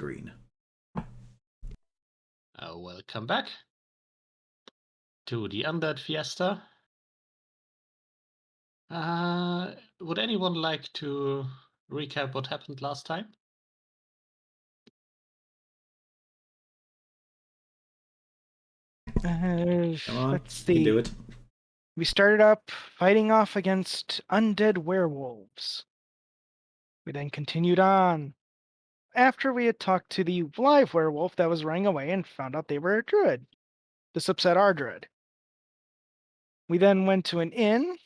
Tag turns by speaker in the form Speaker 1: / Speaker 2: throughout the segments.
Speaker 1: screen.
Speaker 2: Welcome back to the Undead Fiesta. Would anyone like to recap what happened last time?
Speaker 1: Come on,
Speaker 3: Let's
Speaker 1: you can do
Speaker 3: see.
Speaker 1: it.
Speaker 3: We started up fighting off against undead werewolves. We then continued on. After we had talked to the live werewolf that was running away and found out they were a druid. This upset our druid. We then went to an inn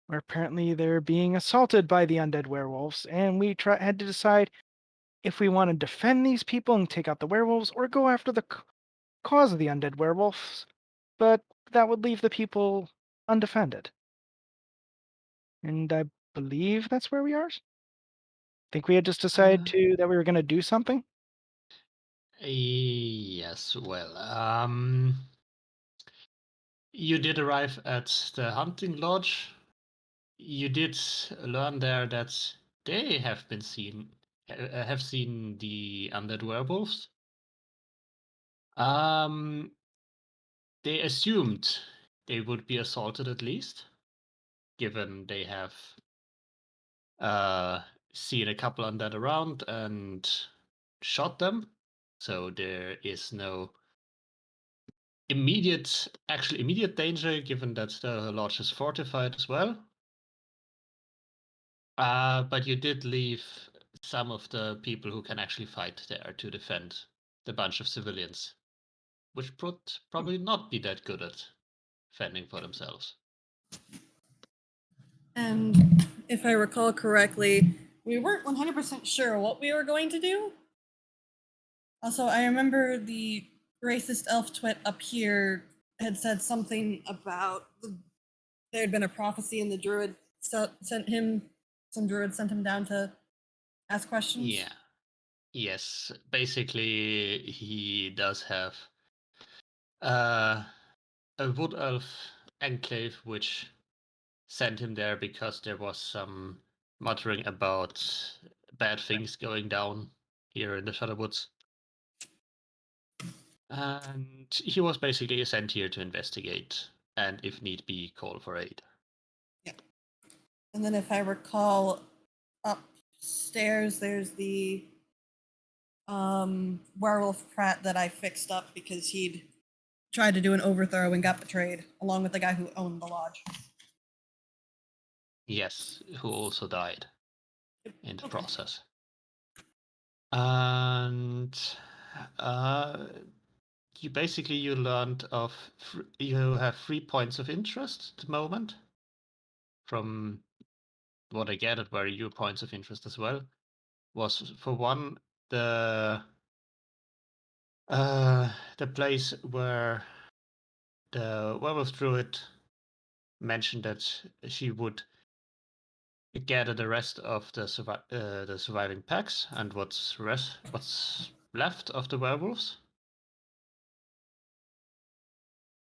Speaker 3: where apparently they're being assaulted by the undead werewolves, and we had to decide if we want to defend these people and take out the werewolves or go after the cause of the undead werewolves, but that would leave the people undefended. And I believe that's where we are. Think we had just decided that we were going to do something.
Speaker 2: Yes, well, you did arrive at the hunting lodge. You did learn there that they have seen the undead werewolves. They assumed they would be assaulted at least, given they have seen a couple undead around and shot them. So there is no immediate danger, given that the lodge is fortified as well. But you did leave some of the people who can actually fight there to defend the bunch of civilians, which would probably not be that good at fending for themselves.
Speaker 4: And if I recall correctly, we weren't 100% sure what we were going to do. Also, I remember the racist elf twit up here had said something about there had been a prophecy and the druid sent him, some druid sent him down to ask questions.
Speaker 2: Yeah. Yes, basically he does have a wood elf enclave which sent him there because there was some muttering about bad things going down here in the Shadowwoods. And he was basically sent here to investigate and, if need be, call for aid.
Speaker 4: Yeah. And then if I recall, upstairs there's the werewolf Pratt that I fixed up because he'd tried to do an overthrow and got betrayed, along with the guy who owned the lodge.
Speaker 2: Yes, who also died in the process. And you learned of you have 3 points of interest at the moment. From what I gathered, were your points of interest as well. Was for one the place where the werewolf druid mentioned that she would gather the rest of the surviving packs and what's left of the werewolves.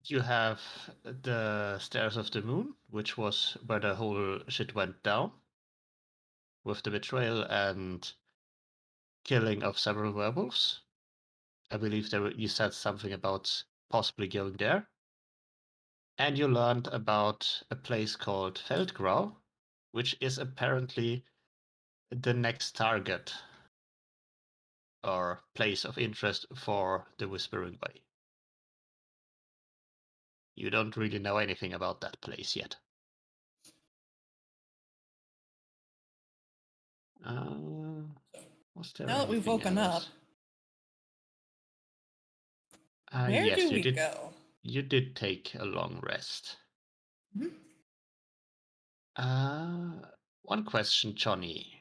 Speaker 2: You have the Stairs of the Moon, which was where the whole shit went down, with the betrayal and killing of several werewolves. I believe you said something about possibly going there. And you learned about a place called Feldgrau, which is apparently the next target or place of interest for the Whispering Way. You don't really know anything about that place yet. Was there
Speaker 4: Now that we've
Speaker 2: anything
Speaker 4: woken
Speaker 2: else?
Speaker 4: where
Speaker 2: Yes,
Speaker 4: do we go?
Speaker 2: You did take a long rest.
Speaker 4: Mm-hmm.
Speaker 2: One question, Johnny.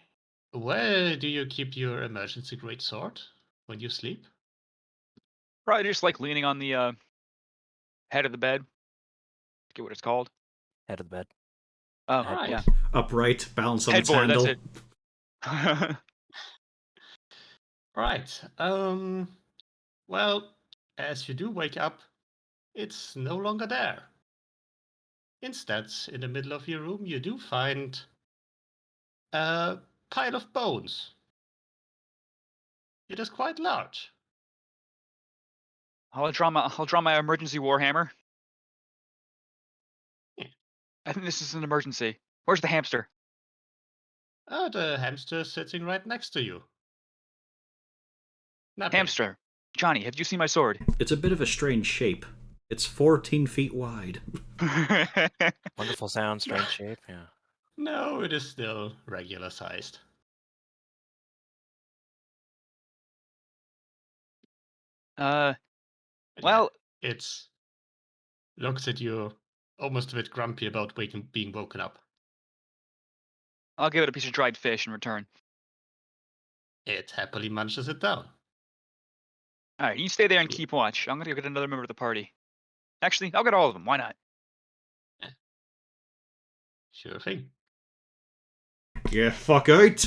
Speaker 2: Where do you keep your emergency greatsword when you sleep?
Speaker 5: Probably just like leaning on the head of the bed. I forget what it's called.
Speaker 6: Head of the bed.
Speaker 5: Oh,
Speaker 2: Right.
Speaker 5: yeah.
Speaker 1: Upright, balance on its
Speaker 5: Headboard,
Speaker 1: handle.
Speaker 5: that's it.
Speaker 2: Right. Well, as you do wake up, it's no longer there. Instead, in the middle of your room, you do find a pile of bones. It is quite large.
Speaker 5: I'll draw my emergency warhammer.
Speaker 2: Yeah.
Speaker 5: I think this is an emergency. Where's the hamster?
Speaker 2: The hamster is sitting right next to you. Napping.
Speaker 5: Hamster. Johnny, have you seen my sword?
Speaker 1: It's a bit of a strange shape. It's 14 feet wide.
Speaker 6: Wonderful sound, strange shape. Yeah.
Speaker 2: No, it is still regular sized.
Speaker 5: Well,
Speaker 2: It's looks at you almost a bit grumpy about being woken up.
Speaker 5: I'll give it a piece of dried fish in return.
Speaker 2: It happily munches it down.
Speaker 5: All right, you stay there and keep watch. I'm gonna go get another member of the party. Actually, I'll get all of them. Why not?
Speaker 2: Sure thing.
Speaker 1: Yeah, fuck out.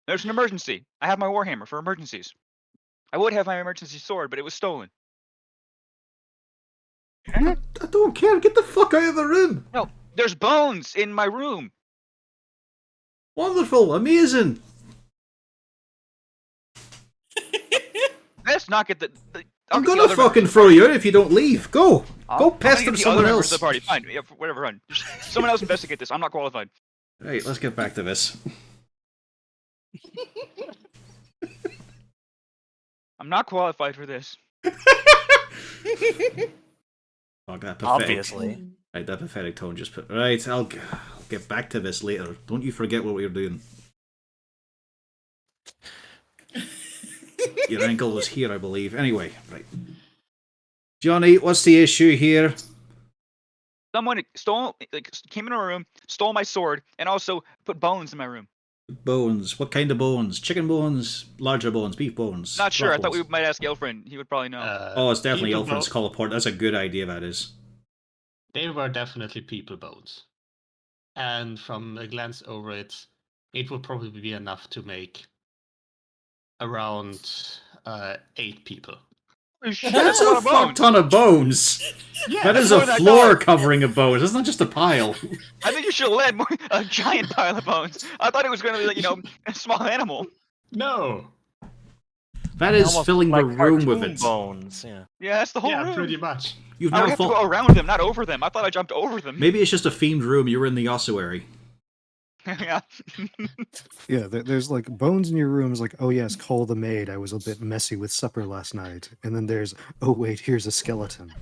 Speaker 5: There's an emergency. I have my warhammer for emergencies. I would have my emergency sword, but it was stolen.
Speaker 1: I don't care. Get the fuck out of the room.
Speaker 5: No, there's bones in my room.
Speaker 1: Wonderful. Amazing.
Speaker 5: Let's not get the
Speaker 1: I'm gonna fucking throw you out if you don't leave. Go. Go
Speaker 5: I'm
Speaker 1: pester
Speaker 5: gonna get the
Speaker 1: someone
Speaker 5: other members
Speaker 1: else.
Speaker 5: of the party. Fine, yeah, whatever. Run. Someone else investigate this. I'm not qualified.
Speaker 1: Right, let's get back to this.
Speaker 5: I'm not qualified for this.
Speaker 1: Fuck that pathetic.
Speaker 6: Obviously.
Speaker 1: Right, that pathetic tone just put. Right, I'll get back to this later. Don't you forget what we were doing. Your ankle was here, I believe. Anyway, right. Johnny, what's the issue here?
Speaker 5: Someone came into my room, stole my sword, and also put bones in my room.
Speaker 1: Bones. What kind of bones? Chicken bones? Larger bones? Beef bones?
Speaker 5: Not sure. I thought we
Speaker 1: bones?
Speaker 5: might ask Elfrin. He would probably know.
Speaker 1: Oh, it's definitely
Speaker 2: people
Speaker 1: Elfrin's call apart. That's a good idea, that is.
Speaker 2: They were definitely people bones. And from a glance over it, it would probably be enough to make around 8 people.
Speaker 5: Holy shit,
Speaker 1: That's
Speaker 5: lot
Speaker 1: a
Speaker 5: of
Speaker 1: fuck
Speaker 5: bones.
Speaker 1: ton of bones!
Speaker 2: Yeah,
Speaker 1: That is
Speaker 5: more
Speaker 1: a
Speaker 5: than I
Speaker 1: floor
Speaker 5: thought.
Speaker 1: covering of bones. It's not just a pile.
Speaker 5: I think you should have led more, a giant pile of bones. I thought it was going to be, like, a small animal.
Speaker 2: No.
Speaker 1: That is
Speaker 6: Almost
Speaker 1: filling the
Speaker 6: like
Speaker 1: room with
Speaker 6: cartoon
Speaker 1: it.
Speaker 6: bones. Yeah.
Speaker 5: Yeah, that's the whole
Speaker 2: Yeah,
Speaker 5: room.
Speaker 2: pretty much.
Speaker 1: You've
Speaker 5: I would
Speaker 1: now
Speaker 5: have to go
Speaker 1: fall.
Speaker 5: around them, not over them. I thought I jumped over them.
Speaker 1: Maybe it's just a themed room. You were in the ossuary.
Speaker 5: Yeah.
Speaker 7: Yeah, there's like bones in your rooms, like, oh yes, call the maid. I was a bit messy with supper last night. And then there's, oh wait, here's a skeleton.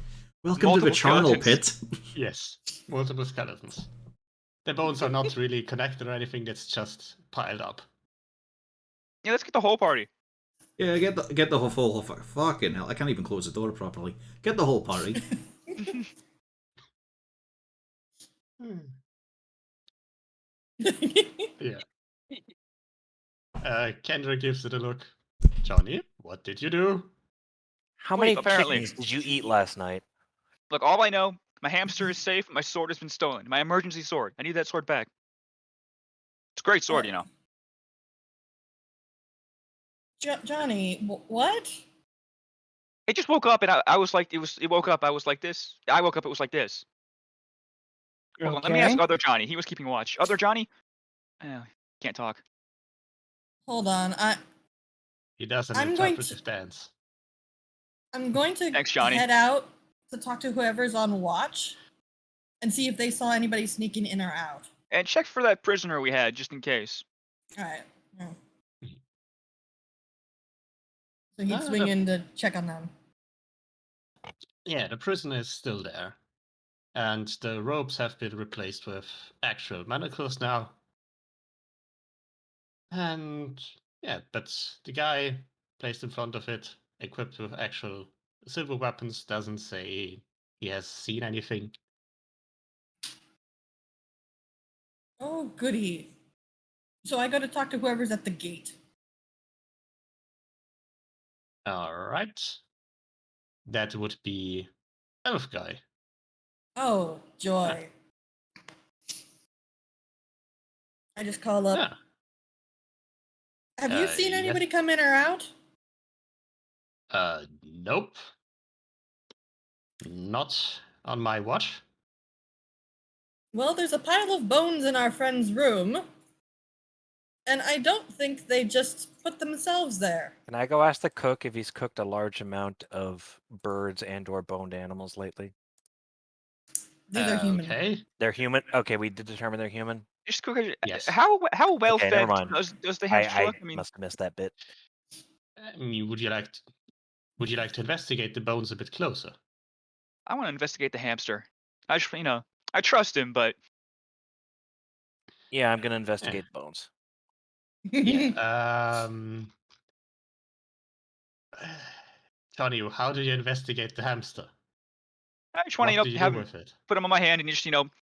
Speaker 1: Welcome to the
Speaker 5: Multiple
Speaker 1: charnel
Speaker 5: skeletons.
Speaker 1: pit.
Speaker 2: Yes, multiple skeletons. The bones are not really connected or anything, that's just piled up.
Speaker 5: Yeah, let's get the whole party.
Speaker 1: Yeah, get the whole fucking hell. I can't even close the door properly. Get the whole party.
Speaker 2: Yeah. Kendra gives it a look. Johnny, what did you do?
Speaker 6: How
Speaker 5: Wait,
Speaker 6: many
Speaker 5: apparently-
Speaker 6: kittens did you eat last night?
Speaker 5: Look, all I know, my hamster is safe, my sword has been stolen. My emergency sword. I need that sword back. It's a great sword, you know.
Speaker 4: Johnny, what?
Speaker 5: It just woke up and I was like, it woke up, I was like this. I woke up, it was like this. Hold on, let me ask
Speaker 3: Okay.
Speaker 5: other Johnny. He was keeping watch. Other Johnny? Can't talk.
Speaker 4: Hold on.
Speaker 2: He does an
Speaker 4: I'm going
Speaker 2: interpretive dance.
Speaker 4: I'm going to
Speaker 5: Thanks, Johnny.
Speaker 4: head out to talk to whoever's on watch and see if they saw anybody sneaking in or out.
Speaker 5: And check for that prisoner we had, just in case.
Speaker 4: All right. Yeah. So he'd
Speaker 2: Ah,
Speaker 4: swing
Speaker 2: the-
Speaker 4: in to check on them.
Speaker 2: Yeah, the prison is still there. And the ropes have been replaced with actual manacles now. And yeah, but the guy placed in front of it, equipped with actual silver weapons, doesn't say he has seen anything.
Speaker 4: Oh, goody. So I go to talk to whoever's at the gate.
Speaker 2: Alright. That would be Elf Guy.
Speaker 4: Oh, joy. I just call up.
Speaker 2: Yeah.
Speaker 4: Have you seen
Speaker 2: yes.
Speaker 4: anybody come in or out?
Speaker 2: Nope. Not on my watch.
Speaker 4: Well, there's a pile of bones in our friend's room. And I don't think they just put themselves there.
Speaker 6: Can I go ask the cook if he's cooked a large amount of birds and/or boned animals lately?
Speaker 4: These are human.
Speaker 2: Okay.
Speaker 6: They're human. Okay, we did determine they're human.
Speaker 5: Just quick,
Speaker 2: Yes.
Speaker 5: how well
Speaker 6: Okay, never
Speaker 5: fed
Speaker 6: mind.
Speaker 5: does the hamster
Speaker 6: I
Speaker 5: look? I mean,
Speaker 6: must have missed that bit.
Speaker 2: I mean, would you like to investigate the bones a bit closer?
Speaker 5: I want to investigate the hamster. I just, I trust him, but
Speaker 6: Yeah, I'm gonna investigate the bones.
Speaker 2: Yeah. Johnny, how do you investigate the hamster?
Speaker 5: I just want
Speaker 2: What
Speaker 5: to,
Speaker 2: do you
Speaker 5: have
Speaker 2: do
Speaker 5: him
Speaker 2: with it?
Speaker 5: put him on my hand and just,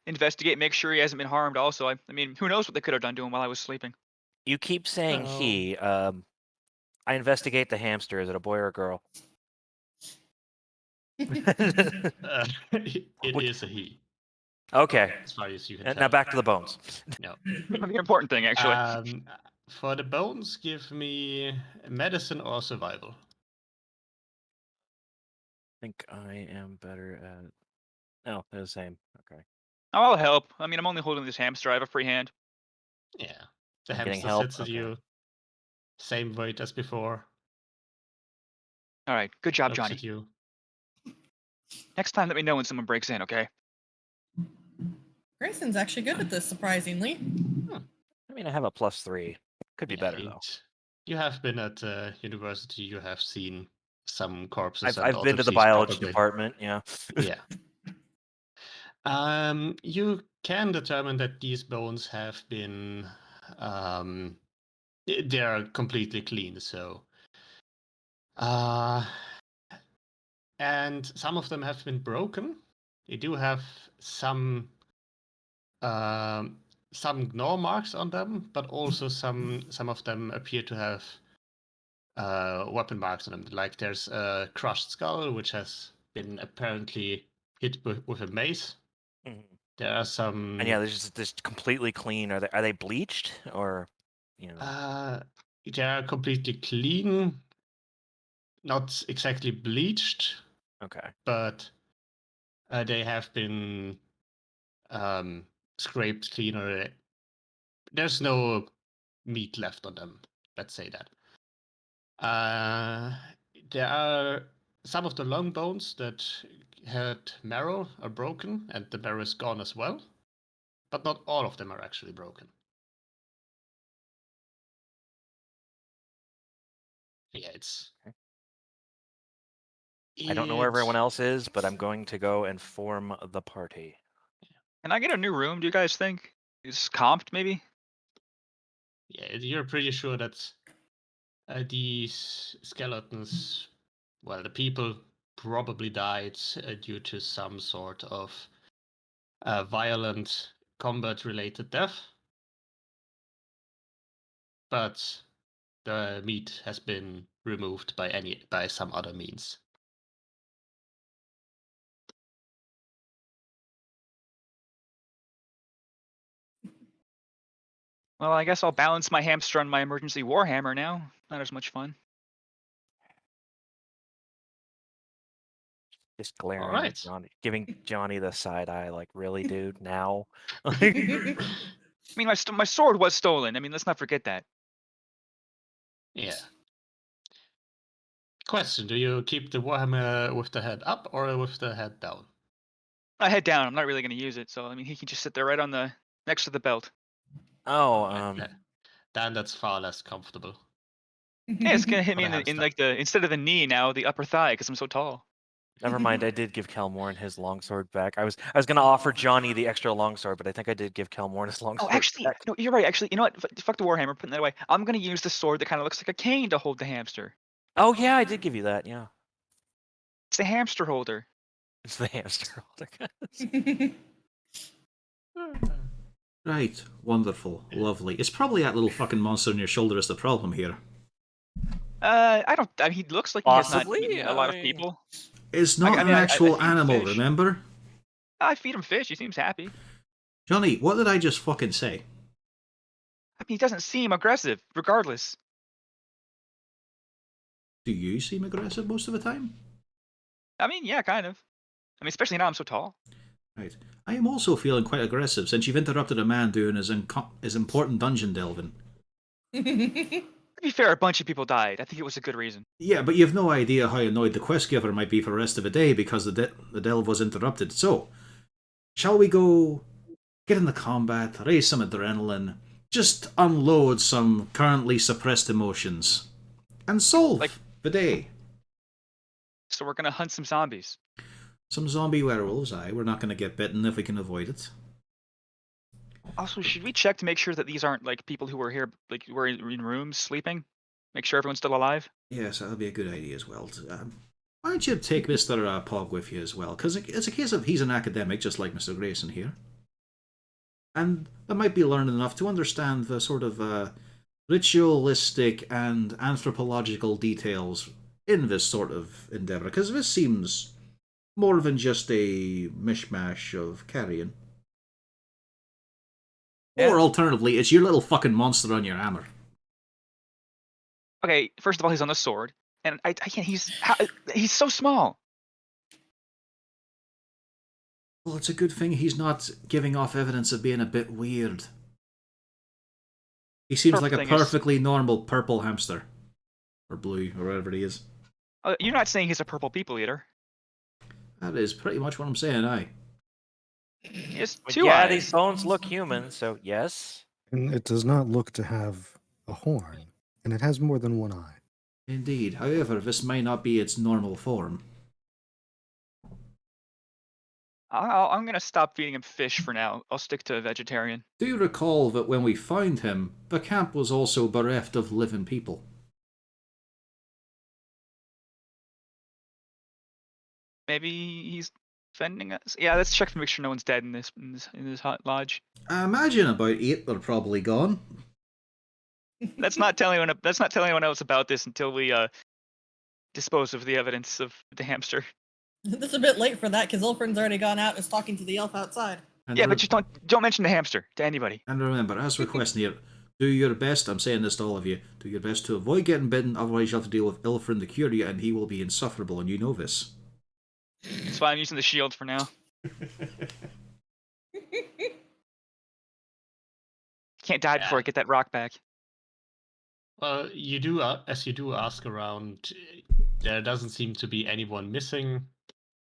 Speaker 5: investigate, make sure he hasn't been harmed. Also, I mean, who knows what they could have done to him while I was sleeping?
Speaker 6: You keep saying
Speaker 2: Oh.
Speaker 6: he. I investigate the hamster. Is it a boy or a girl?
Speaker 2: It
Speaker 6: Which-
Speaker 2: is a he,
Speaker 6: Okay.
Speaker 2: as far as you can
Speaker 6: Now
Speaker 2: tell.
Speaker 6: back to the bones.
Speaker 2: No.
Speaker 5: The important thing, actually.
Speaker 2: For the bones, give me medicine or survival.
Speaker 6: I think I am better at. No, they're the same. Okay.
Speaker 5: I'll help. I mean, I'm only holding this hamster. I have a free hand.
Speaker 2: Yeah. The
Speaker 6: I'm getting
Speaker 2: hamster
Speaker 6: help?
Speaker 2: sits at
Speaker 6: Okay.
Speaker 2: you. Same weight as before.
Speaker 5: All right, good job,
Speaker 2: Looks
Speaker 5: Johnny.
Speaker 2: at you.
Speaker 5: Next time, let me know when someone breaks in, okay?
Speaker 4: Grayson's actually good at this, surprisingly.
Speaker 6: I mean, I have a +3. Could be better though.
Speaker 2: You have been at university. You have seen some corpses.
Speaker 6: I've been to the
Speaker 2: autopsies,
Speaker 6: biology
Speaker 2: probably.
Speaker 6: department. Yeah.
Speaker 2: Yeah. You can determine that these bones have been, they are completely clean. So, and some of them have been broken. They do have some gnaw marks on them, but also some of them appear to have weapon marks on them. Like there's a crushed skull, which has been apparently hit with a mace.
Speaker 6: Mhm.
Speaker 2: There are some.
Speaker 6: And yeah, they're just completely clean. Are they bleached or,
Speaker 2: They are completely clean, not exactly bleached,
Speaker 6: Okay.
Speaker 2: but they have been scraped cleaner. There's no meat left on them. Let's say that. There are some of the long bones that had marrow are broken, and the marrow is gone as well. But not all of them are actually broken. Yeah, it's.
Speaker 6: Okay. I don't know where everyone else is, but I'm going to go and form the party.
Speaker 5: Can I get a new room, do you guys think? Is comped, maybe?
Speaker 2: Yeah, you're pretty sure that these skeletons, well, the people probably died due to some sort of violent combat-related death. But the meat has been removed by some other means.
Speaker 5: Well, I guess I'll balance my hamster on my emergency warhammer now. Not as much fun.
Speaker 6: Just glaring at
Speaker 2: right.
Speaker 6: Johnny, giving Johnny the side eye, like, really, dude? Now?
Speaker 5: I mean, my sword was stolen. I mean, let's not forget that.
Speaker 2: Yeah. Question: do you keep the warhammer with the head up or with the head down?
Speaker 5: I head down. I'm not really going to use it, so I mean, he can just sit there right on the next to the belt.
Speaker 6: Oh,
Speaker 2: then that's far less comfortable.
Speaker 5: Yeah, it's gonna hit me
Speaker 2: For the
Speaker 5: in
Speaker 2: hamster.
Speaker 5: like instead of the knee now, the upper thigh, because I'm so tall.
Speaker 6: never mind. I did give Kelmorn his longsword back. I was gonna offer Johnny the extra longsword, but I think I did give Kelmorn his longsword
Speaker 5: Oh, actually,
Speaker 6: back.
Speaker 5: no, you're right. Actually, you know what? Fuck the warhammer. Putting that away. I'm gonna use the sword that kind of looks like a cane to hold the hamster.
Speaker 6: Oh yeah, I did give you that. Yeah,
Speaker 5: It's the hamster holder.
Speaker 6: it's the hamster.
Speaker 1: Right, wonderful, lovely. It's probably that little fucking monster on your shoulder is the problem here.
Speaker 5: I don't. I mean, he looks like he has not
Speaker 6: Possibly,
Speaker 5: eaten a lot of people.
Speaker 1: It's not
Speaker 5: I
Speaker 1: an
Speaker 5: mean, I
Speaker 1: actual
Speaker 5: feed him
Speaker 1: animal,
Speaker 5: fish.
Speaker 1: remember?
Speaker 5: I feed him fish. He seems happy.
Speaker 1: Johnny, what did I just fucking say?
Speaker 5: I mean, he doesn't seem aggressive, regardless.
Speaker 1: Do you seem aggressive most of the time?
Speaker 5: I mean, yeah, kind of. I mean, especially now I'm so tall.
Speaker 1: Right. I am also feeling quite aggressive since you've interrupted a man doing his important dungeon delving.
Speaker 5: To be fair, a bunch of people died. I think it was a good reason.
Speaker 1: Yeah, but you've no idea how annoyed the quest giver might be for the rest of the day because the delve was interrupted. So, shall we go get in the combat, raise some adrenaline, just unload some currently suppressed emotions, and solve
Speaker 5: Like-
Speaker 1: the day?
Speaker 5: So we're gonna hunt some zombies.
Speaker 1: Some zombie werewolves, aye. We're not going to get bitten if we can avoid it.
Speaker 5: Also, should we check to make sure that these aren't like people who were here, like were in rooms sleeping? Make sure everyone's still alive.
Speaker 1: Yes, that'll be a good idea as well. Why don't you take Mr. Pog with you as well? Because it's a case of he's an academic, just like Mr. Grayson here. And they might be learned enough to understand the sort of ritualistic and anthropological details in this sort of endeavour. Because this seems more than just a mishmash of Carrion.
Speaker 5: Yeah.
Speaker 1: Or alternatively, it's your little fucking monster on your hammer.
Speaker 5: Okay, first of all, he's on the sword, and I can't. He's so small.
Speaker 1: Well, it's a good thing he's not giving off evidence of being a bit weird. He seems like a perfectly normal purple hamster. Or blue, or whatever he is.
Speaker 5: You're not saying he's a purple people eater.
Speaker 1: That is pretty much what I'm saying, aye.
Speaker 5: He has
Speaker 6: But
Speaker 5: two
Speaker 6: yeah,
Speaker 5: eyes.
Speaker 6: these bones look human, so yes.
Speaker 7: And it does not look to have a horn, and it has more than one eye.
Speaker 1: Indeed. However, this may not be its normal form.
Speaker 5: I'm gonna stop feeding him fish for now. I'll stick to vegetarian.
Speaker 1: Do you recall that when we found him, the camp was also bereft of living people?
Speaker 5: Maybe he's defending us. Yeah, let's check to make sure no one's dead in this hot lodge.
Speaker 1: I imagine about 8 are probably gone.
Speaker 5: Let's not tell anyone. Let's not tell anyone else about this until we dispose of the evidence of the hamster.
Speaker 4: This is a bit late for that because Ilfrin's already gone out and is talking to the elf outside.
Speaker 1: And
Speaker 5: Yeah, but just don't mention the hamster to anybody.
Speaker 1: And remember, as requested here, do your best, I'm saying this to all of you, do your best to avoid getting bitten, otherwise you'll have to deal with Ilfrin the Curia and he will be insufferable, and you know this.
Speaker 5: That's why I'm using the shield for now. Can't die before I get that rock back.
Speaker 2: Well, you do, as you do ask around, there doesn't seem to be anyone missing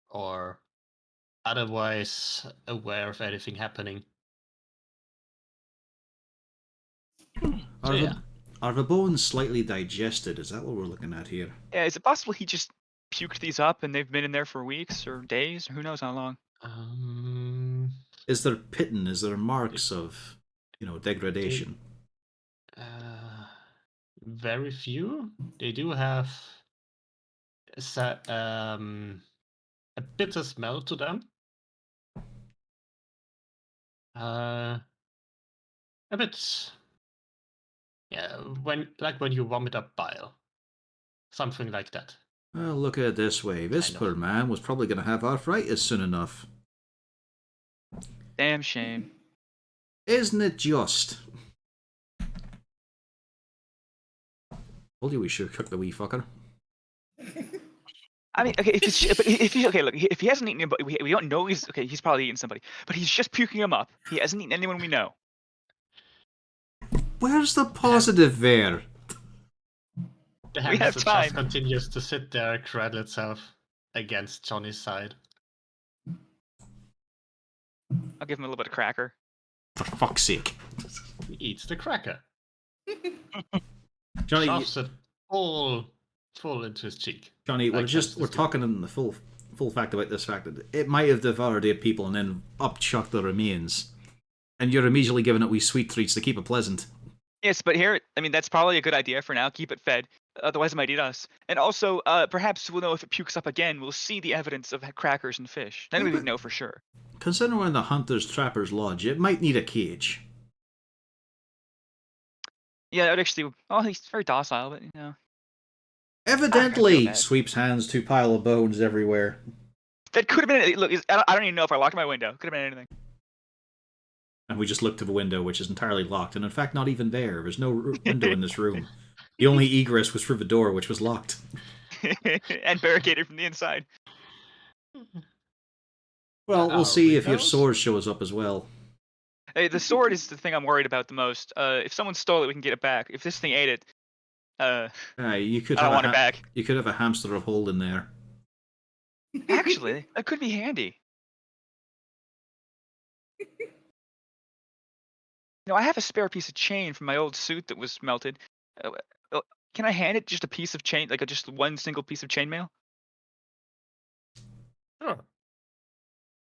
Speaker 2: or otherwise aware of anything happening.
Speaker 1: Are the bones slightly digested? Is that what we're looking at here?
Speaker 5: Yeah, is it possible he just puked these up and they've been in there for weeks or days or who knows how long?
Speaker 1: Is there pitting? Is there marks of, degradation?
Speaker 2: Very few. They do have a bitter smell to them. A bit, yeah, when you vomit up bile, something like that.
Speaker 1: Well, look at it this way. This poor man was probably going to have arthritis soon enough.
Speaker 5: Damn shame.
Speaker 1: Isn't it just? Told you we should cook the wee fucker.
Speaker 5: I mean, okay, if he hasn't eaten anybody, we don't know he's probably eaten somebody, but he's just puking him up. He hasn't eaten anyone we know.
Speaker 1: Where's the positive there?
Speaker 2: The
Speaker 5: We have
Speaker 2: hamster
Speaker 5: time.
Speaker 2: just continues to sit there, cradle itself against Johnny's side.
Speaker 5: I'll give him a little bit of cracker.
Speaker 1: For fuck's sake.
Speaker 2: He eats the cracker.
Speaker 1: Johnny,
Speaker 2: Shoves it full into his cheek.
Speaker 1: Johnny, we're talking in the full fact about this fact that it might have devoured 8 people and then upchucked the remains. And you're immediately giving it wee sweet treats to keep it pleasant.
Speaker 5: Yes, but here, I mean, that's probably a good idea for now. Keep it fed. Otherwise, it might eat us. And also, perhaps we'll know if it pukes up again. We'll see the evidence of crackers and fish. Then we would know for sure.
Speaker 1: Considering we're in the Hunter's Trapper's Lodge, it might need a cage.
Speaker 5: Yeah, that would actually. Oh, he's very docile, but
Speaker 1: Evidently,
Speaker 5: bad.
Speaker 1: sweeps hands to pile of bones everywhere.
Speaker 5: That could have been. Look, I don't even know if I locked my window. Could have been anything.
Speaker 1: And we just look to the window, which is entirely locked, and in fact, not even there. There's no window in this room. The only egress was through the door, which was locked.
Speaker 5: And barricaded from the inside.
Speaker 1: Well, we'll see if your
Speaker 2: windows?
Speaker 1: sword shows up as well.
Speaker 5: Hey, the sword is the thing I'm worried about the most. If someone stole it, we can get it back. If this thing ate it,
Speaker 1: You could
Speaker 5: I
Speaker 1: have
Speaker 5: don't want it back.
Speaker 1: You could have a hamster of hold in there.
Speaker 5: Actually, that could be handy. I have a spare piece of chain from my old suit that was melted. Uh, can I hand it just a piece of chain, like just one single piece of chainmail?
Speaker 2: Sure.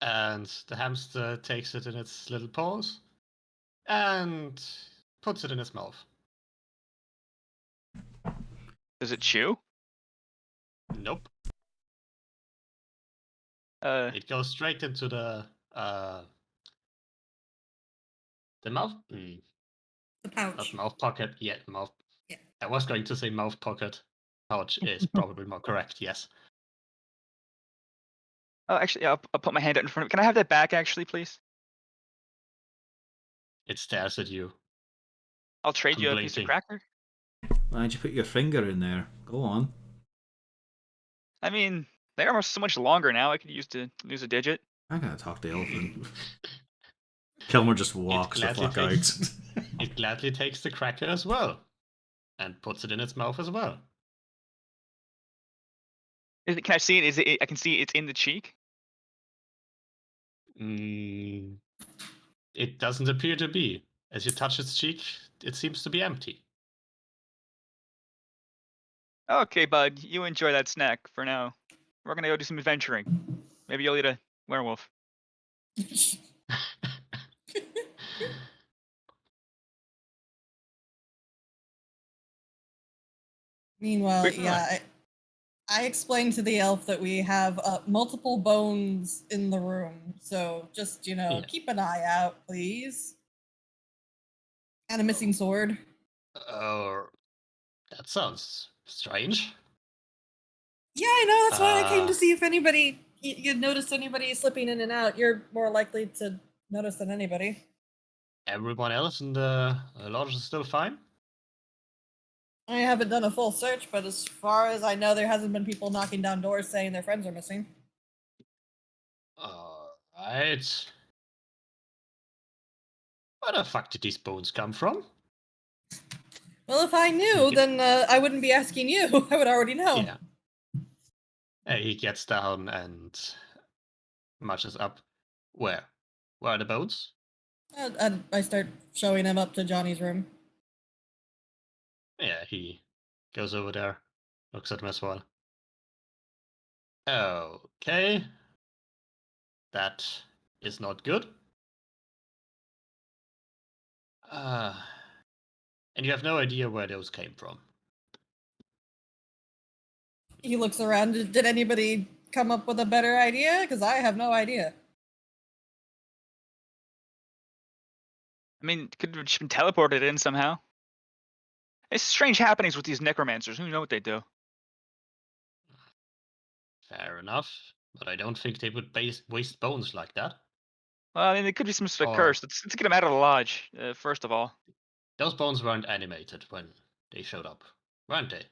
Speaker 2: And the hamster takes it in its little paws and puts it in its mouth.
Speaker 5: Does it chew?
Speaker 2: Nope.
Speaker 5: It
Speaker 2: It goes straight into the mouth.
Speaker 4: The pouch.
Speaker 2: Not mouth pocket. Yeah, mouth.
Speaker 4: Yeah.
Speaker 2: I was going to say mouth pocket. Pouch is probably more correct. Yes.
Speaker 5: Oh, actually, yeah, I'll put my hand out in front of it. Can I have that back, actually, please?
Speaker 2: It stares at you.
Speaker 5: I'll trade you a piece of
Speaker 2: Unblinking.
Speaker 5: cracker.
Speaker 1: Why'd you put your finger in there? Go on.
Speaker 5: I mean, they are so much longer now. I could use a digit.
Speaker 1: I gotta talk to Elephant. Kilmer just walks the
Speaker 2: gladly
Speaker 1: fuck
Speaker 2: takes-
Speaker 1: out.
Speaker 2: It gladly takes the cracker as well, and puts it in its mouth as well.
Speaker 5: Can I see it? Is it? I can see it's in the cheek.
Speaker 2: Mm, it doesn't appear to be. As you touch its cheek, it seems to be empty.
Speaker 5: Okay, bud. You enjoy that snack for now. We're gonna go do some adventuring. Maybe you'll eat a werewolf.
Speaker 4: Meanwhile,
Speaker 5: Wait,
Speaker 4: yeah, I explained to the elf that we have multiple bones in the room, so just
Speaker 2: Yeah.
Speaker 4: keep an eye out, please. And a missing sword.
Speaker 2: Oh, that sounds strange.
Speaker 4: Yeah, I know. That's why I came to
Speaker 2: Uh,
Speaker 4: see if anybody you'd noticed anybody slipping in and out. You're more likely to notice than anybody.
Speaker 2: Everyone else in the lodge is still fine?
Speaker 4: I haven't done a full search, but as far as I know, there hasn't been people knocking down doors saying their friends are missing.
Speaker 2: Alright. Where the fuck did these bones come from?
Speaker 4: Well, if I knew, then I wouldn't be asking you. I would already know.
Speaker 2: Yeah. He gets down and marches up. Where? Where are the bones?
Speaker 4: And I start showing him up to Johnny's room.
Speaker 2: Yeah, he goes over there, looks at him as well. Okay. That is not good. And you have no idea where those came from.
Speaker 4: He looks around. Did anybody come up with a better idea? Because I have no idea.
Speaker 5: I mean, could have just been teleported in somehow. It's strange happenings with these necromancers. Who know what they do?
Speaker 2: Fair enough, but I don't think they would waste bones like that.
Speaker 5: Well, I mean, it could be some sort of
Speaker 2: Or-
Speaker 5: curse. Let's get them out of the lodge, first of all.
Speaker 2: Those bones weren't animated when they showed up, weren't they?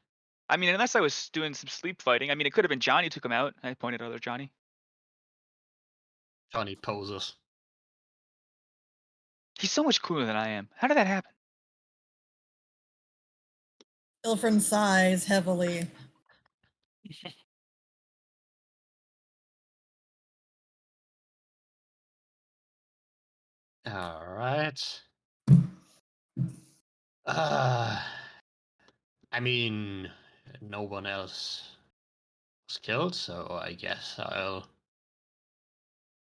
Speaker 5: I mean, unless I was doing some sleep fighting. I mean, it could have been Johnny who took him out. I pointed at other Johnny.
Speaker 2: Johnny poses.
Speaker 5: He's so much cooler than I am. How did that happen?
Speaker 4: Ilfrin sighs heavily.
Speaker 2: Alright. I mean, no one else was killed, so I guess I'll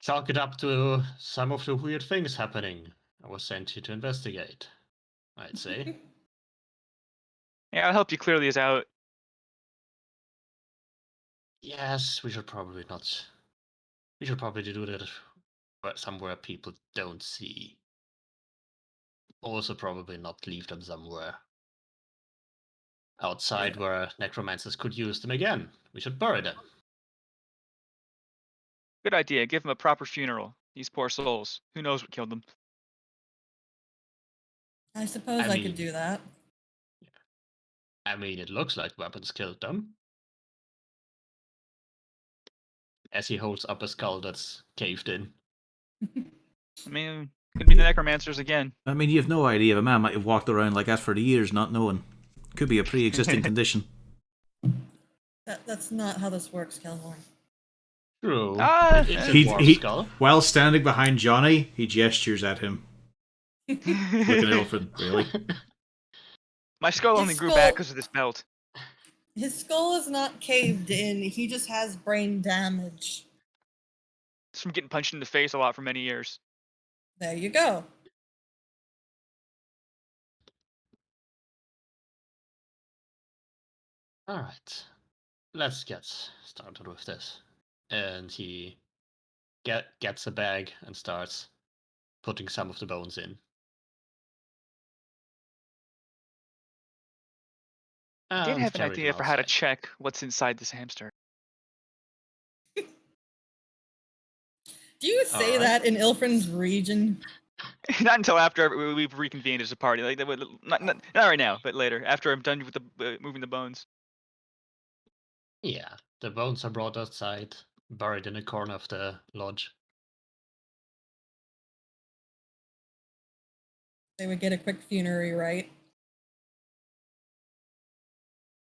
Speaker 2: chalk it up to some of the weird things happening I was sent here to investigate, I'd say.
Speaker 5: Yeah, I'll help you clear these out.
Speaker 2: Yes, we should probably not. We should probably do that somewhere people don't see. Also, probably not leave them somewhere outside where necromancers could use them again. We should bury them.
Speaker 5: Good idea. Give them a proper funeral. These poor souls. Who knows what killed them?
Speaker 4: I suppose I could
Speaker 2: mean-
Speaker 4: do that.
Speaker 2: I mean, it looks like weapons killed them. As he holds up a skull that's caved in.
Speaker 5: I mean, Could be the necromancers again.
Speaker 1: I mean, you have no idea. The man might have walked around like that for years, not knowing. Could be a pre-existing condition.
Speaker 4: That's not how this works, Kelmore.
Speaker 2: True.
Speaker 5: Ah,
Speaker 2: It is a
Speaker 1: He,
Speaker 2: dwarf
Speaker 1: he,
Speaker 2: skull.
Speaker 1: while standing behind Johnny, he gestures at him. Look at Ilfrin, really?
Speaker 5: My skull
Speaker 4: His
Speaker 5: only grew
Speaker 4: skull-
Speaker 5: back because of this belt.
Speaker 4: His skull is not caved in. He just has brain damage.
Speaker 5: It's from getting punched in the face a lot for many years.
Speaker 4: There you go.
Speaker 2: All right, let's get started with this. And he gets a bag and starts putting some of the bones in.
Speaker 5: I did
Speaker 2: And
Speaker 5: have an
Speaker 2: carry
Speaker 5: idea
Speaker 2: them
Speaker 5: for how to
Speaker 2: outside.
Speaker 5: check what's inside this hamster.
Speaker 4: Do you say
Speaker 2: Alright.
Speaker 4: that in Ilfrin's region?
Speaker 5: Not until after we've reconvened as a party. Like not right now, but later, after I'm done with the moving the bones.
Speaker 2: Yeah, the bones are brought outside, buried in a corner of the lodge.
Speaker 4: They would get a quick funerary rite.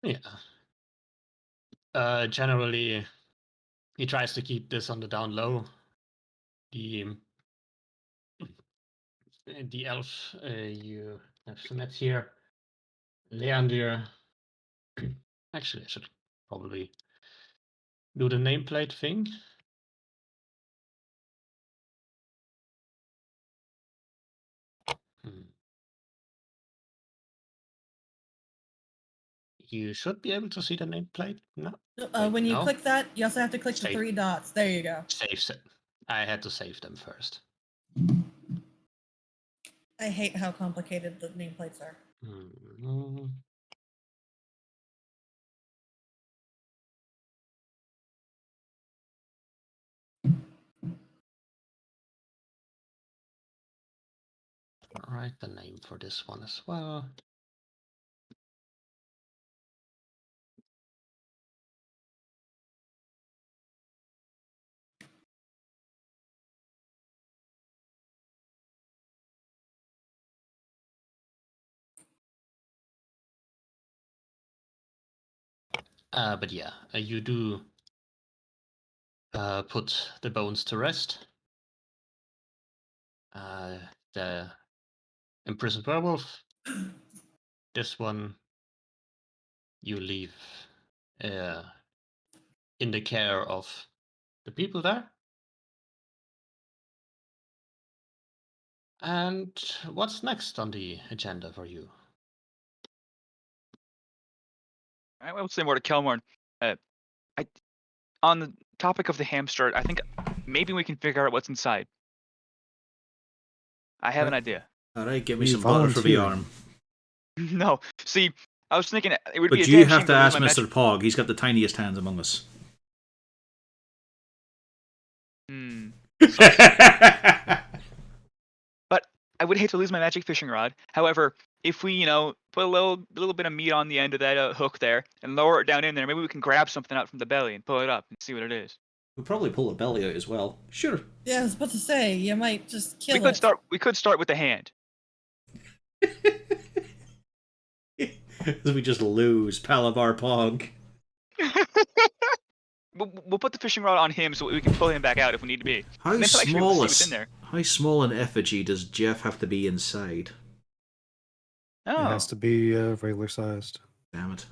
Speaker 2: Yeah. Generally, he tries to keep this on the down low. The elf you have met here, Leander. Actually, I should probably do the nameplate thing. Hmm. You should be able to see the nameplate. No, Wait,
Speaker 4: When you
Speaker 2: no.
Speaker 4: click that, you also have to click the
Speaker 2: Save.
Speaker 4: 3 dots. There you go.
Speaker 2: Saves it. I had to save them first.
Speaker 4: I hate how complicated the nameplates are.
Speaker 2: Hmm. All right, the name for this one as well. But yeah, you do put the bones to rest. The imprisoned werewolf. This one you leave in the care of the people there. And what's next on the agenda for you?
Speaker 5: I will say more to Kelmorn. On the topic of the hamster, I think maybe we can figure out what's inside. I have an idea.
Speaker 1: Alright, give me
Speaker 7: You
Speaker 1: some butter for the
Speaker 7: volunteering.
Speaker 1: arm.
Speaker 5: No, see, I was thinking it would be
Speaker 1: But
Speaker 5: a
Speaker 1: you
Speaker 5: damn
Speaker 1: have
Speaker 5: shame
Speaker 1: to
Speaker 5: lose
Speaker 1: ask
Speaker 5: my
Speaker 1: Mr.
Speaker 5: magic.
Speaker 1: Pog. He's got the tiniest hands among us.
Speaker 5: But I would hate to lose my magic fishing rod. However, if we, put a little bit of meat on the end of that hook there and lower it down in there, maybe we can grab something out from the belly and pull it up and see what it is.
Speaker 1: We'll probably pull the belly out as well. Sure.
Speaker 4: Yeah, I was about to say, you might just kill
Speaker 5: We could
Speaker 4: it.
Speaker 5: We could start with the hand.
Speaker 1: We just lose Palavar Pog.
Speaker 5: We'll put the fishing rod on him so we can pull him back out if we need to be.
Speaker 1: How
Speaker 5: And then actually be able to see
Speaker 1: small
Speaker 5: what's in there.
Speaker 1: how small an effigy does Jeff have to be inside?
Speaker 5: Oh,
Speaker 7: It has to be regular sized.
Speaker 1: Damn it.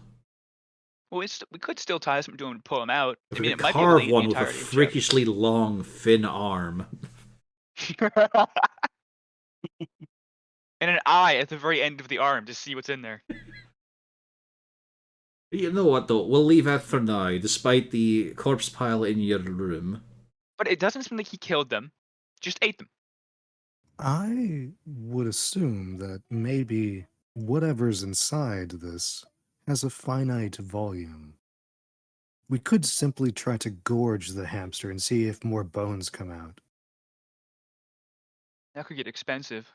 Speaker 5: well, we could still tie something to him to pull him out.
Speaker 1: If
Speaker 5: I mean,
Speaker 1: we
Speaker 5: it
Speaker 1: could
Speaker 5: might be able to
Speaker 1: carve
Speaker 5: eat the
Speaker 1: one with a
Speaker 5: entirety of Jeff.
Speaker 1: freakishly long, thin arm.
Speaker 5: And an eye at the very end of the arm to see what's in there.
Speaker 1: You know what, though? We'll leave that for now, despite the corpse pile in your room.
Speaker 5: But it doesn't seem like he killed them, just ate them.
Speaker 7: I would assume that maybe whatever's inside this has a finite volume. We could simply try to gorge the hamster and see if more bones come out.
Speaker 5: That could get expensive.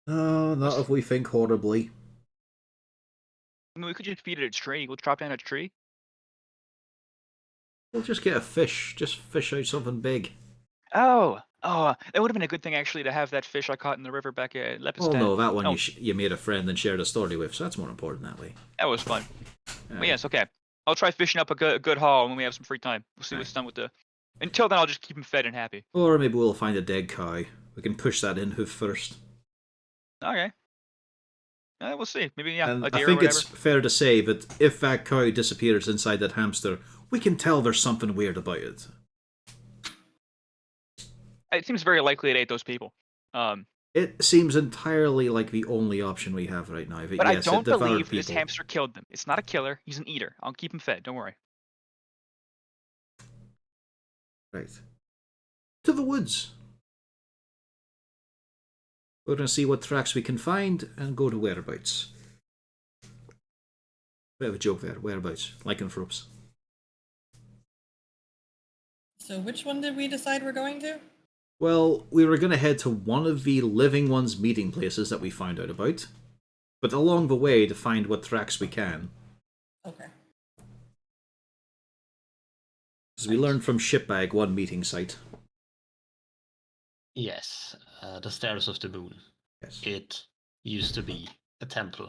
Speaker 1: No, not if we think horribly.
Speaker 5: I mean, we could just feed it a tree. We'll chop down a tree.
Speaker 1: We'll just get a fish. Just fish out something big.
Speaker 5: Oh, Oh, that would have been a good thing actually to have that fish I caught in the river back at
Speaker 1: Well,
Speaker 5: Lepistan.
Speaker 1: no, that one
Speaker 5: Oh,
Speaker 1: you made a friend and shared a story with, so that's more important that way.
Speaker 5: that was fun. But
Speaker 1: Aye.
Speaker 5: yes, okay. I'll try fishing up a good haul when we have some free time. We'll see what's
Speaker 1: Aye.
Speaker 5: done with the. Until then, I'll just keep him fed and happy.
Speaker 1: Or maybe we'll find a dead cow. We can push that in hoof first.
Speaker 5: Okay. We'll see. Maybe yeah,
Speaker 1: And
Speaker 5: a
Speaker 1: I
Speaker 5: deer or
Speaker 1: think
Speaker 5: whatever.
Speaker 1: it's fair to say that if that cow disappears inside that hamster, we can tell there's something weird about it.
Speaker 5: It seems very likely it ate those people.
Speaker 1: It seems entirely like the only option we have right now.
Speaker 5: But
Speaker 1: Yes,
Speaker 5: I don't
Speaker 1: it devoured
Speaker 5: believe this
Speaker 1: people.
Speaker 5: hamster killed them. It's not a killer. He's an eater. I'll keep him fed. Don't worry.
Speaker 1: Right. To the woods. We're going to see what tracks we can find and go to whereabouts. Bit of a joke there. Whereabouts. Lycanthropes.
Speaker 4: So which one did we decide we're going to?
Speaker 1: Well, we were going to head to one of the living ones meeting places that we found out about, but along the way to find what tracks we can.
Speaker 4: Okay.
Speaker 1: As we learned from Shipbag, one meeting site.
Speaker 2: Yes, the Stairs of the Moon.
Speaker 1: Yes.
Speaker 2: It used to be a temple,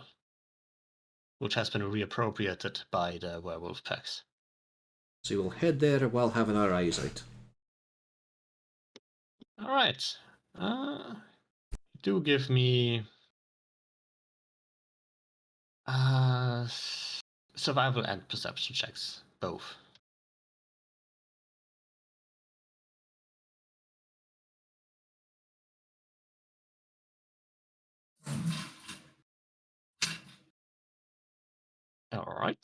Speaker 2: which has been reappropriated by the werewolf packs.
Speaker 1: So we'll head there while having our eyes out.
Speaker 2: All right. Do give me survival and perception checks, both. All right.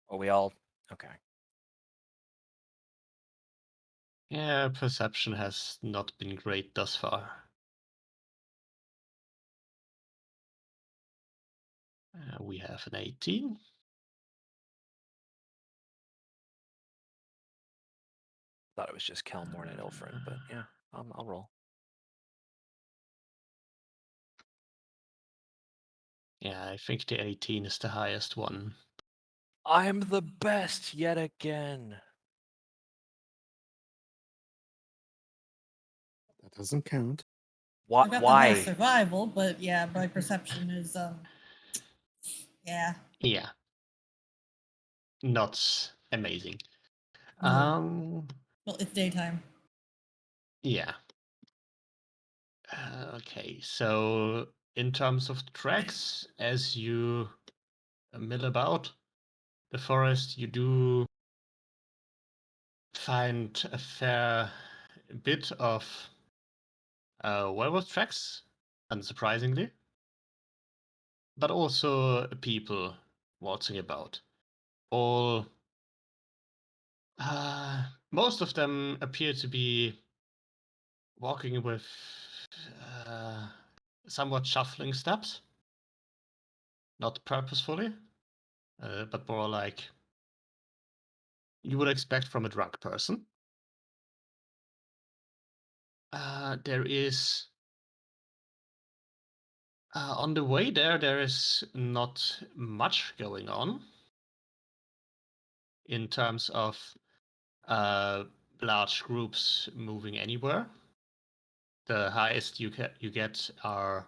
Speaker 6: Are we all okay?
Speaker 2: Yeah, perception has not been great thus far. We have an 18.
Speaker 6: Thought it was just Kelmorn and Ilfrin, but yeah, I'll roll.
Speaker 2: Yeah, I think the 18 is the highest one.
Speaker 6: I'm the best yet again.
Speaker 7: That doesn't count.
Speaker 4: I got the highest
Speaker 6: Why?
Speaker 4: survival, but yeah, my perception is yeah.
Speaker 2: Yeah. Not amazing.
Speaker 4: No. Well, it's daytime.
Speaker 2: Yeah. Okay, so in terms of tracks, as you mill about the forest, you do find a fair bit of werewolf tracks, unsurprisingly, but also people waltzing about. All most of them appear to be walking with somewhat shuffling steps, not purposefully, but more like you would expect from a drunk person. There is on the way there is not much going on in terms of large groups moving anywhere. The highest you get are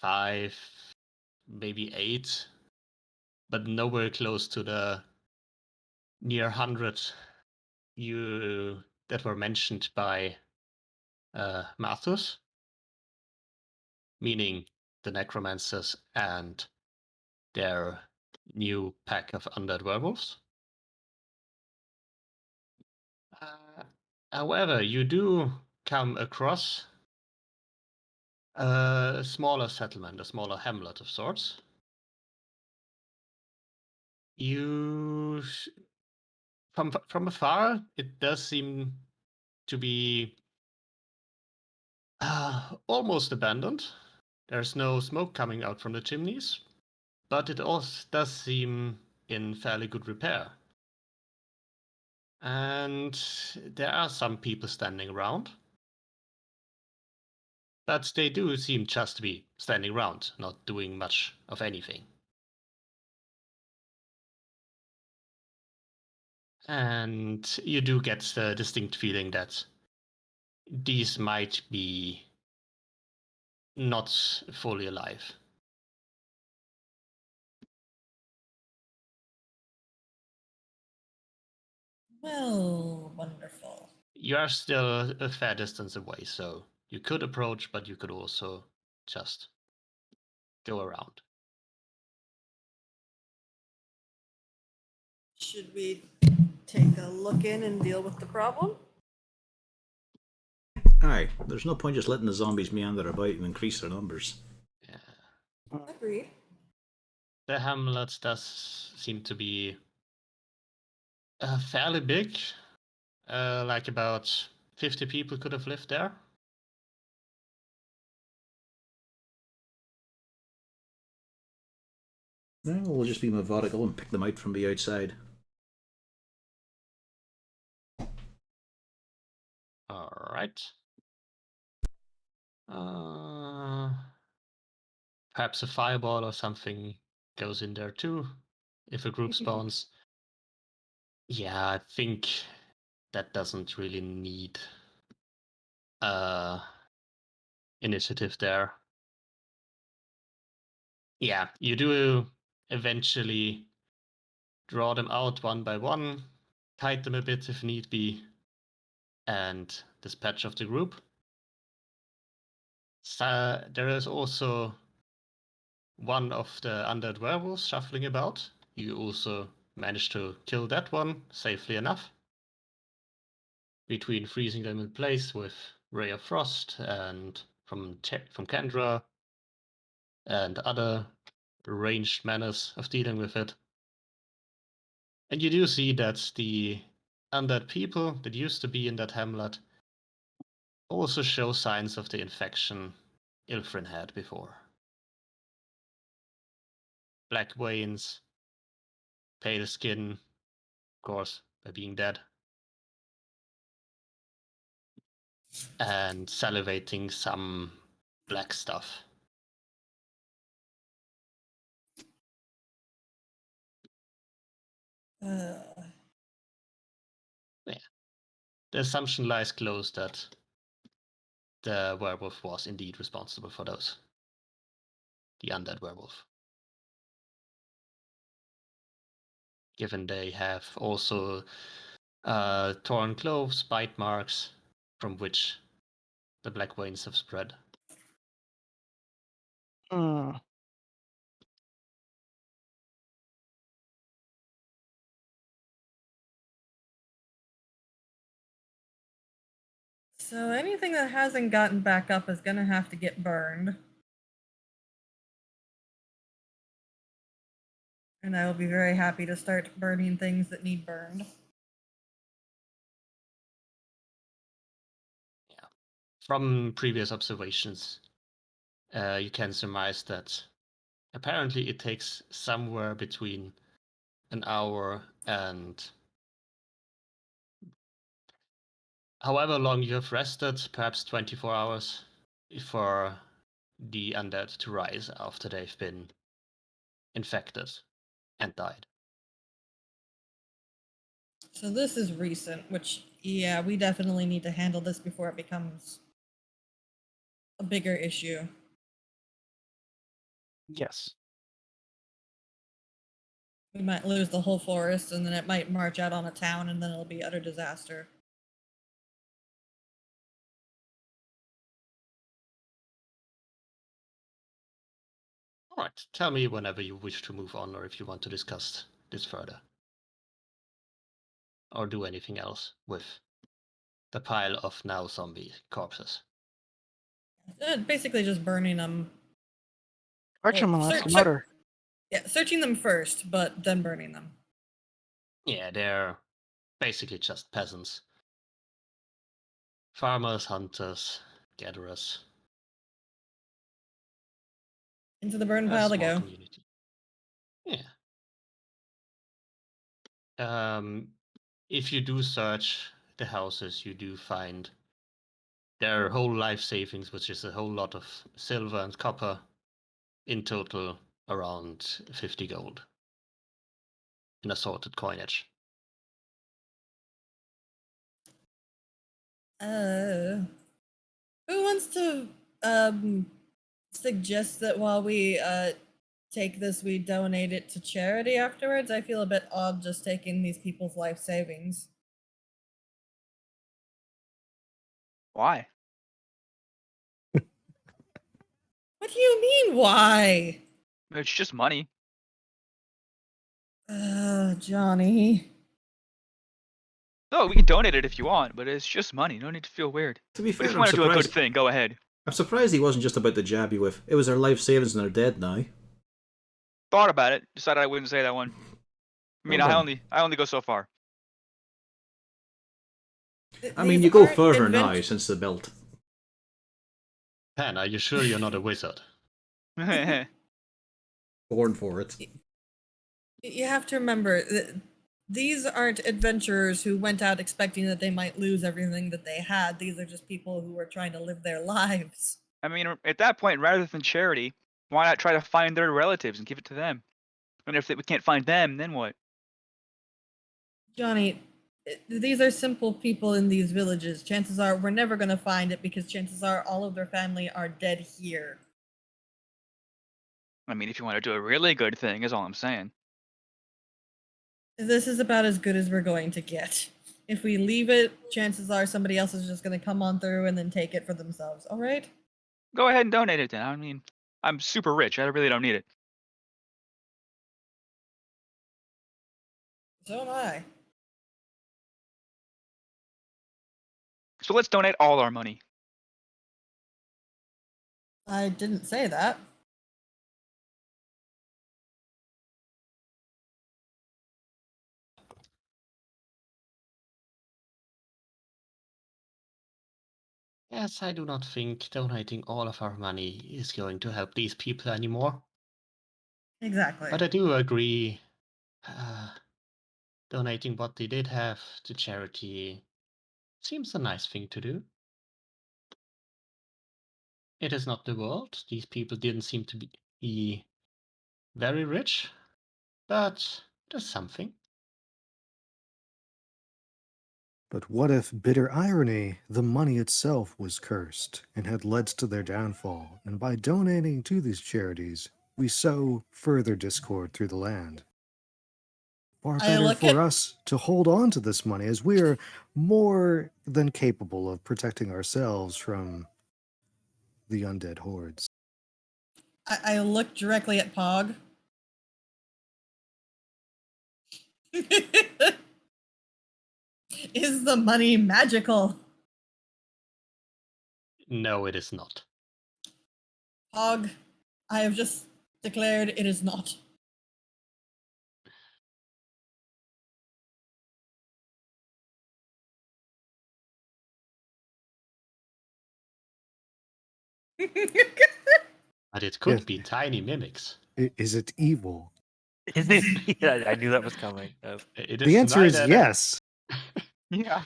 Speaker 2: 5, maybe 8, but nowhere close to the near 100 that were mentioned by Mathus, meaning the necromancers and their new pack of undead werewolves. However, you do come across a smaller settlement, a smaller hamlet of sorts. You, from afar, it does seem to be almost abandoned. There's no smoke coming out from the chimneys, but it also does seem in fairly good repair. And there are some people standing around. But they do seem just to be standing around, not doing much of anything. And you do get the distinct feeling that these might be not fully alive.
Speaker 4: Well, wonderful.
Speaker 2: You are still a fair distance away, so you could approach, but you could also just go around.
Speaker 4: Should we take a look in and deal with the problem?
Speaker 1: Aye, there's no point just letting the zombies meander about and increase their numbers.
Speaker 2: Yeah.
Speaker 4: Agreed.
Speaker 2: The hamlet does seem to be fairly big. Like about 50 people could have lived there.
Speaker 1: Well, we'll just be methodical and pick them out from the outside.
Speaker 2: All right. Perhaps a fireball or something goes in there too, if a group spawns. Yeah, I think that doesn't really need initiative there. Yeah, you do eventually draw them out one by one, kite them a bit if need be, and dispatch of the group. So there is also one of the undead werewolves shuffling about. You also managed to kill that one safely enough. Between freezing them in place with Ray of Frost and from Kendra and other ranged manners of dealing with it. And you do see that the undead people that used to be in that hamlet also show signs of the infection Ilfrin had before. Black veins, pale skin, of course, by being dead, and salivating some black stuff.
Speaker 4: Uh,
Speaker 2: Yeah. The assumption lies close that the werewolf was indeed responsible for those. The undead werewolf. Given they have also torn clothes, bite marks, from which the black veins have spread.
Speaker 3: Hmm.
Speaker 4: so anything that hasn't gotten back up is gonna have to get burned. And I will be very happy to start burning things that need burned.
Speaker 2: Yeah. From previous observations, you can surmise that apparently it takes somewhere between an hour and however long you have rested, perhaps 24 hours, for the undead to rise after they've been infected and died.
Speaker 4: So this is recent, which, yeah, we definitely need to handle this before it becomes a bigger issue.
Speaker 3: Yes.
Speaker 4: We might lose the whole forest, and then it might march out on a town, and then it'll be utter disaster.
Speaker 2: All right, tell me whenever you wish to move on or if you want to discuss this further. Or do anything else with the pile of now zombie corpses.
Speaker 4: Basically just burning them.
Speaker 3: Archie,
Speaker 4: Well,
Speaker 3: that's louder.
Speaker 4: Yeah, searching them first, but then burning them.
Speaker 2: Yeah, they're basically just peasants. Farmers, hunters, gatherers.
Speaker 4: Into the burn
Speaker 2: A
Speaker 4: pile to
Speaker 2: small
Speaker 4: go.
Speaker 2: community. Yeah. If you do search the houses, you do find their whole life savings, which is a whole lot of silver and copper, in total around 50 gold in assorted coinage.
Speaker 4: Who wants to suggest that while we take this, we donate it to charity afterwards? I feel a bit odd just taking these people's life savings.
Speaker 5: Why?
Speaker 4: What do you mean, why?
Speaker 5: It's just money.
Speaker 4: Johnny.
Speaker 5: No, we can donate it if you want, but it's just money. No need to feel weird.
Speaker 1: To be
Speaker 5: But
Speaker 1: fair,
Speaker 5: if you
Speaker 1: I'm
Speaker 5: want to do a good
Speaker 1: surprised.
Speaker 5: thing, go ahead.
Speaker 1: I'm surprised he wasn't just about to jab you with. It was their life savings and they're dead now.
Speaker 5: Thought about it. Decided I wouldn't say that one. I mean,
Speaker 1: Well done.
Speaker 5: I only go so far.
Speaker 1: I mean,
Speaker 4: These
Speaker 1: you go
Speaker 4: aren't
Speaker 1: further now since the belt.
Speaker 2: Pan, are you sure you're not a wizard?
Speaker 1: Born for it.
Speaker 4: You have to remember that these aren't adventurers who went out expecting that they might lose everything that they had. These are just people who are trying to live their lives.
Speaker 5: I mean, at that point, rather than charity, why not try to find their relatives and give it to them? And if we can't find them, then what?
Speaker 4: Johnny, these are simple people in these villages. Chances are we're never going to find it because chances are all of their family are dead here.
Speaker 5: I mean, if you want to do a really good thing, is all I'm saying.
Speaker 4: This is about as good as we're going to get. If we leave it, chances are somebody else is just going to come on through and then take it for themselves. All right?
Speaker 5: Go ahead and donate it then. I mean, I'm super rich. I really don't need it.
Speaker 4: So am I.
Speaker 5: So let's donate all our money.
Speaker 4: I didn't say that.
Speaker 2: Yes, I do not think donating all of our money is going to help these people anymore.
Speaker 4: Exactly.
Speaker 2: But I do agree, donating what they did have to charity seems a nice thing to do. It is not the world. These people didn't seem to be very rich, but it is something.
Speaker 7: But what if, bitter irony, the money itself was cursed and had led to their downfall, and by donating to these charities, we sow further discord through the land? Far
Speaker 4: I
Speaker 7: better
Speaker 4: look
Speaker 7: for
Speaker 4: at
Speaker 7: us to hold on to this money, as we are more than capable of protecting ourselves from the undead hordes.
Speaker 4: I look directly at Pog. Is the money magical?
Speaker 2: No, it is not.
Speaker 4: Pog, I have just declared it is not.
Speaker 2: But it could
Speaker 7: Yes.
Speaker 2: be tiny mimics.
Speaker 7: Is it evil?
Speaker 6: Is it? Yeah, I knew that was coming.
Speaker 2: It
Speaker 7: The answer is
Speaker 2: neither
Speaker 7: yes.
Speaker 5: Yeah.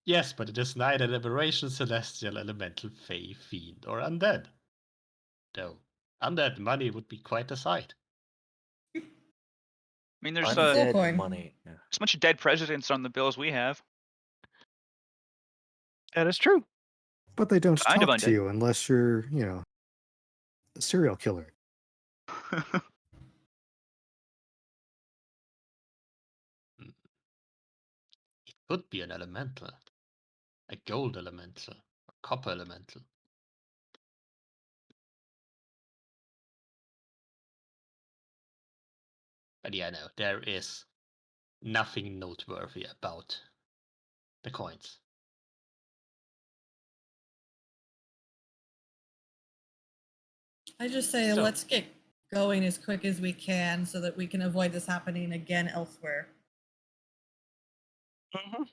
Speaker 2: Yes, but it is neither an aberration, celestial, elemental, fey, fiend, or undead. Though undead money would be quite a sight.
Speaker 5: I mean, there's
Speaker 4: Full
Speaker 6: Undead
Speaker 4: coin.
Speaker 6: money. Yeah.
Speaker 5: a bunch of dead presidents on the bills we have.
Speaker 3: That is true.
Speaker 7: But they don't
Speaker 5: Kind of
Speaker 7: talk to
Speaker 5: undead.
Speaker 7: you unless you're, a serial killer.
Speaker 2: It could be an elemental. A gold elemental. A copper elemental. But yeah, no, there is nothing noteworthy about the coins.
Speaker 4: I just say
Speaker 2: So-
Speaker 4: let's get going as quick as we can so that we can avoid this happening again elsewhere.
Speaker 3: Mm-hmm.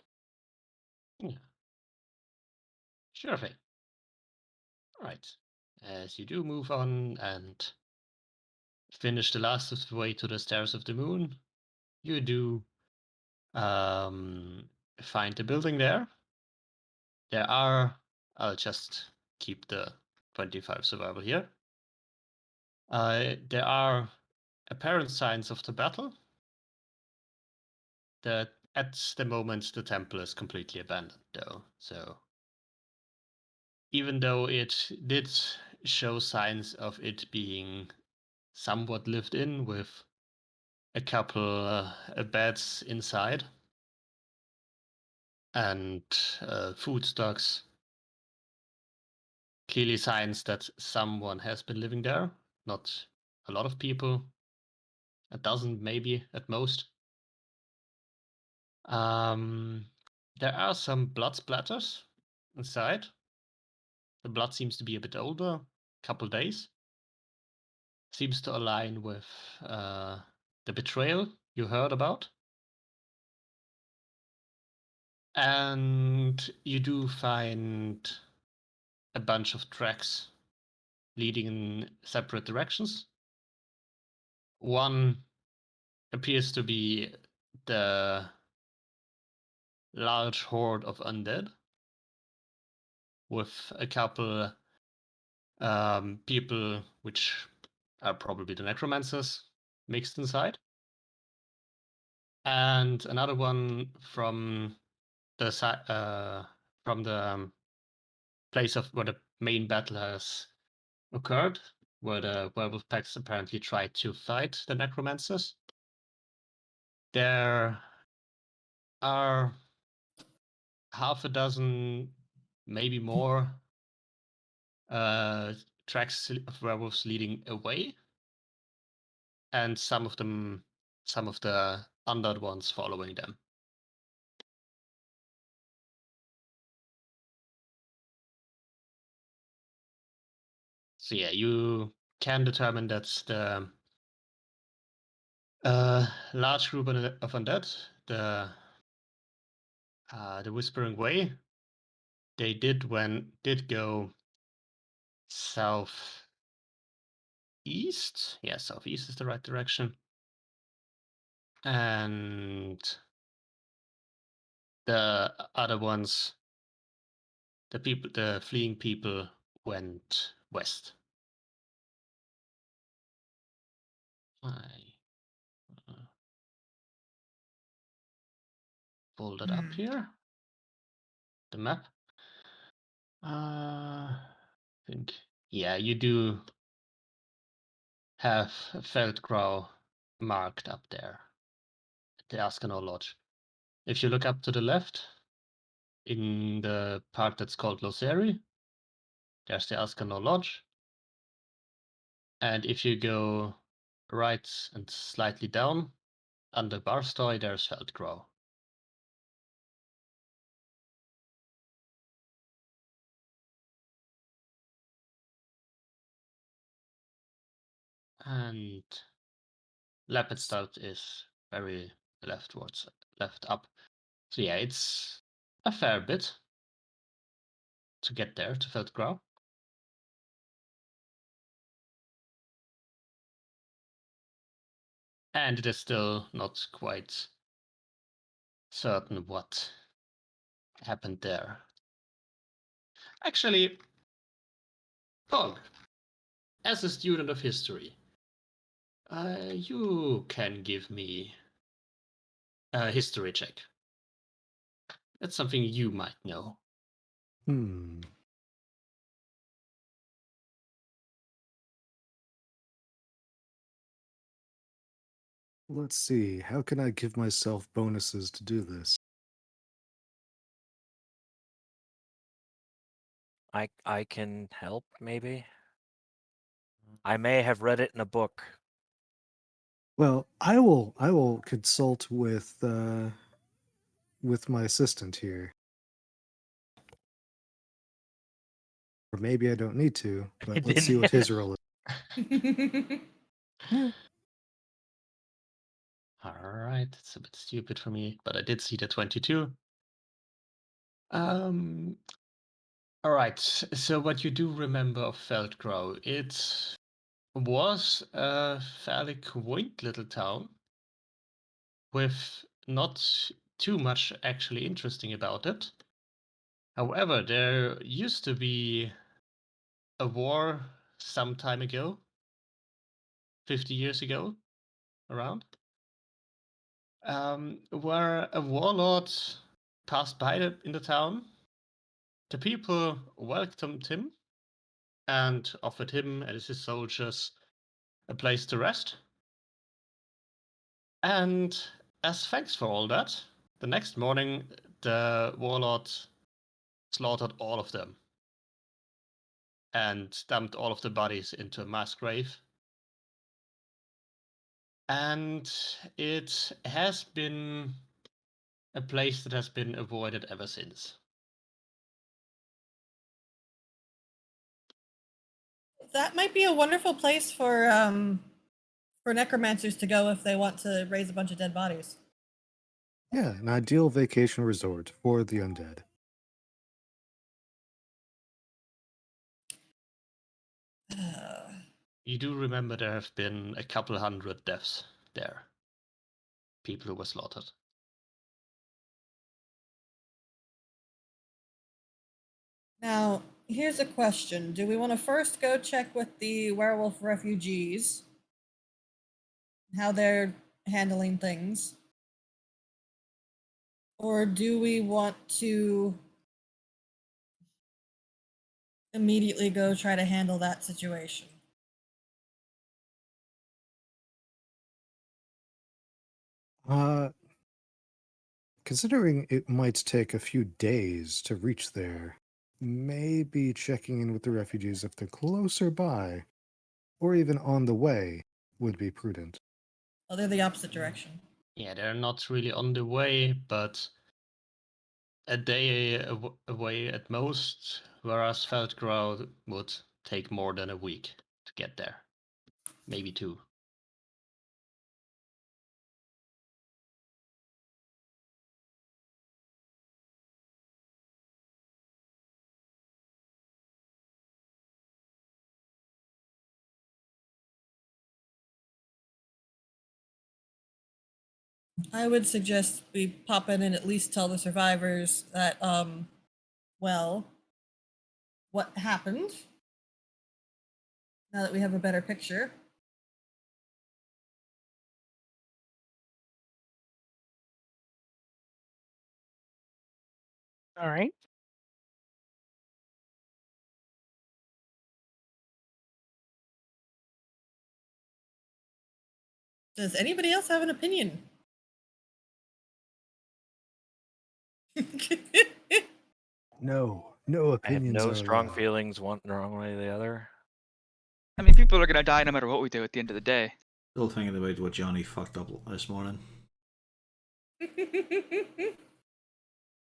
Speaker 2: Sure thing. Alright. As you do move on and finish the last of the way to the Stairs of the Moon, you do find the building there. there are. I'll just keep the 25 survival here. There are apparent signs of the battle. That at the moment the temple is completely abandoned, though. So even though it did show signs of it being somewhat lived in with a couple beds inside and food stocks, clearly signs that someone has been living there. Not a lot of people, a dozen maybe at most. There are some blood splatters inside. The blood seems to be a bit older, couple days. Seems to align with the betrayal you heard about. And you do find a bunch of tracks leading in separate directions. One appears to be the large horde of undead, with a couple people which are probably the necromancers mixed inside. And another one from the place of where the main battle has occurred, where the werewolf packs apparently tried to fight the necromancers. There are half a dozen, maybe more, tracks of werewolves leading away, and some of the undead ones following them. So yeah, you can determine that's the large group of undead, the Whispering Way. They did go southeast. Yeah, southeast is the right direction. And the other ones, the fleeing people, went west. I pulled it up here. The map. I think, yeah, you do have Feldgrau marked up there at the Askanor Lodge. If you look up to the left, in the part that's called Loseri, there's the Askanor Lodge. And if you go right and slightly down, under Barstoy, there's Feldgrau. And Lepidstadt is very left up. So yeah, it's a fair bit to get there to Feldgrau. And it is still not quite certain what happened there. Actually, Pog, as a student of history, you can give me a history check. That's something you might know.
Speaker 7: Let's see. How can I give myself bonuses to do this?
Speaker 6: I can help, maybe. I may have read it in a book.
Speaker 7: Well, I will consult with my assistant here. Or maybe I don't need to, but let's see what his role is.
Speaker 2: All right, it's a bit stupid for me, but I did see the 22. All right, so what you do remember of Feldgrau, it was a fairly quaint little town with not too much actually interesting about it. However, there used to be a war some time ago, 50 years ago, around, where a warlord passed by in the town. The people welcomed him and offered him and his soldiers a place to rest. And as thanks for all that, the next morning the warlord slaughtered all of them and dumped all of the bodies into a mass grave. And it has been a place that has been avoided ever since.
Speaker 4: That might be a wonderful place for necromancers to go if they want to raise a bunch of dead bodies.
Speaker 7: Yeah, an ideal vacation resort for the undead.
Speaker 2: You do remember there have been a couple hundred deaths there. People who were slaughtered.
Speaker 4: Now, here's a question. Do we want to first go check with the werewolf refugees, how they're handling things? Or do we want to immediately go try to handle that situation?
Speaker 7: Considering it might take a few days to reach there, maybe checking in with the refugees if they're closer by, or even on the way, would be prudent.
Speaker 4: Oh, they're the opposite direction.
Speaker 2: Yeah, they're not really on the way, but a day away at most, whereas Feldgrau would take more than a week to get there. Maybe 2.
Speaker 4: I would suggest we pop in and at least tell the survivors that, well, what happened, now that we have a better picture.
Speaker 3: All right.
Speaker 4: Does anybody else have an opinion?
Speaker 7: No
Speaker 6: I have
Speaker 7: opinions
Speaker 6: no
Speaker 7: are
Speaker 6: strong
Speaker 7: allowed.
Speaker 6: feelings one wrong way or the other.
Speaker 5: I mean, people are gonna die no matter what we do at the end of the day.
Speaker 1: Still thinking about what Johnny fucked up this morning.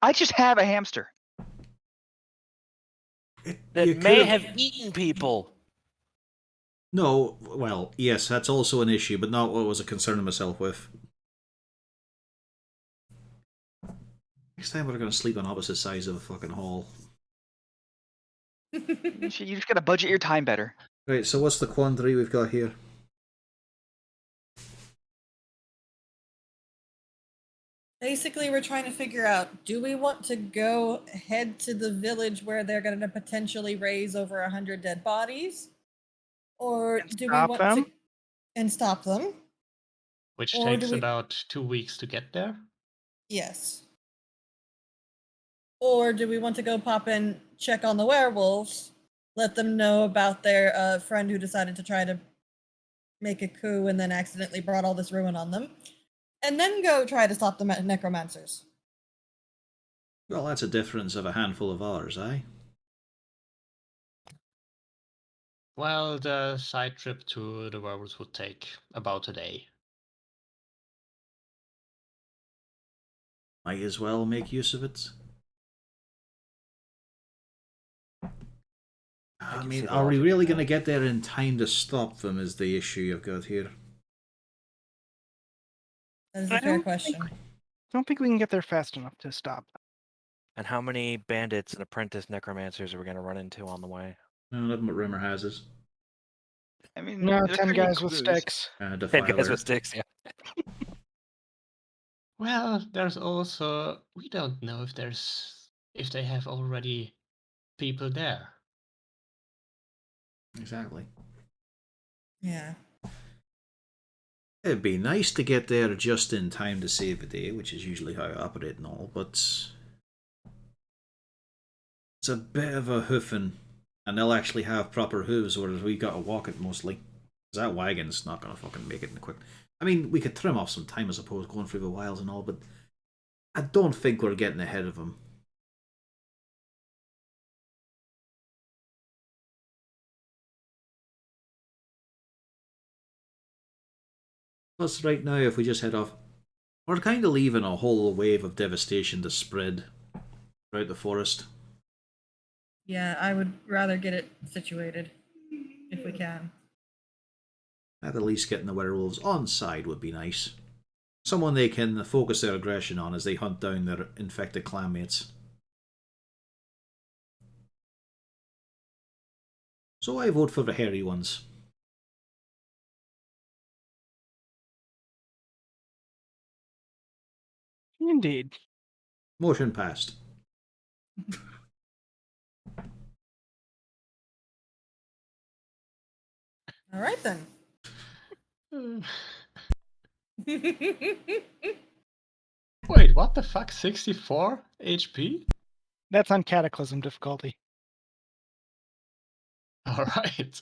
Speaker 5: I just have a hamster.
Speaker 6: That
Speaker 1: You
Speaker 6: may
Speaker 1: could've-
Speaker 6: have eaten people.
Speaker 1: No, well, yes, that's also an issue, but not what was a concern myself with. Next time we're going to sleep on opposite sides of the fucking hall.
Speaker 5: You just gotta budget your time better.
Speaker 1: Right, so what's the quandary we've got here?
Speaker 4: Basically, we're trying to figure out, do we want to go head to the village where they're going to potentially raise over 100 dead bodies? Or
Speaker 3: And
Speaker 4: do we
Speaker 3: stop
Speaker 4: want
Speaker 3: them?
Speaker 4: to and stop them?
Speaker 2: Which
Speaker 4: Or do
Speaker 2: takes
Speaker 4: we-
Speaker 2: about 2 weeks to get there.
Speaker 4: Yes. Or do we want to go pop in, check on the werewolves, let them know about their friend who decided to try to make a coup and then accidentally brought all this ruin on them, and then go try to stop the necromancers?
Speaker 1: Well, that's a difference of a handful of hours, eh?
Speaker 2: Well, the side trip to the werewolves would take about a day.
Speaker 1: Might as well make use of it. I
Speaker 6: can
Speaker 1: mean,
Speaker 6: see the
Speaker 1: are we
Speaker 6: logic
Speaker 1: really
Speaker 6: in
Speaker 1: going to
Speaker 6: that.
Speaker 1: get there in time to stop them is the issue you've got here.
Speaker 4: That is
Speaker 3: I
Speaker 4: a fair
Speaker 3: don't
Speaker 4: question.
Speaker 3: I don't think we can get there fast enough to stop them.
Speaker 6: And how many bandits and apprentice necromancers are we going to run into on the way?
Speaker 1: None of them what rumor has is.
Speaker 5: I mean,
Speaker 3: No,
Speaker 5: there
Speaker 3: 10
Speaker 5: could be
Speaker 3: guys with
Speaker 5: clues.
Speaker 3: sticks.
Speaker 6: 10 guys
Speaker 1: Defiler.
Speaker 6: with sticks, yeah.
Speaker 2: Well, there's also, we don't know if there's if they have already people there?
Speaker 1: Exactly.
Speaker 4: Yeah.
Speaker 1: It'd be nice to get there just in time to save the day, which is usually how I operate and all, but it's a bit of a hoofing, and they'll actually have proper hooves, whereas we gotta walk it mostly. Because that wagon's not gonna fucking make it in the quick. I mean, we could trim off some time, I suppose, going through the wilds and all, but I don't think we're getting ahead of them. Plus, right now, if we just head off, we're kind of leaving a whole wave of devastation to spread throughout the forest.
Speaker 4: Yeah, I would rather get it situated if we can.
Speaker 1: At the least, getting the werewolves on side would be nice. Someone they can focus their aggression on as they hunt down their infected clanmates. So I vote for the hairy ones.
Speaker 3: Indeed.
Speaker 1: Motion passed.
Speaker 4: All right then.
Speaker 2: Wait, what the fuck? 64 HP?
Speaker 3: That's on Cataclysm difficulty.
Speaker 2: All right.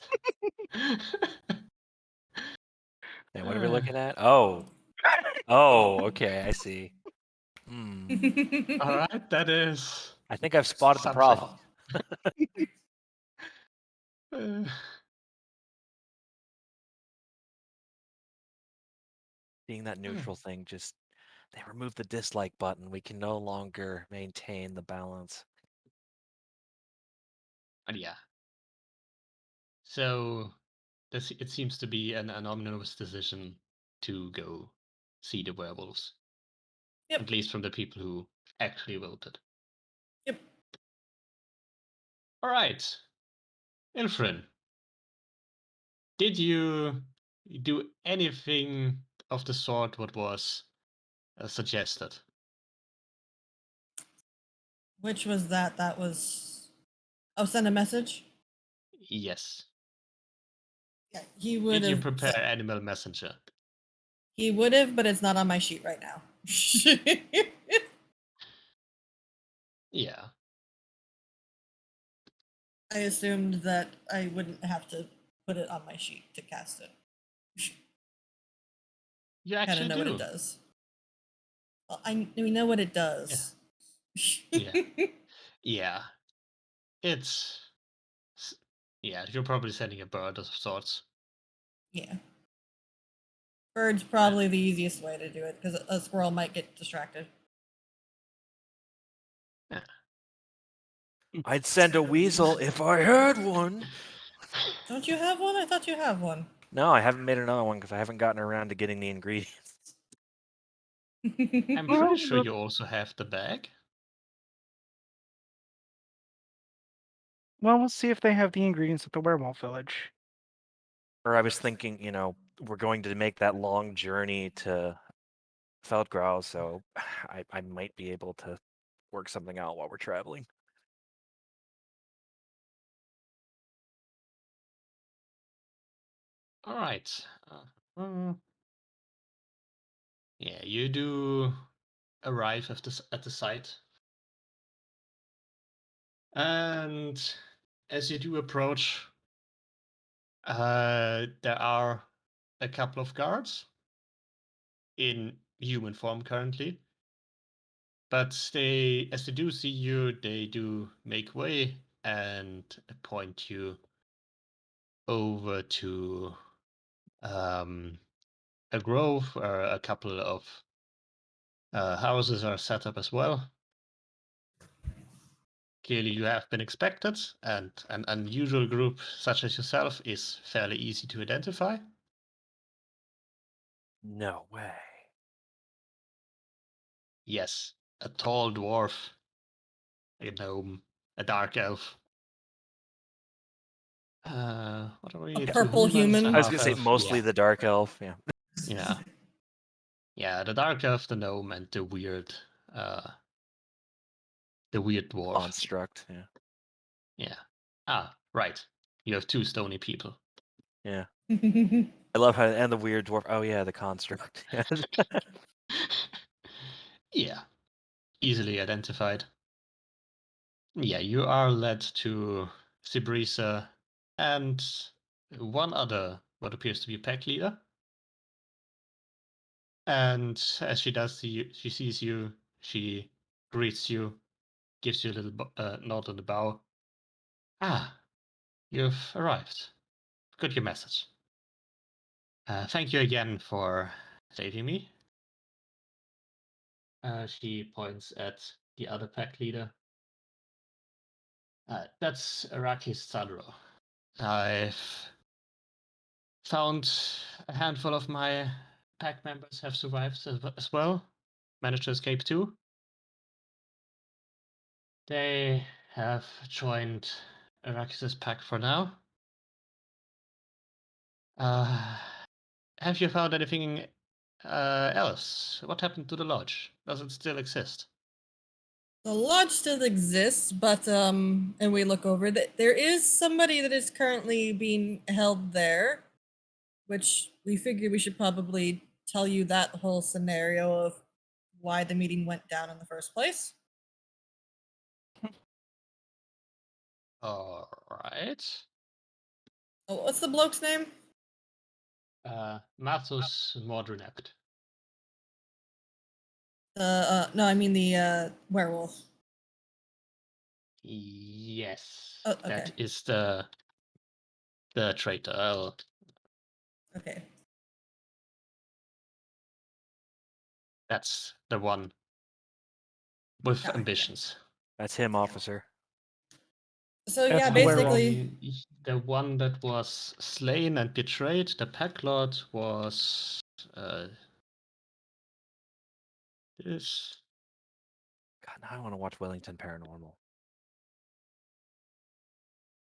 Speaker 6: And what are we looking at? Oh. Oh, okay, I see. Hmm.
Speaker 2: All right, that is.
Speaker 6: I think I've spotted the
Speaker 2: something.
Speaker 6: problem.
Speaker 2: Uh,
Speaker 6: Seeing that neutral thing, just they removed the dislike button. We can no longer maintain the balance.
Speaker 2: and yeah. So this it seems to be an anonymous decision to go see the werewolves.
Speaker 4: Yep.
Speaker 2: At least from the people who actually voted.
Speaker 4: Yep.
Speaker 2: All right. Ilfrin, did you do anything of the sort what was suggested?
Speaker 4: Which was that? That was. Oh, send a message.
Speaker 2: Yes.
Speaker 4: Yeah, he would
Speaker 2: Did you
Speaker 4: have.
Speaker 2: prepare Animal Messenger?
Speaker 4: He would have, but it's not on my sheet right now.
Speaker 2: Yeah.
Speaker 4: I assumed that I wouldn't have to put it on my sheet to cast it.
Speaker 2: You
Speaker 4: Kind of
Speaker 2: actually
Speaker 4: know what it
Speaker 2: do.
Speaker 4: does. Well, we know what it does.
Speaker 2: Yeah. Yeah. It's. Yeah, you're probably sending a bird of sorts.
Speaker 4: Yeah. Bird's probably the easiest way to do it because a squirrel might get distracted.
Speaker 2: Yeah.
Speaker 6: I'd send a weasel if I had one.
Speaker 4: Don't you have one? I thought you have one.
Speaker 6: No, I haven't made another one because I haven't gotten around to getting the ingredients.
Speaker 2: I'm pretty sure you also have the bag.
Speaker 3: Well, we'll see if they have the ingredients at the werewolf village.
Speaker 6: Or I was thinking, we're going to make that long journey to Feldgrau, so I might be able to work something out while we're traveling.
Speaker 2: All right. Yeah, you do arrive at the site, and as you do approach, there are a couple of guards in human form currently, but as they do see you, they do make way and point you over to a grove where a couple of houses are set up as well. Clearly, you have been expected, and an unusual group such as yourself is fairly easy to identify.
Speaker 6: No way.
Speaker 2: Yes, a tall dwarf, a gnome, a dark elf. What are we?
Speaker 4: A
Speaker 2: Two
Speaker 4: purple
Speaker 2: humans,
Speaker 4: human.
Speaker 2: a
Speaker 6: I was gonna say
Speaker 2: half-elf?
Speaker 6: mostly the dark elf. Yeah.
Speaker 2: Yeah. Yeah, the dark elf, the gnome, and the weird, the weird dwarf.
Speaker 6: Construct. Yeah.
Speaker 2: Yeah. Ah, right. You have two stony people.
Speaker 6: Yeah. I love how and the weird dwarf. Oh yeah, the construct.
Speaker 2: Yeah. Easily identified. Yeah, you are led to Sibrisa and one other, what appears to be a pack leader. And as she does see she sees you, she greets you, gives you a little nod on the bow. Ah, you've arrived. Got your message. Thank you again for saving me. She points at the other pack leader. That's Arakis Sadro. I've found a handful of my pack members have survived as well. Managed to escape too. They have joined Arakis' pack for now. Have you found anything else? What happened to the lodge? Does it still exist?
Speaker 4: The lodge still exists, but and we look over that there is somebody that is currently being held there, which we figured we should probably tell you that whole scenario of why the meeting went down in the first place.
Speaker 2: All right.
Speaker 4: Oh, what's the bloke's name?
Speaker 2: Mathos Modrenact.
Speaker 4: No, I mean the werewolf.
Speaker 2: Yes.
Speaker 4: Oh, okay.
Speaker 2: That is the traitor.
Speaker 4: Okay.
Speaker 2: That's the one with
Speaker 4: Gotcha.
Speaker 2: ambitions.
Speaker 6: That's him, officer.
Speaker 4: So
Speaker 3: That's
Speaker 4: yeah,
Speaker 3: the werewolf.
Speaker 4: basically,
Speaker 2: The one that was slain and betrayed, the pack lord, was this.
Speaker 6: God, now I want to watch Wellington Paranormal.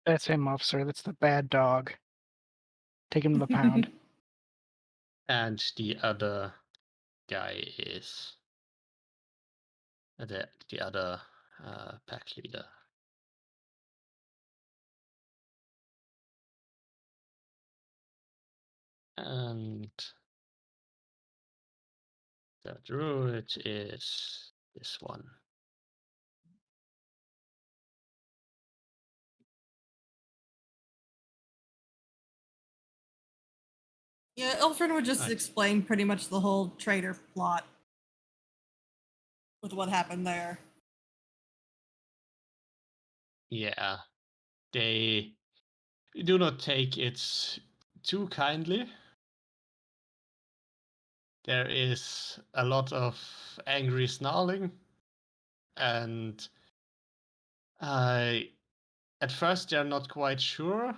Speaker 3: That's him, officer. That's the bad dog. Take him to the pound.
Speaker 2: And the other guy is the other pack leader. And the druid is this one.
Speaker 4: yeah, Ilfrin would just
Speaker 2: Right.
Speaker 4: explain pretty much the whole traitor plot with what happened there.
Speaker 2: Yeah, they do not take it too kindly. There is a lot of angry snarling, and at first they're not quite sure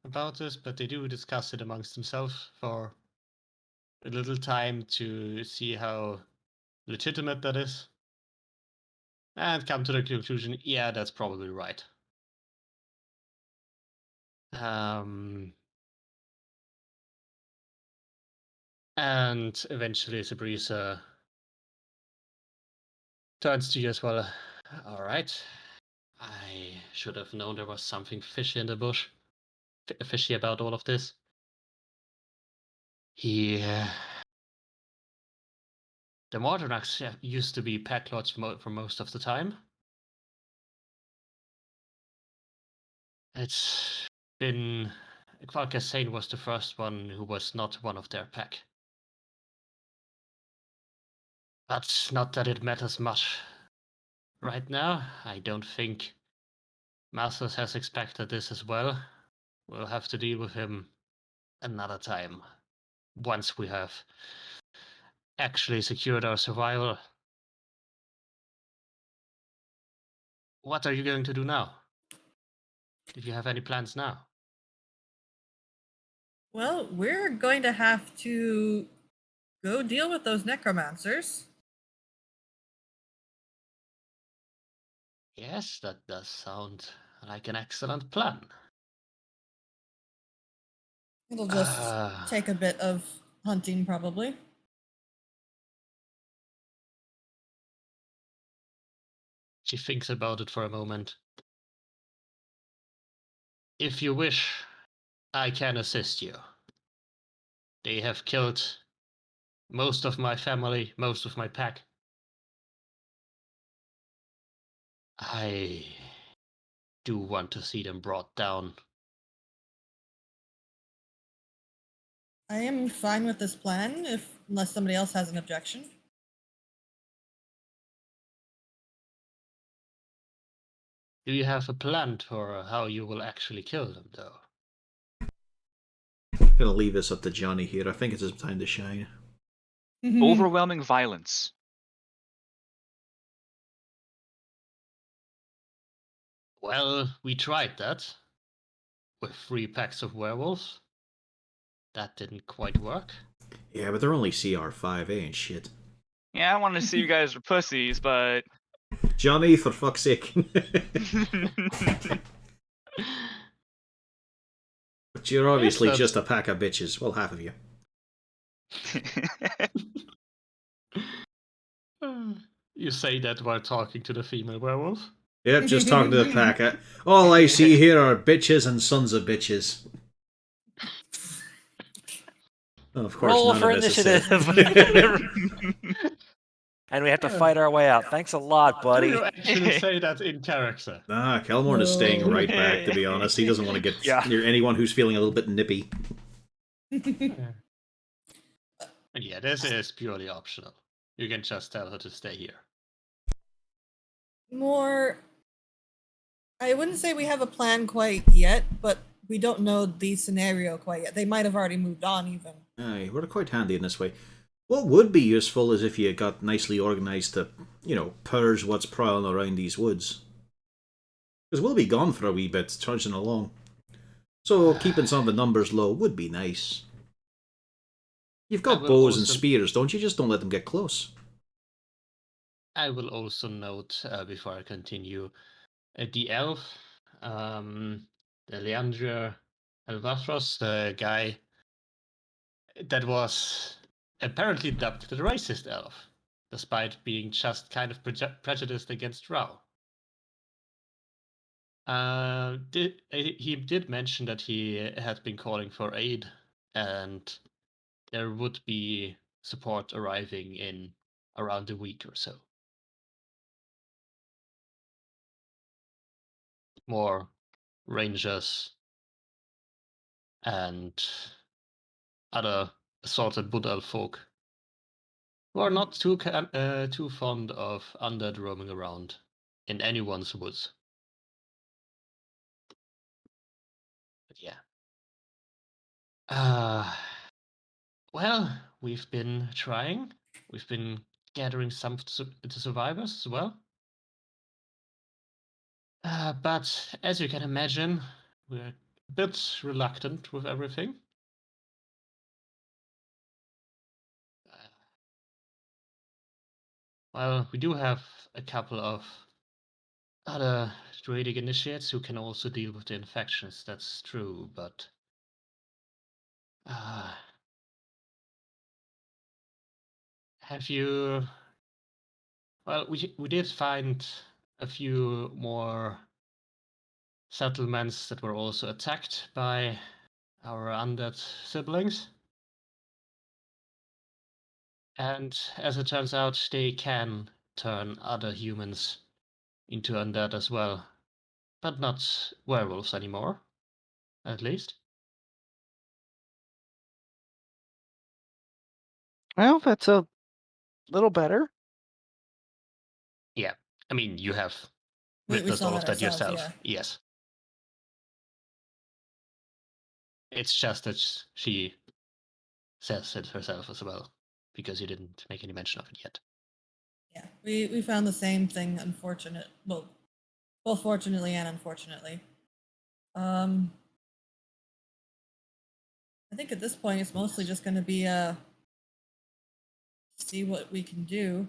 Speaker 2: about this, but they do discuss it amongst themselves for a little time to see how legitimate that is, and come to the conclusion, yeah, that's probably right. And eventually Sabrisa turns to you as well. All right. I should have known there was something fishy in the bush. Fishy about all of this. The Mordranax used to be pack lords for most of the time. It's been... Kvalkasane was the first one who was not one of their pack. But not that it matters much. Right now, I don't think Masters has expected this as well. We'll have to deal with him another time. Once we have actually secured our survival. What are you going to do now? Did you have any plans now?
Speaker 4: Well, we're going to have to go deal with those necromancers.
Speaker 2: Yes, that does sound like an excellent plan.
Speaker 4: It'll just take a bit of hunting, probably.
Speaker 2: She thinks about it for a moment. If you wish, I can assist you. They have killed most of my family, most of my pack. I do want to see them brought down.
Speaker 4: I am fine with this plan, unless somebody else has an objection.
Speaker 2: Do you have a plan for how you will actually kill them, though?
Speaker 1: I'm gonna leave this up to Johnny here. I think it's his time to shine.
Speaker 5: Overwhelming violence.
Speaker 2: Well, we tried that with 3 packs of werewolves. That didn't quite work.
Speaker 1: Yeah, but they're only CR5, ain't shit.
Speaker 5: Yeah, I don't want to see you guys are pussies, but
Speaker 1: Johnny, for fuck's sake. But you're obviously
Speaker 2: Yes,
Speaker 1: just a pack of bitches. Well, half of you.
Speaker 2: You say that while talking to the female werewolf?
Speaker 1: Yep, just talking to the pack. All I see here are bitches and sons of bitches. Oh, of course,
Speaker 6: Roll
Speaker 1: none
Speaker 6: for
Speaker 1: of this is said.
Speaker 6: initiative. And we have to fight our way out. Thanks a lot,
Speaker 2: Do
Speaker 6: buddy.
Speaker 2: you actually say that in character?
Speaker 1: Nah, Kelmorn is staying
Speaker 4: No.
Speaker 1: right back, to be honest. He doesn't want to get
Speaker 6: Yeah.
Speaker 1: near anyone who's feeling a little bit nippy.
Speaker 2: And yeah, this is purely optional. You can just tell her to stay here.
Speaker 4: More. I wouldn't say we have a plan quite yet, but we don't know the scenario quite yet. They might have already moved on, even.
Speaker 1: Aye, we're quite handy in this way. What would be useful is if you got nicely organised to, purge what's prowling around these woods. Because we'll be gone for a wee bit, trudging along. So keeping some of the numbers low would be nice. You've got
Speaker 2: will
Speaker 1: bows and
Speaker 2: also-
Speaker 1: spears, don't you? Just don't let them get close.
Speaker 2: I will also note, before I continue, the elf, the Leandria Albatros, the guy that was apparently dubbed the racist elf, despite being just kind of prejudiced against Rao. He did mention that he had been calling for aid, and there would be support arriving in around a week or so. More rangers and other assorted Budal folk who are not too fond of undead roaming around in anyone's woods. But yeah. Well, we've been trying. We've been gathering some survivors as well. But as you can imagine, we're a bit reluctant with everything. Well, we do have a couple of other druidic initiates who can also deal with the infections, that's true, but have you... Well, we did find a few more settlements that were also attacked by our undead siblings. And as it turns out, they can turn other humans into undead as well. But not werewolves anymore, at least.
Speaker 3: Well, that's a little better.
Speaker 2: Yeah, I mean, you have
Speaker 4: We
Speaker 2: witnessed
Speaker 4: saw
Speaker 2: all of
Speaker 4: that
Speaker 2: that
Speaker 4: ourselves,
Speaker 2: yourself. Yes. It's just that she says it herself as well, because you didn't make any mention of it yet.
Speaker 4: Yeah, we found the same thing. Well, both fortunately and unfortunately. I think at this point it's mostly just going to be see what we can do.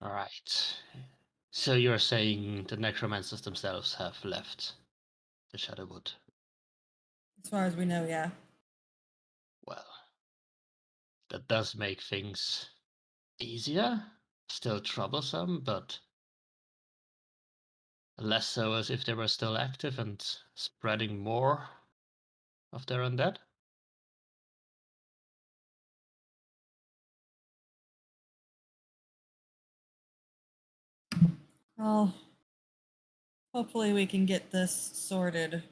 Speaker 2: All right. So you're saying the necromancers themselves have left the Shadowwood?
Speaker 4: As far as we know, yeah.
Speaker 2: Well, that does make things easier, still troublesome, but less so as if they were still active and spreading more of their undead.
Speaker 4: Well, hopefully we can get this sorted in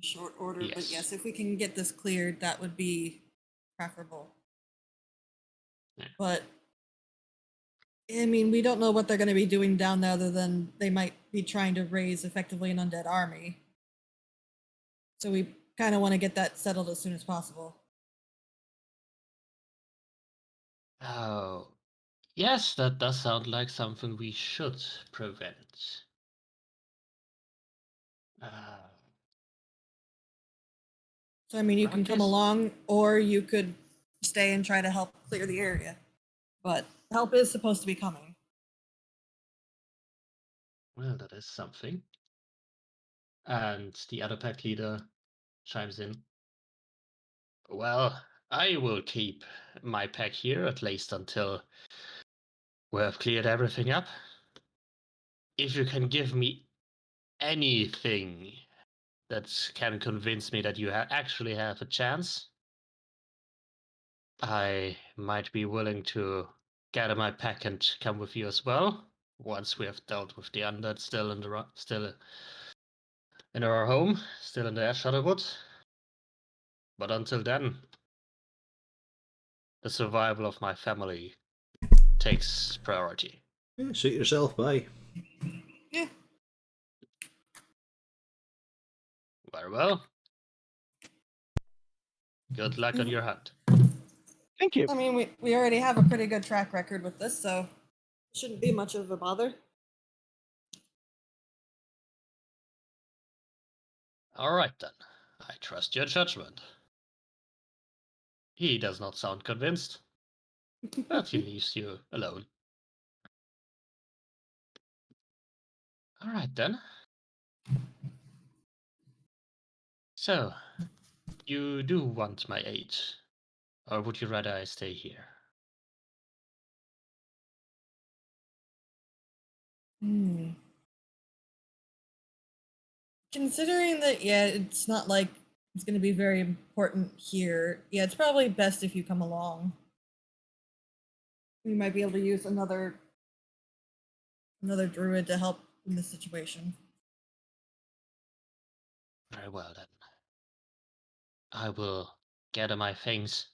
Speaker 4: short order. But
Speaker 2: Yes.
Speaker 4: yes, if we can get this cleared, that would be preferable.
Speaker 2: Yeah.
Speaker 4: But I mean, we don't know what they're going to be doing down there other than they might be trying to raise effectively an undead army. So we kind of want to get that settled as soon as possible.
Speaker 2: Oh, yes, that does sound like something we should prevent.
Speaker 4: So I mean, you can come
Speaker 2: Ruckus?
Speaker 4: along, or you could stay and try to help clear the area. But help is supposed to be coming.
Speaker 2: Well, that is something. And the other pack leader chimes in. Well, I will keep my pack here at least until we have cleared everything up. If you can give me anything that can convince me that you actually have a chance, I might be willing to gather my pack and come with you as well. Once we have dealt with the undead still in our home, still in the Shadowwood. But until then, the survival of my family takes priority.
Speaker 1: Yeah, suit yourself, bye.
Speaker 4: Yeah.
Speaker 2: Very well. Good luck on your hunt.
Speaker 3: Thank you.
Speaker 4: I mean, we already have a pretty good track record with this, so it shouldn't be much of a bother.
Speaker 2: All right then. I trust your judgment. He does not sound convinced, but he leaves you alone. All right then. So, you do want my aid, or would you rather I stay here?
Speaker 4: Hmm. Considering that, yeah, it's not like it's going to be very important here. Yeah, it's probably best if you come along. We might be able to use another druid to help in this situation.
Speaker 2: Very well then. I will gather my things.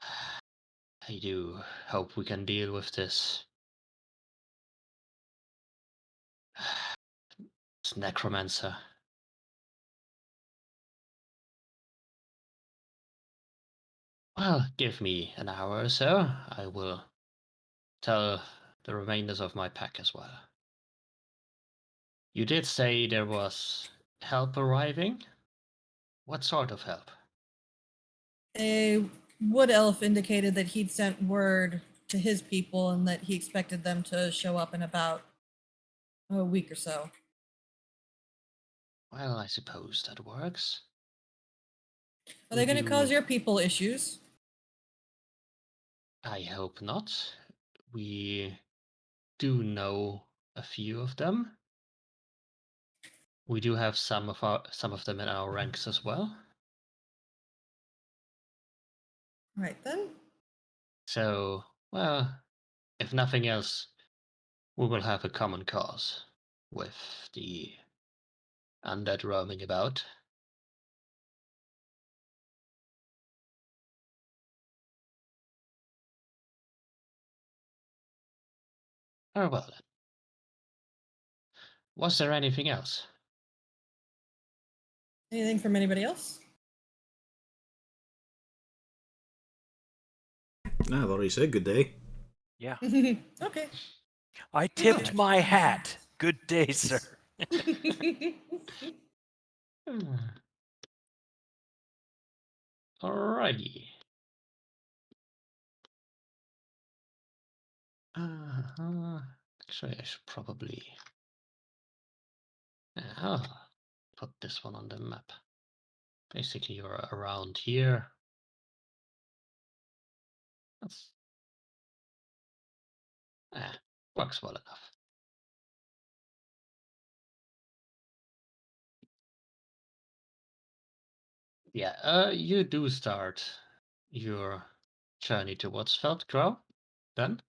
Speaker 2: I do hope we can deal with this necromancer. Well, give me an hour or so. I will tell the remainders of my pack as well. You did say there was help arriving? What sort of help?
Speaker 4: A wood elf indicated that he'd sent word to his people and that he expected them to show up in about a week or so.
Speaker 2: Well, I suppose that works.
Speaker 4: Are they
Speaker 2: We
Speaker 4: going to cause
Speaker 2: do-
Speaker 4: your people issues?
Speaker 2: I hope not. We do know a few of them. We do have some of them in our ranks as well.
Speaker 4: Right then.
Speaker 2: So, well, if nothing else, we will have a common cause with the undead roaming about. Very well then. Was there anything else?
Speaker 4: Anything from anybody else?
Speaker 1: No, I've already said good day.
Speaker 6: Yeah.
Speaker 4: Okay.
Speaker 6: I tipped my hat. Good day, sir.
Speaker 2: Alrighty. Actually, I should probably. I'll put this one on the map. Basically, you're around here. That's works well enough. Yeah, you do start your journey towards Feldgrau, then?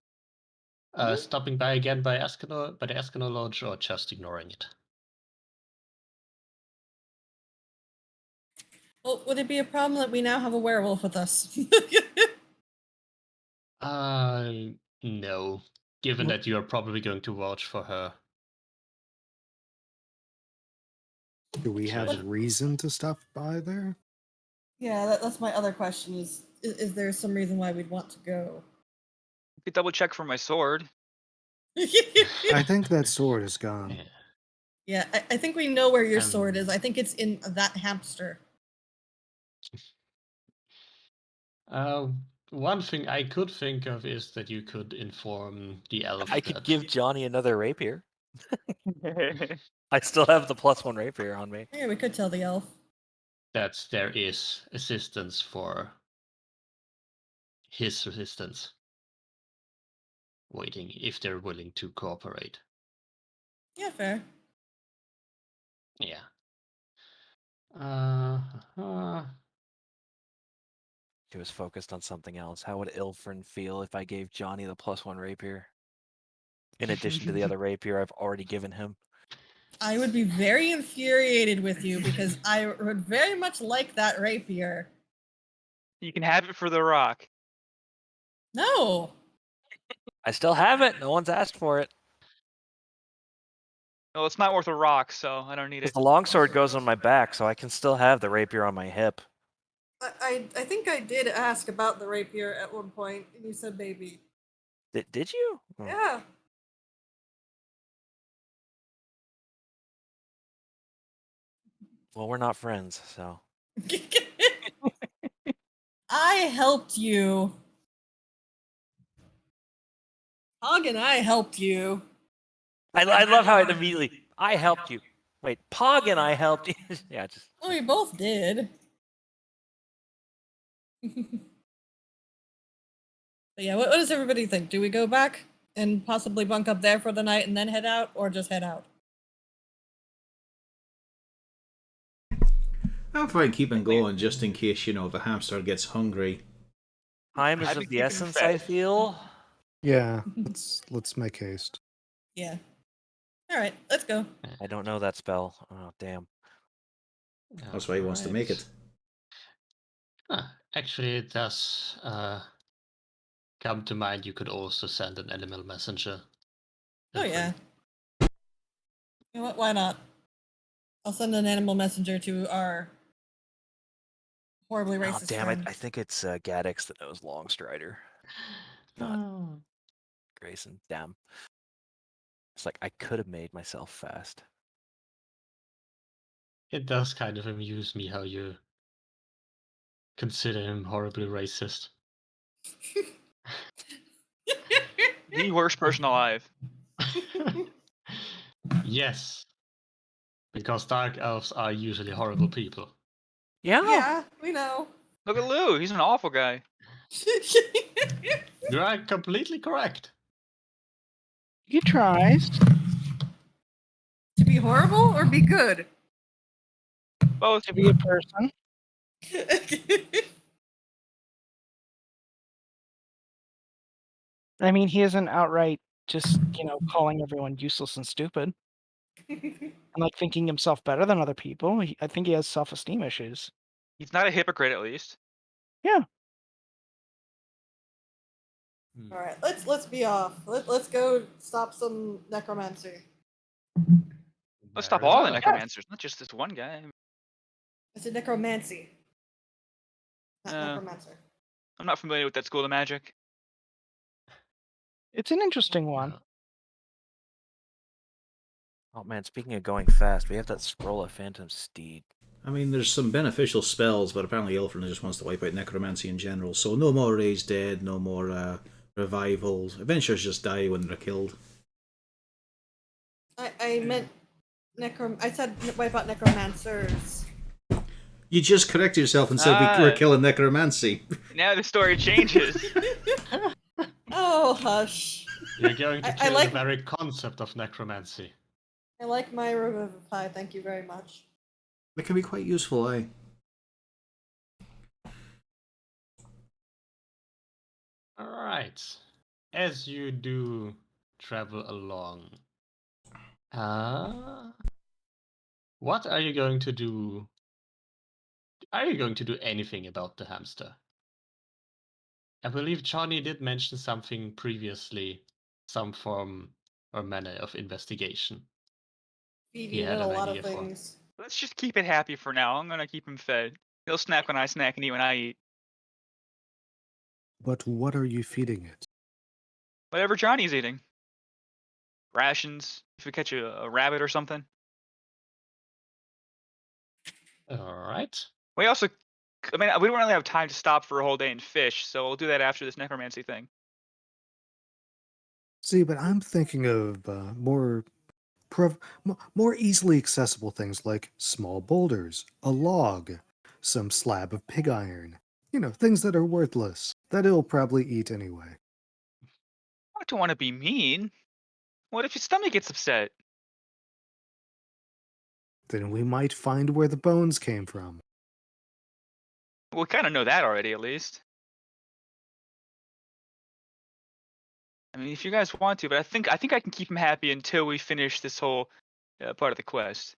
Speaker 4: Mhm.
Speaker 2: Stopping by again by the Escanor Lodge, or just ignoring it?
Speaker 4: Well, would it be a problem that we now have a werewolf with us?
Speaker 2: No. Given
Speaker 7: Well-
Speaker 2: that you are probably going to watch for her.
Speaker 7: Do we have
Speaker 2: Situation.
Speaker 7: reason to stop by there?
Speaker 4: Yeah, that's my other question. Is there some reason why we'd want to go?
Speaker 5: You could double check for my sword.
Speaker 7: I think that sword is gone.
Speaker 2: Yeah.
Speaker 4: Yeah, I think we know where your sword is.
Speaker 2: Um,
Speaker 4: I think it's in that hamster.
Speaker 2: One thing I could think of is that you could inform the elf
Speaker 6: I could
Speaker 2: that
Speaker 6: give Johnny another rapier. I still have the +1 rapier on me.
Speaker 4: Yeah, we could tell the elf.
Speaker 2: that there is assistance for his resistance waiting if they're willing to cooperate.
Speaker 4: Yeah, fair.
Speaker 2: Yeah.
Speaker 6: He was focused on something else. How would Ilfrin feel if I gave Johnny the +1 rapier? In addition to the other rapier I've already given him.
Speaker 4: I would be very infuriated with you because I would very much like that rapier.
Speaker 5: You can have it for the rock.
Speaker 4: No.
Speaker 6: I still have it. No one's asked for it.
Speaker 5: Well, it's not worth a rock, so I don't need
Speaker 6: Because
Speaker 5: it.
Speaker 6: the longsword goes on my back, so I can still have the rapier on my hip.
Speaker 4: I think I did ask about the rapier at one point, and you said maybe.
Speaker 6: Did you? Oh.
Speaker 4: Yeah.
Speaker 6: Well, we're not friends, so.
Speaker 4: I helped you. Hog and I helped you.
Speaker 6: I love how it immediately. I helped you. Wait, Pog and I helped you. Yeah, just.
Speaker 4: Well, we both did. But yeah, what does everybody think? Do we go back and possibly bunk up there for the night and then head out, or just head out?
Speaker 1: I'm fine keeping going just in case, the hamster gets hungry.
Speaker 6: Time is
Speaker 5: I'd be
Speaker 6: of the
Speaker 5: keeping
Speaker 6: essence,
Speaker 5: fed.
Speaker 6: I feel.
Speaker 7: Yeah, let's make haste.
Speaker 4: Yeah. All right, let's go.
Speaker 6: I don't know that spell. Oh, damn.
Speaker 1: That's why he wants to make it.
Speaker 2: Actually, it does come to mind you could also send an animal messenger.
Speaker 4: Oh yeah. You know what? Why not? I'll send an animal messenger to our horribly
Speaker 6: Oh,
Speaker 4: racist
Speaker 6: damn
Speaker 4: friend.
Speaker 6: it. I think it's Gaddix that knows Longstrider. Not
Speaker 2: Oh.
Speaker 6: Grayson. Damn. It's like I could have made myself fast.
Speaker 2: It does kind of amuse me how you consider him horribly racist.
Speaker 5: The worst person alive.
Speaker 2: Yes. Because dark elves are usually horrible people.
Speaker 6: Yeah.
Speaker 4: Yeah, we know.
Speaker 5: Look at Lou. He's an awful guy.
Speaker 2: You are completely correct.
Speaker 3: He tries.
Speaker 4: To be horrible or be good?
Speaker 5: Both.
Speaker 3: To be a person. I mean, he isn't outright just, calling everyone useless and stupid. And like thinking himself better than other people. I think he has self-esteem issues.
Speaker 5: He's not a hypocrite, at least.
Speaker 3: Yeah.
Speaker 4: All right, let's be off. Let's go stop some necromancy.
Speaker 5: Let's stop
Speaker 2: Fair
Speaker 5: all the
Speaker 2: enough.
Speaker 5: necromancers, not just this one guy.
Speaker 4: I said necromancy, not
Speaker 5: Uh.
Speaker 4: necromancer.
Speaker 5: I'm not familiar with that school of magic.
Speaker 3: It's an interesting one.
Speaker 6: Oh man, speaking of going fast, we have that scroll of Phantom Steed.
Speaker 1: I mean, there's some beneficial spells, but apparently Ilfrin just wants to wipe out necromancy in general. So no more raise dead, no more revivals. Adventurers just die when they're killed.
Speaker 4: I meant I said wipe out necromancers.
Speaker 1: You just corrected yourself and said we were killing necromancy.
Speaker 5: Now the story changes.
Speaker 4: Oh, hush.
Speaker 2: You're going to
Speaker 4: I
Speaker 2: kill
Speaker 4: like-
Speaker 2: the very concept of necromancy.
Speaker 4: I like my revivify. Thank you very much.
Speaker 1: It can be quite useful, eh?
Speaker 2: Alright. As you do travel along, what are you going to do? Are you going to do anything about the hamster? I believe Johnny did mention something previously, some form or manner of investigation.
Speaker 4: Feed
Speaker 2: He
Speaker 4: you
Speaker 2: had
Speaker 4: a
Speaker 2: an
Speaker 4: lot
Speaker 2: idea
Speaker 4: of
Speaker 2: for.
Speaker 4: things.
Speaker 5: Let's just keep it happy for now. I'm gonna keep him fed. He'll snack when I snack and eat when I eat.
Speaker 7: But what are you feeding it?
Speaker 5: Whatever Johnny's eating. Rations. If we catch a rabbit or something.
Speaker 2: Alright.
Speaker 5: We also, I mean, we don't really have time to stop for a whole day and fish, so we'll do that after this necromancy thing.
Speaker 7: See, but I'm thinking of more easily accessible things like small boulders, a log, some slab of pig iron. You know, things that are worthless, that he'll probably eat anyway.
Speaker 5: I don't want to be mean. What if his stomach gets upset?
Speaker 7: Then we might find where the bones came from.
Speaker 5: We kind of know that already, at least. I mean, if you guys want to, but I think I can keep him happy until we finish this whole part of the quest.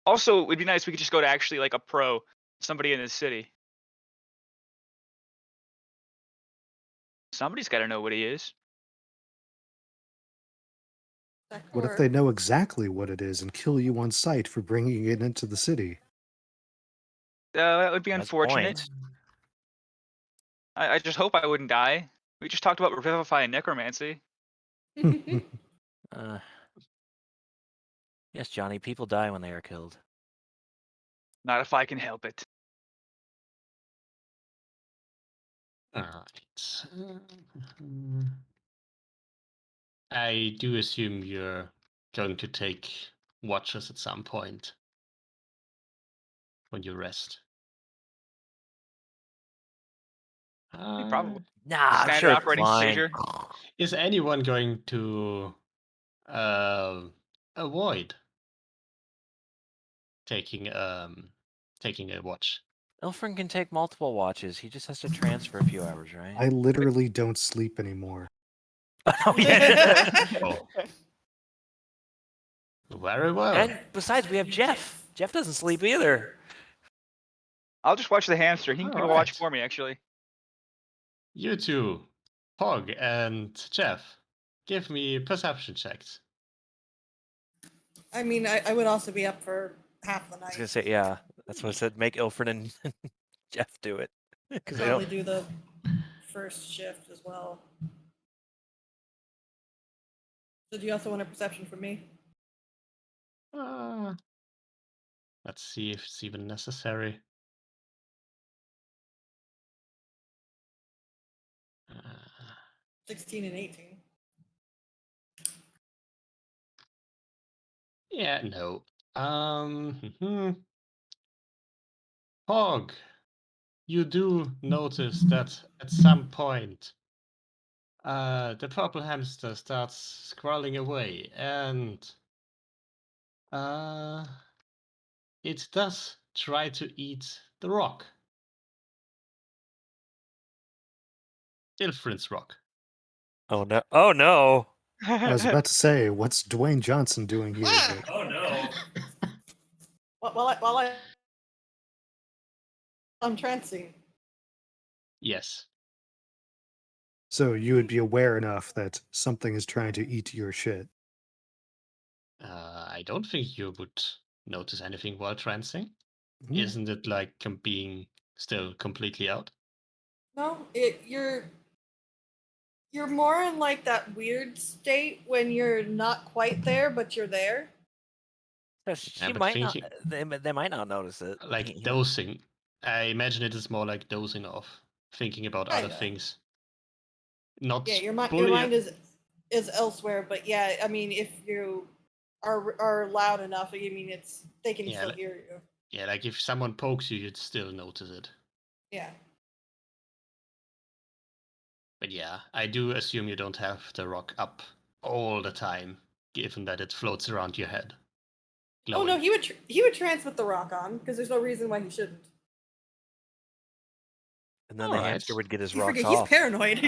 Speaker 5: Also, it'd be nice if we could just go to actually like a pro, somebody in the city. Somebody's got to know what he is.
Speaker 4: That
Speaker 7: What if
Speaker 4: could
Speaker 7: they
Speaker 4: work.
Speaker 7: know exactly what it is and kill you on sight for bringing it into the city?
Speaker 5: That would be
Speaker 6: That's the
Speaker 5: unfortunate.
Speaker 6: point.
Speaker 5: I just hope I wouldn't die. We just talked about revivify and necromancy.
Speaker 6: Uh, yes, Johnny, people die when they are killed.
Speaker 5: Not if I can help it.
Speaker 2: Alright. I do assume you're going to take watches at some point when you rest.
Speaker 5: Probably.
Speaker 6: Nah, I'm
Speaker 5: Standard
Speaker 6: sure it's
Speaker 5: operating
Speaker 6: fine.
Speaker 5: procedure.
Speaker 2: Is anyone going to avoid taking a watch?
Speaker 6: Ilfrin can take multiple watches. He just has to transfer a few hours, right?
Speaker 7: I literally don't sleep anymore.
Speaker 6: Oh yeah.
Speaker 2: Oh. Very well.
Speaker 6: And besides, we have Jeff. Jeff doesn't sleep either.
Speaker 5: I'll just watch the hamster. He can keep a watch
Speaker 2: Alright.
Speaker 5: for me, actually.
Speaker 2: You two, Pog and Jeff, give me perception checks.
Speaker 4: I mean, I would also be up for half the
Speaker 6: I was
Speaker 4: night.
Speaker 6: gonna say, yeah. That's what I said. Make Ilfrin and Jeff do it because they
Speaker 4: Probably
Speaker 6: don't.
Speaker 4: do the first shift as well. So do you also want a perception from me?
Speaker 2: Let's see if it's even necessary. Uh,
Speaker 4: 16 and 18.
Speaker 2: yeah, no. Pog, you do notice that at some point the purple hamster starts crawling away, and it does try to eat the rock. Ilfrin's rock.
Speaker 6: Oh no! Oh no!
Speaker 7: I was about to say, what's Dwayne Johnson doing here?
Speaker 4: Ah!
Speaker 7: But
Speaker 6: Oh no!
Speaker 4: While I'm trancing.
Speaker 2: Yes.
Speaker 7: so you would be aware enough that something is trying to eat your shit.
Speaker 2: I don't think you would notice anything while trancing.
Speaker 7: Hmm.
Speaker 2: Isn't it like being still completely out?
Speaker 4: No, you're more in like that weird state when you're not quite there, but you're there.
Speaker 6: So she
Speaker 2: but
Speaker 6: might not.
Speaker 2: thinking-
Speaker 6: They might not notice it.
Speaker 2: Like
Speaker 6: He might-
Speaker 2: dozing. I imagine it is more like dozing off, thinking about other
Speaker 4: Kinda.
Speaker 2: things. Not
Speaker 4: Yeah, your
Speaker 2: fully.
Speaker 4: mind is elsewhere, but yeah, I mean, if you are loud enough, I mean, they can
Speaker 2: Yeah,
Speaker 4: still
Speaker 2: like-
Speaker 4: hear you.
Speaker 2: Yeah, like if someone pokes you, you'd still notice it.
Speaker 4: Yeah.
Speaker 2: But yeah, I do assume you don't have the rock up all the time, given that it floats around your head.
Speaker 4: Oh no,
Speaker 2: Glowing.
Speaker 4: he would transmit the rock on because there's no reason why he shouldn't.
Speaker 6: And then the
Speaker 2: Alright.
Speaker 6: hamster would get his
Speaker 4: You
Speaker 6: rocks
Speaker 4: forget he's
Speaker 6: off.
Speaker 4: paranoid.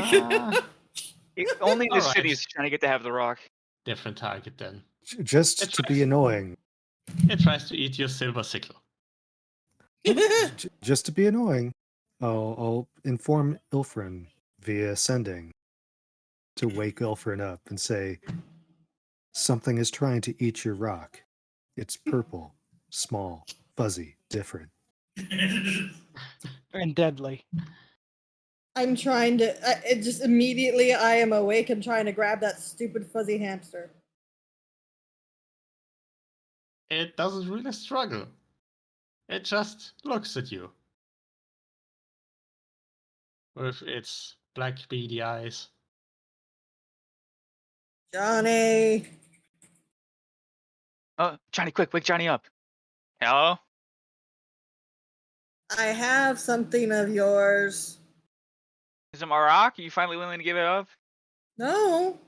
Speaker 5: Only the
Speaker 2: Alright.
Speaker 5: city is trying to get to have the rock.
Speaker 2: Different target then.
Speaker 7: Just to be annoying.
Speaker 2: It tries to eat your silver sickle.
Speaker 7: Just to be annoying, I'll inform Ilfrin via sending to wake Ilfrin up and say, something is trying to eat your rock. It's purple, small, fuzzy, different.
Speaker 3: And deadly.
Speaker 4: I'm trying to. It just immediately I am awake and trying to grab that stupid fuzzy hamster.
Speaker 2: It doesn't really struggle. It just looks at you. With its black beady eyes.
Speaker 4: Johnny.
Speaker 5: Oh, Johnny, quick, wake Johnny up. Hello?
Speaker 4: I have something of yours.
Speaker 5: Is it my rock? Are you finally willing to give it up?
Speaker 4: No,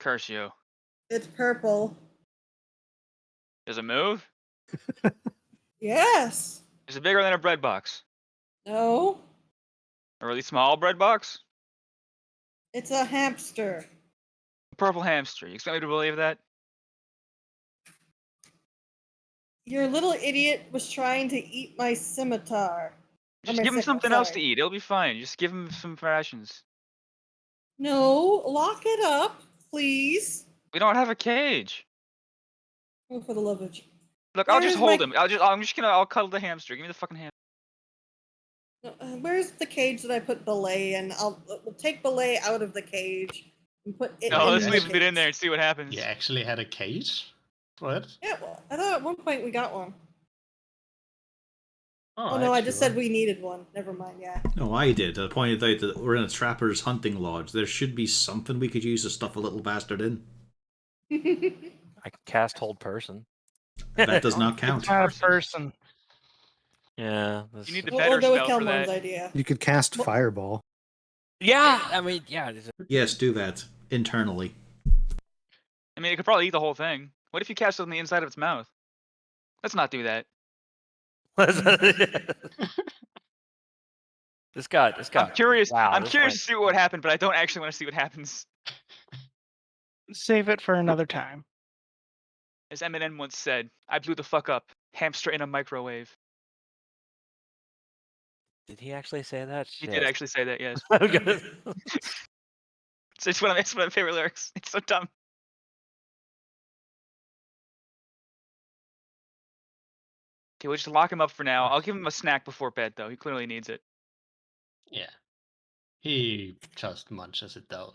Speaker 5: Curse you.
Speaker 4: it's purple.
Speaker 5: Does it move?
Speaker 4: Yes.
Speaker 5: Is it bigger than a bread box?
Speaker 4: No,
Speaker 5: A really small bread box?
Speaker 4: it's a hamster.
Speaker 5: A purple hamster. You expect me to believe that?
Speaker 4: Your little idiot was trying to eat my scimitar. Or
Speaker 5: Just
Speaker 4: my
Speaker 5: give him
Speaker 4: sickle,
Speaker 5: something else to
Speaker 4: sorry.
Speaker 5: eat. It'll be fine. Just give him some rations.
Speaker 4: No, lock it up, please.
Speaker 5: We don't have a cage.
Speaker 4: Oh, for the love of.
Speaker 5: Look, I'll just
Speaker 4: Where's
Speaker 5: hold
Speaker 4: my-
Speaker 5: him. I'll cuddle the hamster. Give me the fucking hamster.
Speaker 4: Where's the cage that I put Belay in? We'll take Belay out of the cage and put it
Speaker 5: No,
Speaker 4: in
Speaker 5: let's
Speaker 4: the
Speaker 5: leave it in
Speaker 4: cage.
Speaker 5: there and see what happens.
Speaker 2: You actually had a cage for it?
Speaker 4: Yeah, well, I thought at one point we got one. Oh
Speaker 2: Alright,
Speaker 4: no, I just
Speaker 2: sure.
Speaker 4: said we needed one. Never mind. Yeah.
Speaker 1: No, I did. I pointed out that we're in a trapper's hunting lodge. There should be something we could use to stuff a little bastard in.
Speaker 6: I can cast hold person.
Speaker 1: That does not count.
Speaker 3: It's not a person.
Speaker 6: Yeah.
Speaker 5: You need the
Speaker 4: We'll
Speaker 5: better
Speaker 4: go with
Speaker 5: spell for
Speaker 4: Kelmon's
Speaker 5: that.
Speaker 4: idea.
Speaker 7: You could cast
Speaker 4: Well-
Speaker 7: Fireball.
Speaker 6: Yeah. I mean, yeah.
Speaker 1: Yes, do that internally.
Speaker 5: I mean, it could probably eat the whole thing. What if you cast it on the inside of its mouth? Let's not do that.
Speaker 6: This guy.
Speaker 5: I'm curious.
Speaker 6: Wow,
Speaker 5: I'm
Speaker 6: this
Speaker 5: curious
Speaker 6: went-
Speaker 5: to see what would happen, but I don't actually want to see what happens.
Speaker 3: Save it for another time.
Speaker 5: As Eminem once said, "I blew the fuck up. Hamster in a microwave."
Speaker 6: Did he actually say that?
Speaker 5: He did actually say that. Yes.
Speaker 6: Okay.
Speaker 5: It's one of my favorite lyrics. It's so dumb. Okay, we'll just lock him up for now. I'll give him a snack before bed, though. He clearly needs it.
Speaker 2: Yeah. He just munches it down.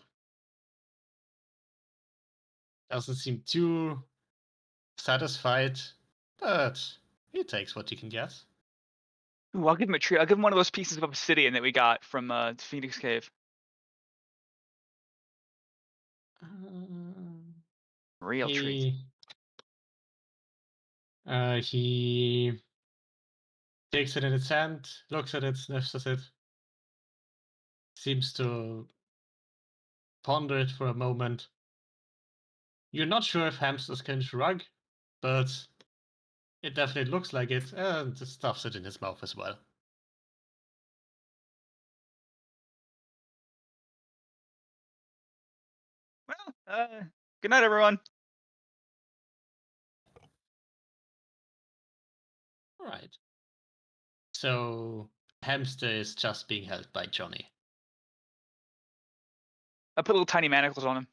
Speaker 2: Doesn't seem too satisfied, but he takes what he can get.
Speaker 5: Ooh, I'll give him a treat. I'll give him one of those pieces of obsidian that we got from Phoenix Cave. Real treat.
Speaker 2: He takes it in its hand, looks at it, sniffs at it, seems to ponder it for a moment. You're not sure if hamsters can shrug, but it definitely looks like it, and stuffs it in his mouth as well.
Speaker 5: Well, good night, everyone.
Speaker 2: Alright. So, hamster is just being held by Johnny.
Speaker 5: I put little tiny manacles on him.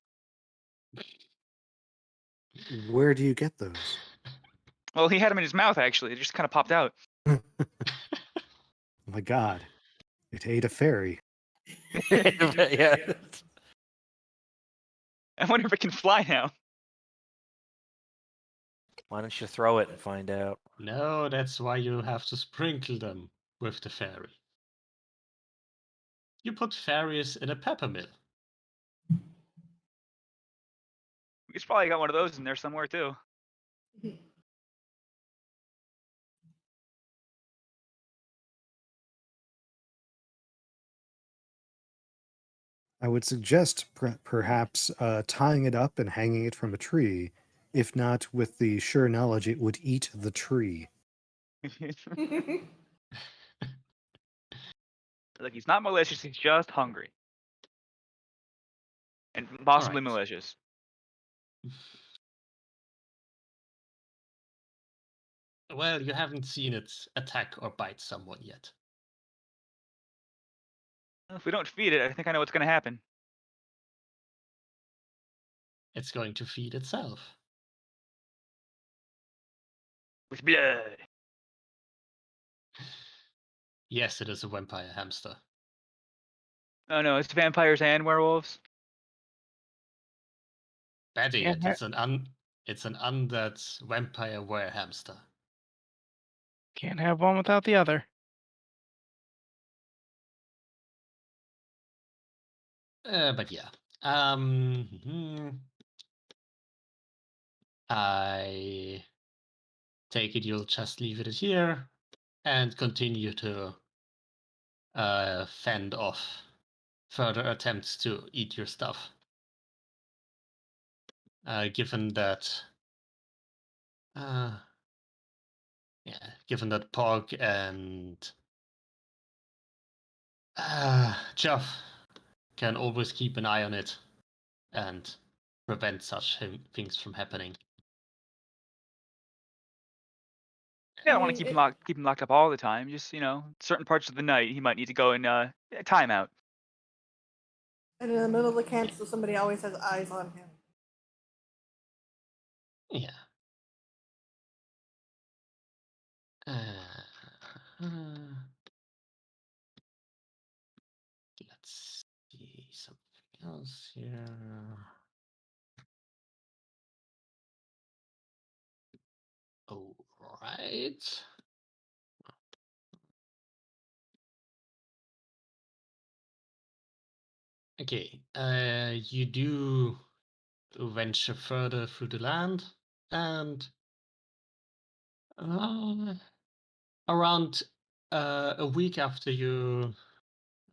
Speaker 7: Where do you get those?
Speaker 5: Well, he had them in his mouth, actually. It just kind of popped out.
Speaker 7: Oh my god. It ate a fairy.
Speaker 6: Yeah.
Speaker 5: I wonder if it can fly now.
Speaker 6: Why don't you throw it and find out?
Speaker 2: No, that's why you have to sprinkle them with the fairy. You put fairies in a peppermill.
Speaker 5: He's probably got one of those in there somewhere, too.
Speaker 7: I would suggest perhaps tying it up and hanging it from a tree, if not with the sure knowledge it would eat the tree.
Speaker 5: Look, he's not malicious. He's just hungry, and possibly
Speaker 2: Alright.
Speaker 5: malicious.
Speaker 2: Well, you haven't seen it attack or bite someone yet.
Speaker 5: Well, if we don't feed it, I think I know what's going to happen.
Speaker 2: It's going to feed itself.
Speaker 5: With blood.
Speaker 2: Yes, it is a vampire hamster.
Speaker 5: Oh no, it's vampires and werewolves.
Speaker 2: Betty,
Speaker 3: Yeah,
Speaker 2: it's an undead vampire were-hamster.
Speaker 3: Can't have one without the other.
Speaker 2: But yeah. I take it you'll just leave it here and continue to fend off further attempts to eat your stuff. Given that Pog and Jeff can always keep an eye on it and prevent such things from happening.
Speaker 5: Yeah, I don't want to keep him locked up all the time. Just certain parts of the night he might need to go in timeout.
Speaker 4: And in the middle of the camp, so somebody always has eyes on him.
Speaker 2: Yeah. Let's see something else here. All right. Okay. You do venture further through the land, and around a week after you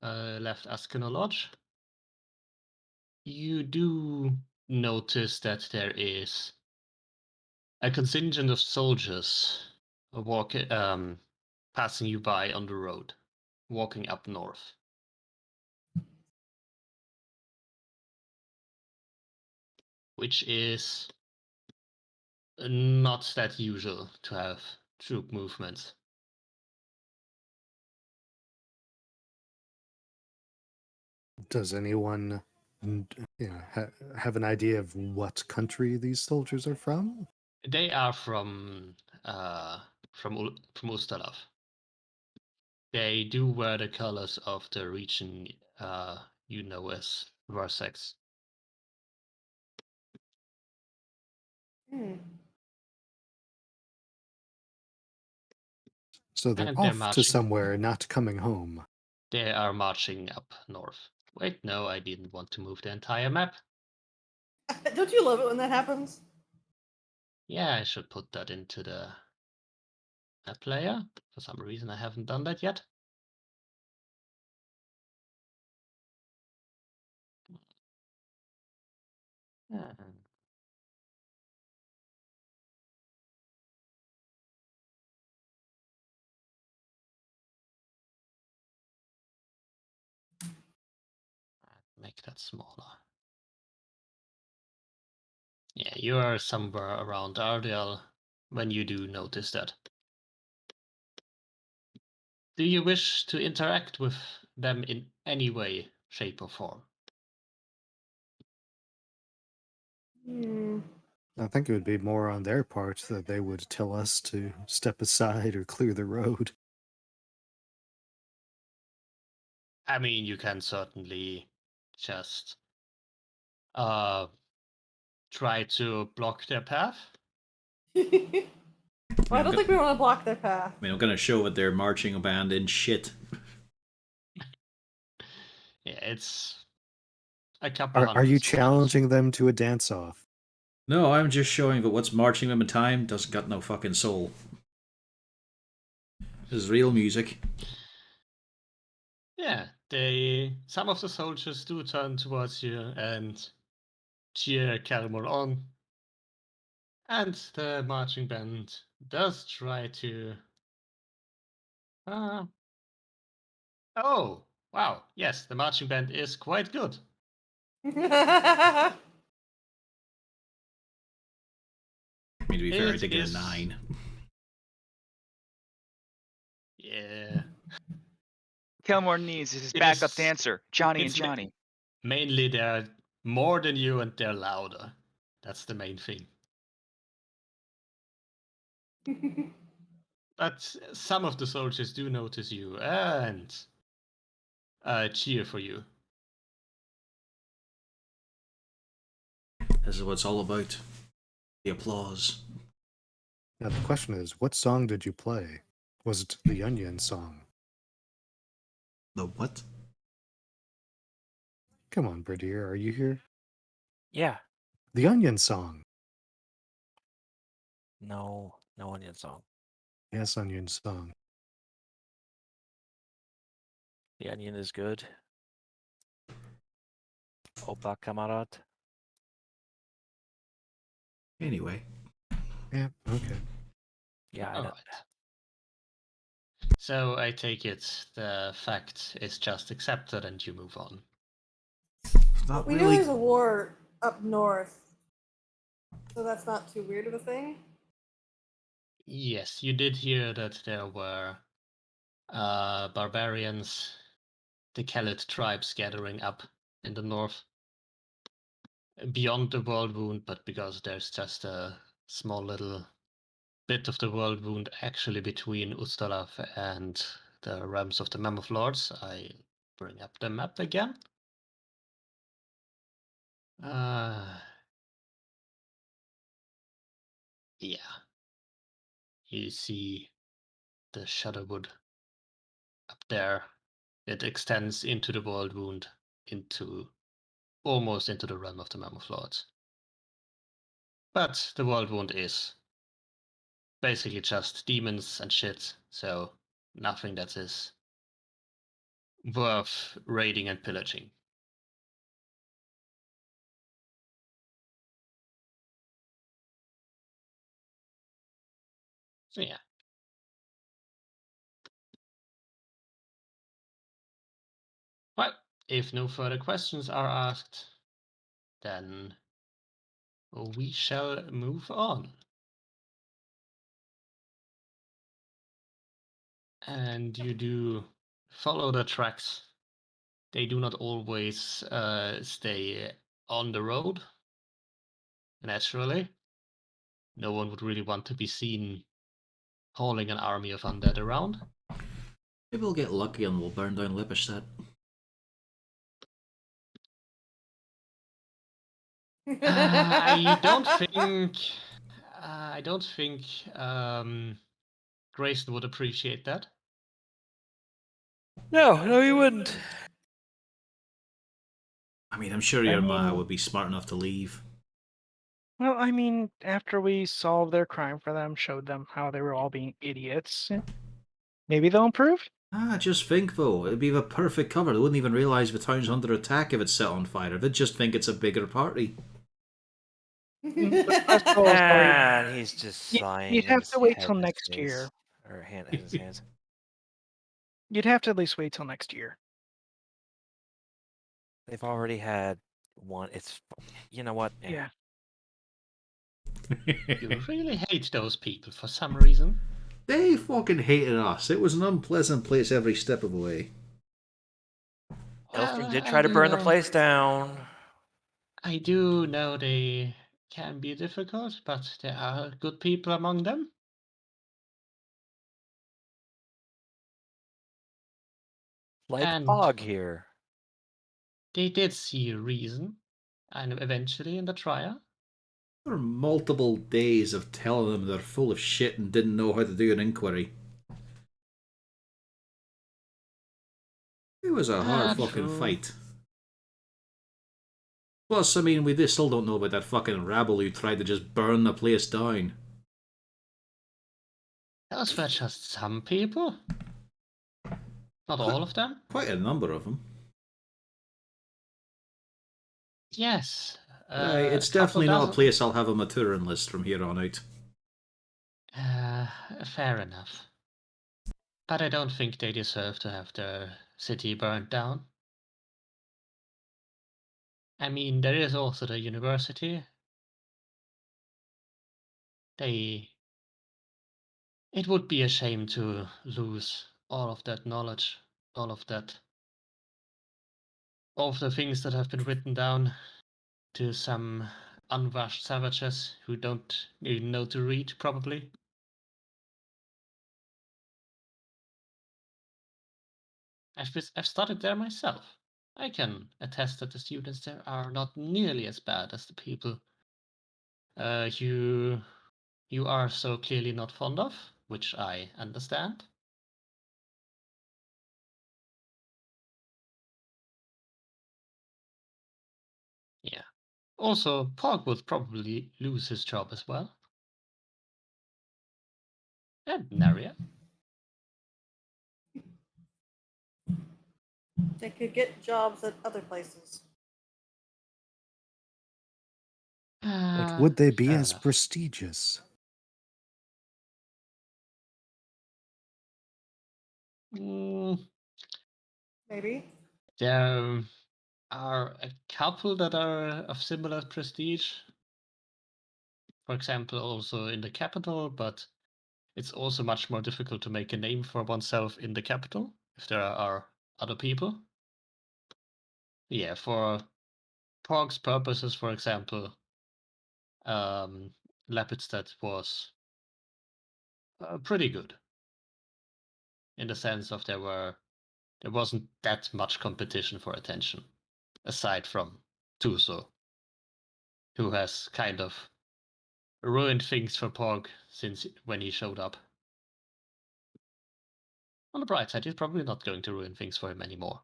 Speaker 2: left Askino Lodge, you do notice that there is a contingent of soldiers passing you by on the road, walking up north. Which is not that usual to have troop movements.
Speaker 7: Does anyone have an idea of what country these soldiers are from?
Speaker 2: They are from Ustalav. They do wear the colors of the region you know as Versex.
Speaker 7: So they're
Speaker 2: And they're
Speaker 7: off to
Speaker 2: marching.
Speaker 7: somewhere, not coming home.
Speaker 2: They are marching up north. Wait, no, I didn't want to move the entire map.
Speaker 4: Don't you love it when that happens?
Speaker 2: Yeah, I should put that into the map player. For some reason, I haven't done that yet. Make that smaller. Yeah, you are somewhere around Ardial when you do notice that. Do you wish to interact with them in any way, shape, or form?
Speaker 7: I think it would be more on their part that they would tell us to step aside or clear the road.
Speaker 2: I mean, you can certainly just try to block their path.
Speaker 4: Well, I don't think we want to block their path.
Speaker 1: I mean, I'm going to show with their marching band in shit.
Speaker 2: Yeah, it's a couple
Speaker 7: Are you
Speaker 2: hundred soldiers.
Speaker 7: challenging them to a dance-off?
Speaker 1: No, I'm just showing that what's marching them in time doesn't got no fucking soul. This is real music.
Speaker 2: Yeah, some of the soldiers do turn towards you and cheer Calmor on. And the marching band does try to. Oh, wow. Yes, the marching band is quite good.
Speaker 1: I mean, to be fair, I
Speaker 2: It
Speaker 1: did get a
Speaker 2: is-
Speaker 1: 9.
Speaker 2: Yeah.
Speaker 5: Kelmore needs his
Speaker 2: It
Speaker 5: backup
Speaker 2: is-
Speaker 5: dancer, Johnny and
Speaker 2: it's ma-
Speaker 5: Johnny.
Speaker 2: Mainly, they're more than you and they're louder. That's the main thing. But some of the soldiers do notice you and cheer for you.
Speaker 1: This is what it's all about. The applause.
Speaker 7: Now the question is, what song did you play? Was it the Onion song?
Speaker 1: The what?
Speaker 7: Come on, Bradier, are you here?
Speaker 6: Yeah.
Speaker 7: The Onion song.
Speaker 6: No Onion song.
Speaker 7: Yes, Onion song.
Speaker 6: The Onion is good. Opa Kamarad.
Speaker 1: Anyway.
Speaker 7: Yeah, okay.
Speaker 6: Yeah, I
Speaker 2: All
Speaker 6: know.
Speaker 2: right. So I take it the fact is just accepted and you move on.
Speaker 1: Not
Speaker 4: We know
Speaker 1: really.
Speaker 4: there's a war up north, so that's not too weird of a thing.
Speaker 2: Yes, you did hear that there were barbarians, the Kellet tribes gathering up in the north. Beyond the world wound, but because there's just a small little bit of the world wound actually between Ustalav and the realms of the Mammoth Lords, I bring up the map again. Yeah. You see the Shadowwood up there. It extends into the world wound, almost into the realm of the Mammoth Lords. But the world wound is basically just demons and shit, so nothing that is worth raiding and pillaging. So yeah. Well, if no further questions are asked, then we shall move on. And you do follow the tracks. They do not always stay on the road. Naturally, no one would really want to be seen hauling an army of undead around.
Speaker 1: Maybe we'll get lucky and we'll burn down Lipperstead.
Speaker 2: I don't think. I don't think Grayson would appreciate that.
Speaker 6: No, you wouldn't.
Speaker 1: I mean, I'm sure your ma would be smart enough to leave.
Speaker 3: Well, I mean, after we solved their crime for them, showed them how they were all being idiots, maybe they'll improve.
Speaker 1: Just think though, it'd be the perfect cover. They wouldn't even realise the town's under attack if it's set on fire. They'd just think it's a bigger party.
Speaker 6: And he's just sighing.
Speaker 3: You'd have
Speaker 6: his
Speaker 3: to wait
Speaker 6: head
Speaker 3: till
Speaker 6: in his
Speaker 3: next
Speaker 6: face,
Speaker 3: year.
Speaker 6: Or hand in his hands.
Speaker 3: You'd have to at least wait till next year.
Speaker 6: They've already had one. It's, you know what?
Speaker 3: Yeah.
Speaker 2: You really hate those people for some reason.
Speaker 1: They fucking hated us. It was an unpleasant place every step of the way.
Speaker 6: Elfring did
Speaker 2: I
Speaker 6: try to
Speaker 2: do
Speaker 6: burn the
Speaker 2: know-
Speaker 6: place down.
Speaker 2: I do know they can be difficult, but there are good people among them.
Speaker 6: Like
Speaker 2: And-
Speaker 6: Bog here.
Speaker 2: They did see reason, and eventually in the trial.
Speaker 1: There were multiple days of telling them they're full of shit and didn't know how to do an inquiry. It was a hard fucking
Speaker 2: True.
Speaker 1: fight. Plus, I mean, we still don't know about that fucking rabble who tried to just burn the place down.
Speaker 2: Those were just some people. Not all of them?
Speaker 1: Quite a number of them.
Speaker 2: Yes.
Speaker 1: It's
Speaker 2: couple
Speaker 1: definitely not a
Speaker 2: dozen.
Speaker 1: place I'll have a Maturin list from here on out.
Speaker 2: Fair enough. But I don't think they deserve to have their city burned down. I mean, there is also the university. It would be a shame to lose all of that knowledge, all of that, all of the things that have been written down to some unwashed savages who don't even know to read, probably. I've studied there myself. I can attest that the students there are not nearly as bad as the people you are so clearly not fond of, which I understand. Yeah. Also, Pog would probably lose his job as well. And Naria.
Speaker 4: They could get jobs at other places.
Speaker 7: But would they be
Speaker 2: Fair
Speaker 7: as
Speaker 2: enough.
Speaker 7: prestigious?
Speaker 4: Maybe.
Speaker 2: There are a couple that are of similar prestige. For example, also in the capital, but it's also much more difficult to make a name for oneself in the capital if there are other people. Yeah, for Pog's purposes, for example, Lepidstadt was pretty good in the sense of there wasn't that much competition for attention, aside from Tuso, who has kind of ruined things for Pog since when he showed up. On the bright side, he's probably not going to ruin things for him anymore.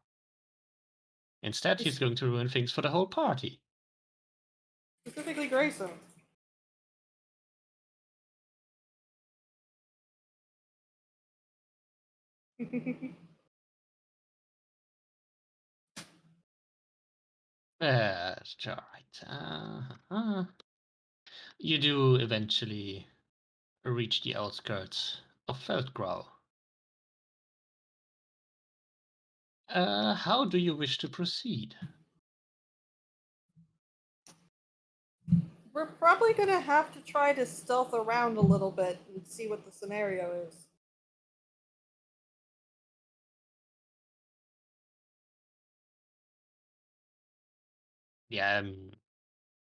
Speaker 2: Instead, he's going to ruin things for the whole party.
Speaker 4: Specifically Grayson.
Speaker 2: That's alright. You do eventually reach the outskirts of Feldgrau. How do you wish to proceed?
Speaker 4: We're probably gonna have to try to stealth around a little bit and see what the scenario is.
Speaker 2: Yeah,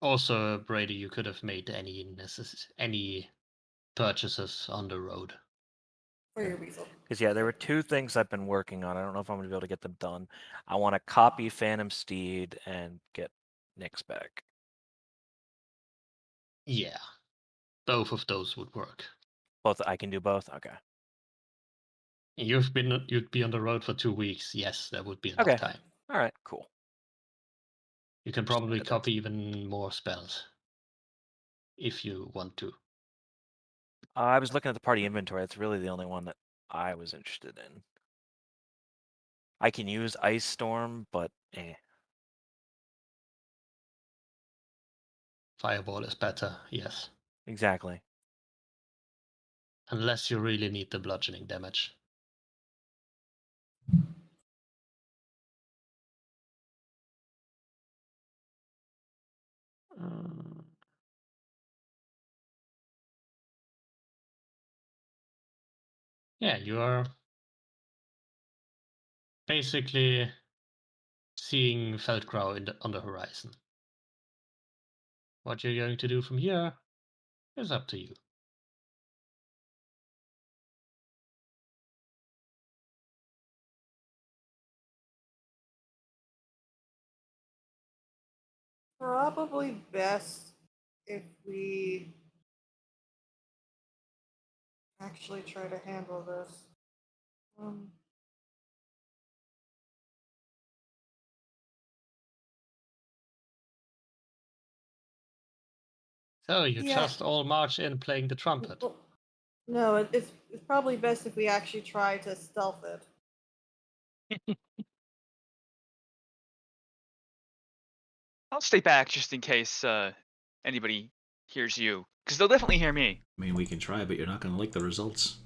Speaker 2: also, Brady, you could have made any purchases on the road.
Speaker 4: For your weasel.
Speaker 6: Because yeah, there were two things I've been working on. I don't know if I'm gonna be able to get them done. I want to copy Phantom Steed and get Nyx back.
Speaker 2: Yeah, both of those would work.
Speaker 6: Both I can do both. Okay.
Speaker 2: You'd be on the road for 2 weeks. Yes, that would be enough
Speaker 6: Okay.
Speaker 2: time.
Speaker 6: All right. Cool.
Speaker 2: You can probably
Speaker 6: noted that.
Speaker 2: copy even more spells if you want to.
Speaker 6: I was looking at the party inventory. That's really the only one that I was interested in. I can use Ice Storm, but
Speaker 2: Fireball is better, yes.
Speaker 6: Exactly.
Speaker 2: Unless you really need the bludgeoning damage. Yeah, you are basically seeing Feldgrau on the horizon. What you're going to do from here is up to you.
Speaker 4: Probably best if we actually try to handle this.
Speaker 2: So you
Speaker 4: Yeah.
Speaker 2: just all march in playing the trumpet.
Speaker 4: Well, no, it's probably best if we actually try to stealth it.
Speaker 5: I'll stay back just in case anybody hears you, because they'll definitely hear me.
Speaker 1: I mean, we can try, but you're not going to like the results.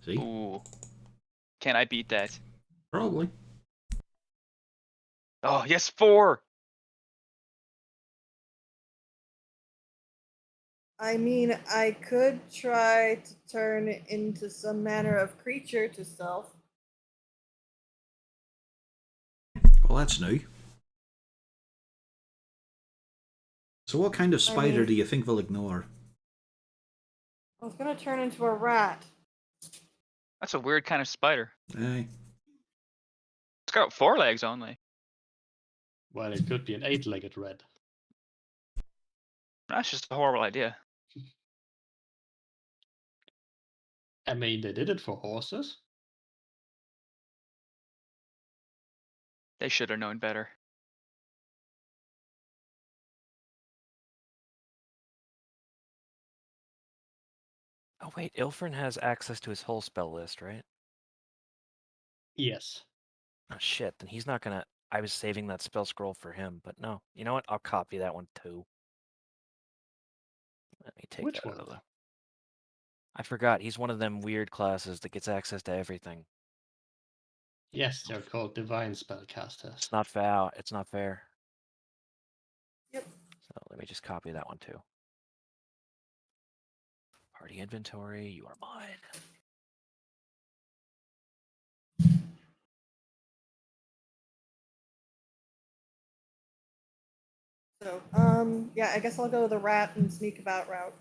Speaker 1: See?
Speaker 5: Ooh, can I beat that?
Speaker 1: Probably.
Speaker 5: Oh yes, 4.
Speaker 4: I mean, I could try to turn into some manner of creature to stealth.
Speaker 1: Well, that's new. So what kind of spider
Speaker 4: mean-
Speaker 1: do you think they'll ignore?
Speaker 4: I was gonna turn into a rat.
Speaker 5: That's a weird kind of spider.
Speaker 1: Aye.
Speaker 5: It's got 4 legs only.
Speaker 2: Well, it could be an 8-legged rat.
Speaker 5: That's just a horrible idea.
Speaker 2: I mean, they did it for horses.
Speaker 5: They should have known better.
Speaker 6: Oh wait, Ilfrin has access to his whole spell list, right?
Speaker 2: Yes.
Speaker 6: Oh shit, then he's not gonna. I was saving that spell scroll for him, but no. You know what? I'll copy that one too. Let me take
Speaker 2: Which
Speaker 6: that out
Speaker 2: one?
Speaker 6: of the. I forgot. He's one of them weird classes that gets access to everything.
Speaker 2: Yes, they're called divine spellcasters.
Speaker 6: It's not fair. It's not fair.
Speaker 4: Yep.
Speaker 6: So let me just copy that one too. Party inventory. You are mine.
Speaker 4: So, yeah, I guess I'll go the rat and sneak about route.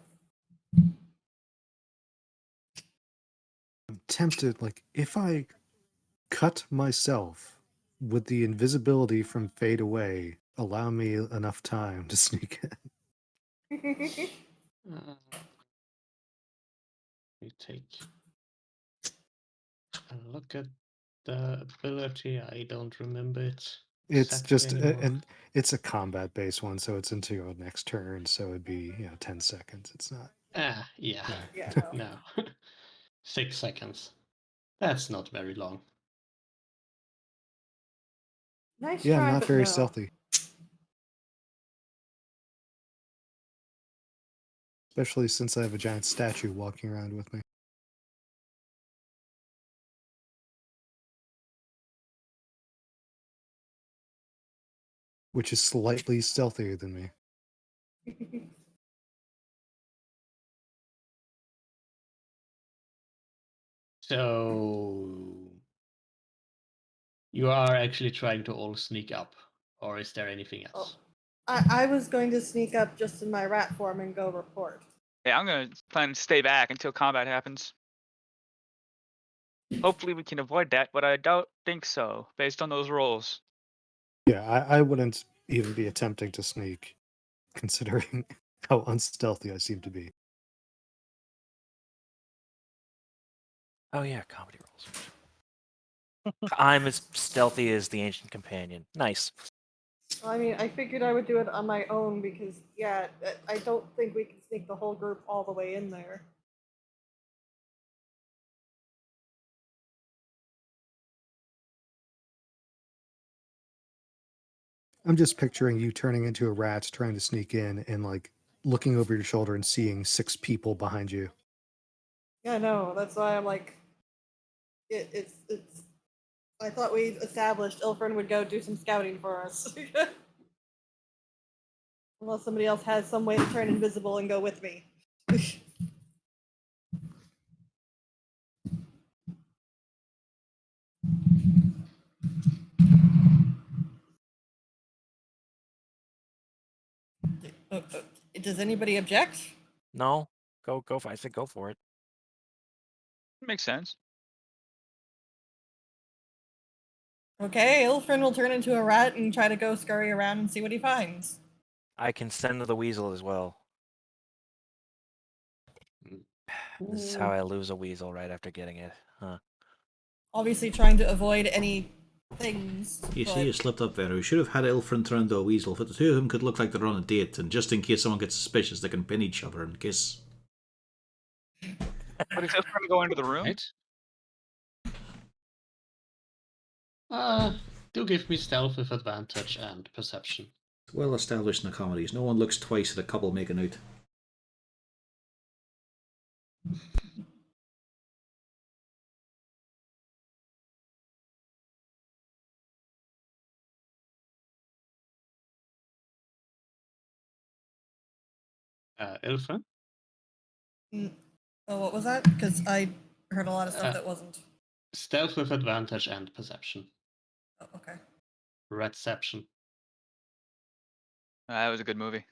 Speaker 7: I'm tempted, like, if I cut myself, would the invisibility from fade away allow me enough time to sneak in?
Speaker 2: We take a look at the ability. I don't remember it.
Speaker 7: It's
Speaker 2: exactly
Speaker 7: just
Speaker 2: anymore.
Speaker 7: and it's a combat based one, so it's into your next turn, so it'd be 10 seconds. It's not.
Speaker 2: Yeah.
Speaker 4: Yeah, no.
Speaker 2: No. 6 seconds. That's not very long.
Speaker 4: Nice
Speaker 7: Yeah,
Speaker 4: try,
Speaker 7: I'm not
Speaker 4: but
Speaker 7: very
Speaker 4: no.
Speaker 7: stealthy. Especially since I have a giant statue walking around with me. Which is slightly stealthier than me.
Speaker 2: So you are actually trying to all sneak up, or is there anything else?
Speaker 4: I was going to sneak up just in my rat form and go report.
Speaker 5: Yeah, I'm gonna plan to stay back until combat happens. Hopefully we can avoid that, but I don't think so, based on those rolls.
Speaker 7: Yeah, I wouldn't even be attempting to sneak, considering how unstealthy I seem to be.
Speaker 6: Oh yeah, comedy rolls. I'm as stealthy as the ancient companion. Nice.
Speaker 4: I mean, I figured I would do it on my own because, yeah, I don't think we can sneak the whole group all the way in there.
Speaker 7: I'm just picturing you turning into a rat, trying to sneak in, and like looking over your shoulder and seeing 6 people behind you.
Speaker 4: Yeah, no, that's why I'm like, it's. I thought we established Ilfrin would go do some scouting for us. Unless somebody else has some way to turn invisible and go with me. Does anybody object?
Speaker 6: No, go. I said go for it.
Speaker 5: Makes sense.
Speaker 4: Okay, Ilfrin will turn into a rat and try to go scurry around and see what he finds.
Speaker 6: I can send the weasel as well. This is how I lose a weasel right after getting it. Huh.
Speaker 4: Obviously trying to avoid any things.
Speaker 1: You
Speaker 4: but...
Speaker 1: see, you slipped up there. We should have had Ilfrin turn into a weasel, but the two of them could look like they're on a date, and just in case someone gets suspicious, they can pin each other and kiss.
Speaker 5: But is Ilfrin gonna go into the room?
Speaker 2: Right? Do give me stealth with advantage and perception.
Speaker 1: It's well established in the comedies. No one looks twice at a couple making out.
Speaker 2: Ilfra?
Speaker 4: Oh, what was that? Because I heard a lot of stuff that wasn't.
Speaker 2: Stealth with advantage and perception.
Speaker 4: Oh, okay.
Speaker 2: Reception.
Speaker 5: That was a good movie.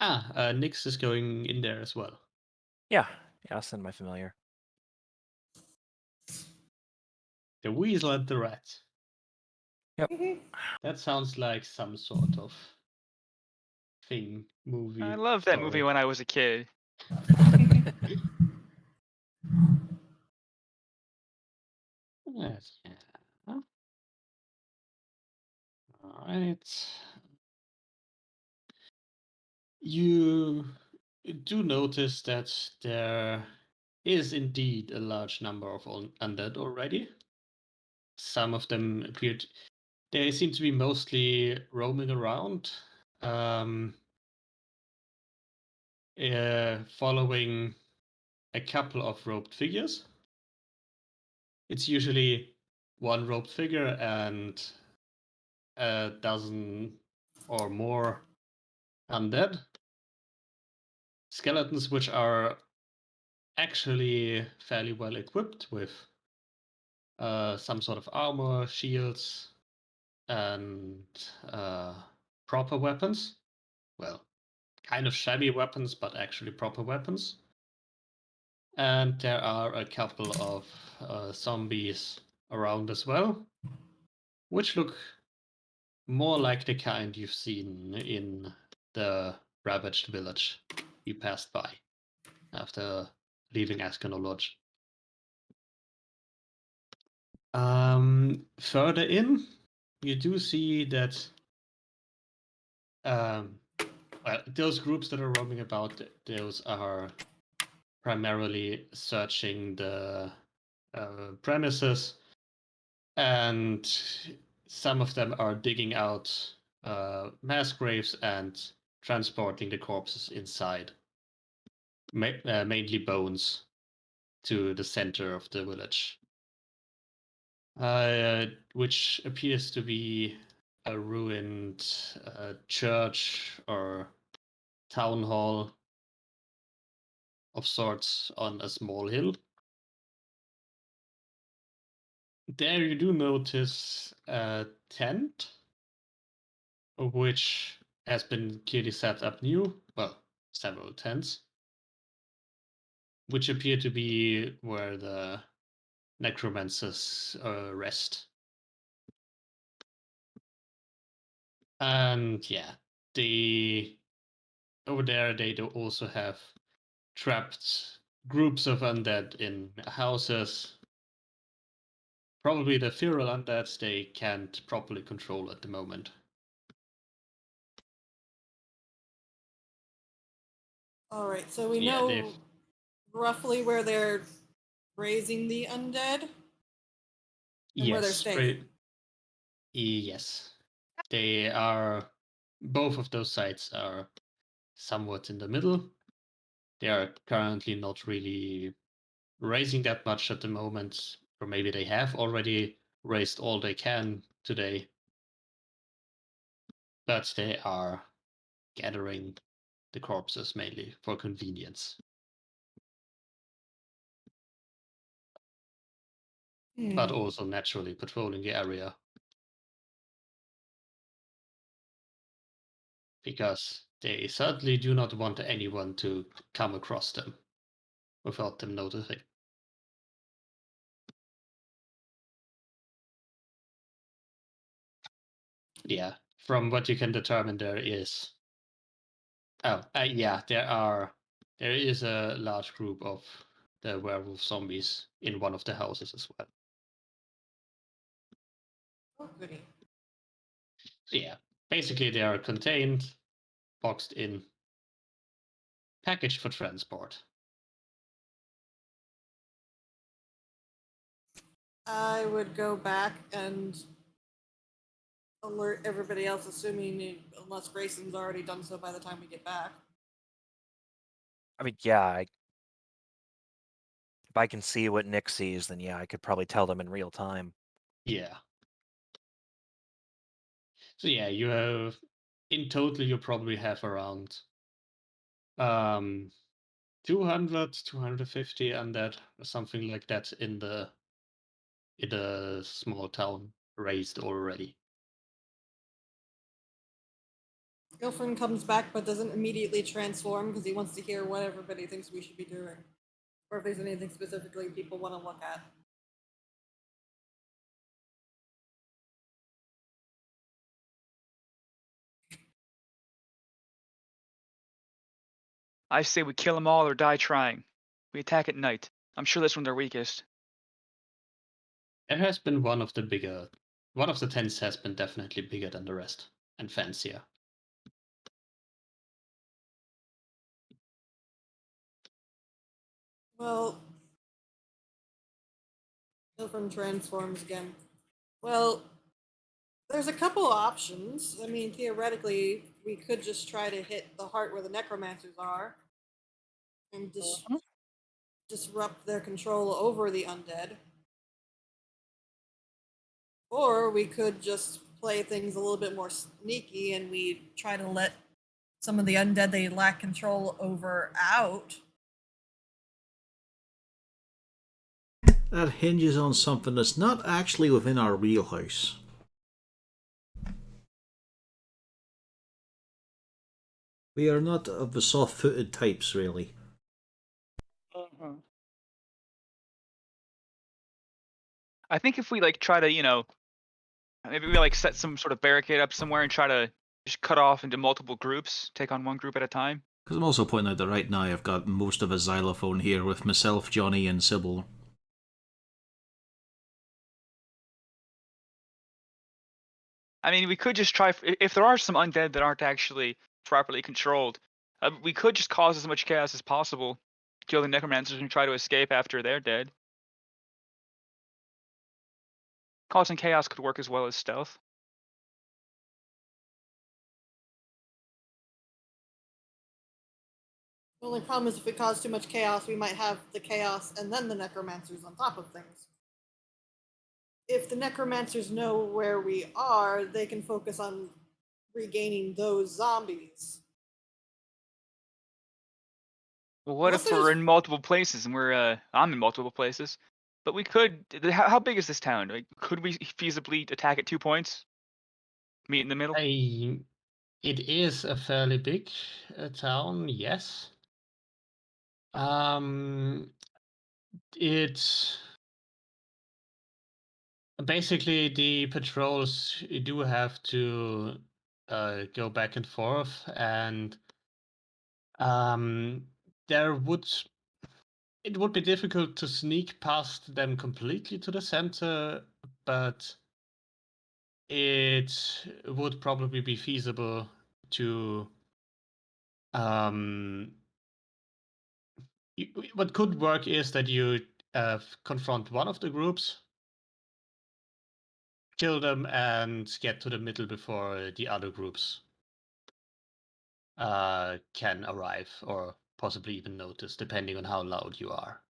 Speaker 2: Nyx is going in there as well.
Speaker 6: Yeah, I'll send my familiar.
Speaker 2: The weasel and the rat.
Speaker 6: Yep.
Speaker 2: That sounds like some sort of thing, movie.
Speaker 5: I loved that movie
Speaker 2: story.
Speaker 5: when I was a kid.
Speaker 2: Yes, yeah. Alright. You do notice that there is indeed a large number of undead already. Some of them appeared. They seem to be mostly roaming around, following a couple of robed figures. It's usually one robed figure and a dozen or more undead skeletons, which are actually fairly well equipped with some sort of armor, shields, and proper weapons. Well, kind of shabby weapons, but actually proper weapons. And there are a couple of zombies around as well, which look more like the kind you've seen in the ravaged village you passed by after leaving Ascanor Lodge. Further in, you do see that those groups that are roaming about, those are primarily searching the premises, and some of them are digging out mass graves and transporting the corpses inside, mainly bones, to the center of the village, which appears to be a ruined church or town hall of sorts on a small hill. There you do notice a tent, which has been clearly set up new. Well, several tents, which appear to be where the necromancers rest. And yeah, over there they do also have trapped groups of undead in houses. Probably the feral undead they can't properly control at the moment.
Speaker 4: All right, so we
Speaker 2: Yeah,
Speaker 4: know
Speaker 2: they've-
Speaker 4: roughly where they're raising the undead and where they're staying.
Speaker 2: Yes, they are. Both of those sites are somewhat in the middle. They are currently not really raising that much at the moment, or maybe they have already raised all they can today, but they are gathering the corpses mainly for convenience. But also naturally patrolling the area. Because they certainly do not want anyone to come across them without them noticing. Yeah, from what you can determine, there is. Yeah, there is a large group of the werewolf zombies in one of the houses as well.
Speaker 4: Oh, goody.
Speaker 2: So yeah, basically they are contained, boxed in, packaged for transport.
Speaker 4: I would go back and alert everybody else, unless Grayson's already done so by the time we get back.
Speaker 6: I mean, yeah, if I can see what Nick sees, then yeah, I could probably tell them in real time.
Speaker 2: Yeah. So yeah, you have in total you probably have around 200, 250 undead or something like that in the small town raised already.
Speaker 4: Ilfrin comes back but doesn't immediately transform because he wants to hear what everybody thinks we should be doing. Or if there's anything specifically people want to look at.
Speaker 5: I say we kill them all or die trying. We attack at night. I'm sure that's when they're weakest.
Speaker 2: It has been one of the tents has been definitely bigger than the rest and fancier.
Speaker 4: Well, Ilfrin transforms again. Well, there's a couple options. I mean, theoretically, we could just try to hit the heart where the necromancers are and disrupt their control over the undead. Or we could just play things a little bit more sneaky and we try to let some of the undead they lack control over out.
Speaker 1: That hinges on something that's not actually within our wheelhouse. We are not of the soft-footed types, really.
Speaker 5: I think if we like try to, maybe we like set some sort of barricade up somewhere and try to just cut off into multiple groups, take on one group at a time.
Speaker 1: Because I'm also pointing out that right now I've got most of a xylophone here with myself, Johnny, and Sybil.
Speaker 5: I mean, we could just try, if there are some undead that aren't actually properly controlled, we could just cause as much chaos as possible, kill the necromancers and try to escape after they're dead. Causing chaos could work as well as stealth.
Speaker 4: The only problem is if we cause too much chaos, we might have the chaos and then the necromancers on top of things. If the necromancers know where we are, they can focus on regaining those zombies.
Speaker 5: Well, what
Speaker 4: Unless
Speaker 5: if we're
Speaker 4: there's-
Speaker 5: in multiple places and I'm in multiple places, but we could, how big is this town? Like, could we feasibly attack at 2 points? Meet in the middle?
Speaker 2: It is a fairly big town, yes. It's basically the patrols do have to go back and forth, and it would be difficult to sneak past them completely to the center, but it would probably be feasible to what could work is that you confront one of the groups, kill them, and get to the middle before the other groups can arrive or possibly even notice, depending on how loud you are.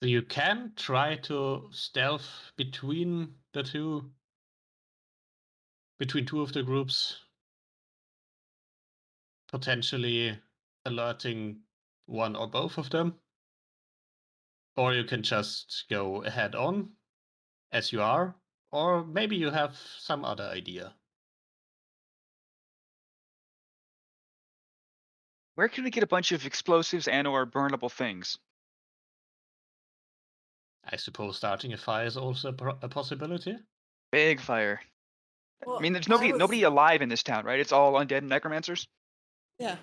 Speaker 2: So you can try to stealth between two of the groups, potentially alerting one or both of them. Or you can just go head on as you are, or maybe you have some other idea.
Speaker 5: Where can we get a bunch of explosives and or burnable things?
Speaker 2: I suppose starting a fire is also a possibility.
Speaker 5: Big fire.
Speaker 4: Well,
Speaker 5: I mean, there's
Speaker 4: I was-
Speaker 5: nobody alive in this town, right? It's all undead and necromancers.
Speaker 4: Yeah.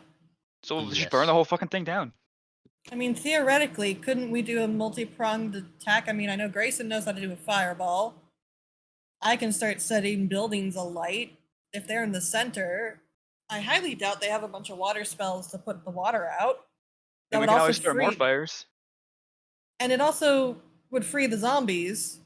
Speaker 5: So we'll just
Speaker 2: Yes.
Speaker 5: burn the whole fucking thing down.
Speaker 4: I mean, theoretically, couldn't we do a multi-pronged attack? I mean, I know Grayson knows how to do a fireball. I can start setting buildings alight. If they're in the center, I highly doubt they have a bunch of water spells to put the water out. That
Speaker 5: And we
Speaker 4: would
Speaker 5: can
Speaker 4: also
Speaker 5: always start more
Speaker 4: free,
Speaker 5: fires.
Speaker 4: and it also would free the zombies,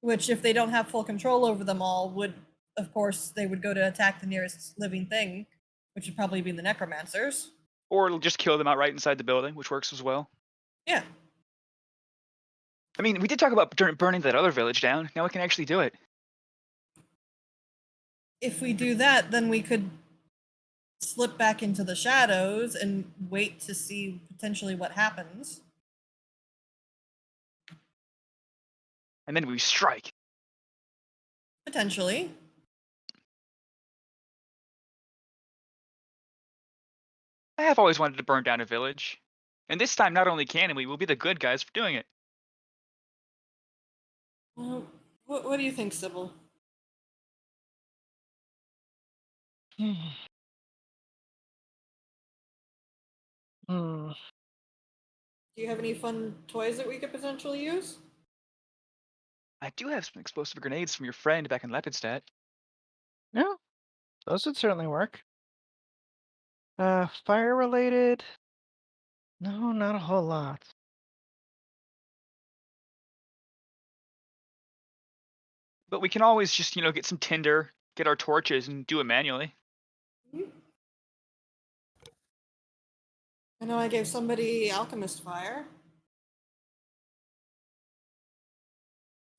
Speaker 4: which, if they don't have full control over them all, would, of course, they would go to attack the nearest living thing, which would probably be the necromancers.
Speaker 5: Or it'll just kill them outright inside the building, which works as well.
Speaker 4: Yeah.
Speaker 5: I mean, we did talk about burning that other village down. Now we can actually do it.
Speaker 4: If we do that, then we could slip back into the shadows and wait to see potentially what happens.
Speaker 5: And then we strike.
Speaker 4: Potentially.
Speaker 5: I have always wanted to burn down a village. And this time, not only can we, we'll be the good guys for doing it.
Speaker 4: Well, what do you think, Sybil?
Speaker 3: Hmm.
Speaker 4: Do you have any fun toys that we could potentially use?
Speaker 5: I do have some explosive grenades from your friend back in Lepidstadt.
Speaker 3: Yeah, those would certainly work. Fire related? No, not a whole lot.
Speaker 5: But we can always just, get some tinder, get our torches, and do it manually.
Speaker 4: Mhm. I know I gave somebody alchemist fire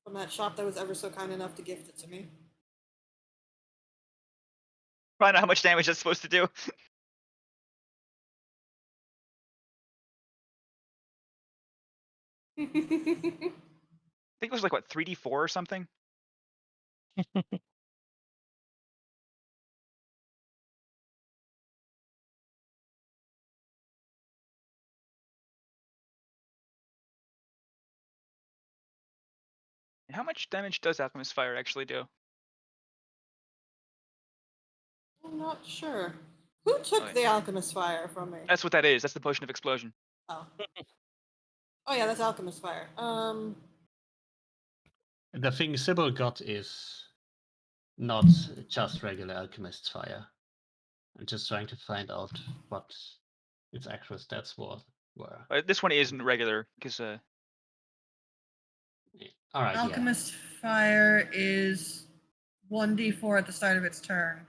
Speaker 4: from that shop that was ever so kind enough to gift it to me.
Speaker 5: Find out how much damage that's supposed to do. I think it was like, what, 3d4 or something? How much damage does Alchemist Fire actually do?
Speaker 4: I'm not sure. Who took
Speaker 5: Okay.
Speaker 4: the alchemist fire from me?
Speaker 5: That's what that is. That's the potion of explosion.
Speaker 4: Oh. Oh yeah, that's alchemist fire.
Speaker 2: The thing Sybil got is not just regular alchemist's fire. I'm just trying to find out what its actual stats were.
Speaker 5: This one isn't regular, because
Speaker 2: All right, yeah.
Speaker 4: Alchemist fire is 1d4 at the start of its turn.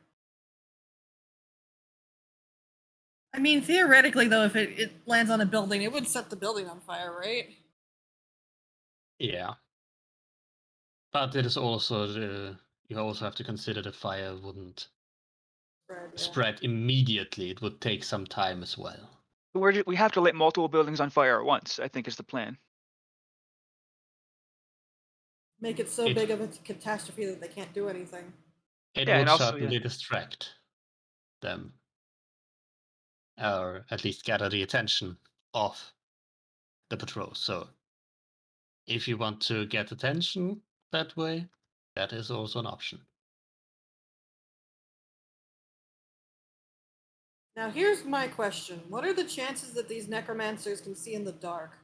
Speaker 4: I mean, theoretically, though, if it lands on a building, it would set the building on fire, right?
Speaker 2: Yeah. But it is also you also have to consider the fire wouldn't spread immediately. It would take some time as well.
Speaker 5: we have to light multiple buildings on fire at once, I think is the plan.
Speaker 4: Make it so big of a catastrophe that they can't do anything.
Speaker 2: It
Speaker 5: Yeah,
Speaker 2: would
Speaker 5: and also,
Speaker 2: certainly distract them. Or at least gather the attention of the patrol. So if you want to get attention that way, that is also an option.
Speaker 4: Now, here's my question. What are the chances that these necromancers can see in the dark?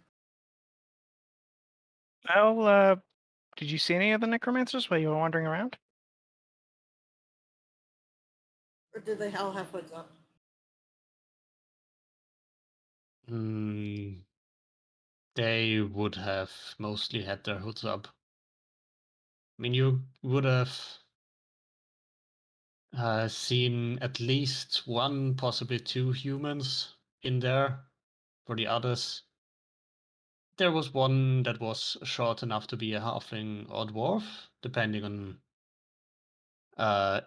Speaker 3: Well, did you see any of the necromancers while you were wandering around?
Speaker 4: Or did they all have hoods up?
Speaker 2: They would have mostly had their hoods up. I mean, you would have seen at least one, possibly two humans in there. For the others, there was one that was short enough to be a halfling or dwarf, depending on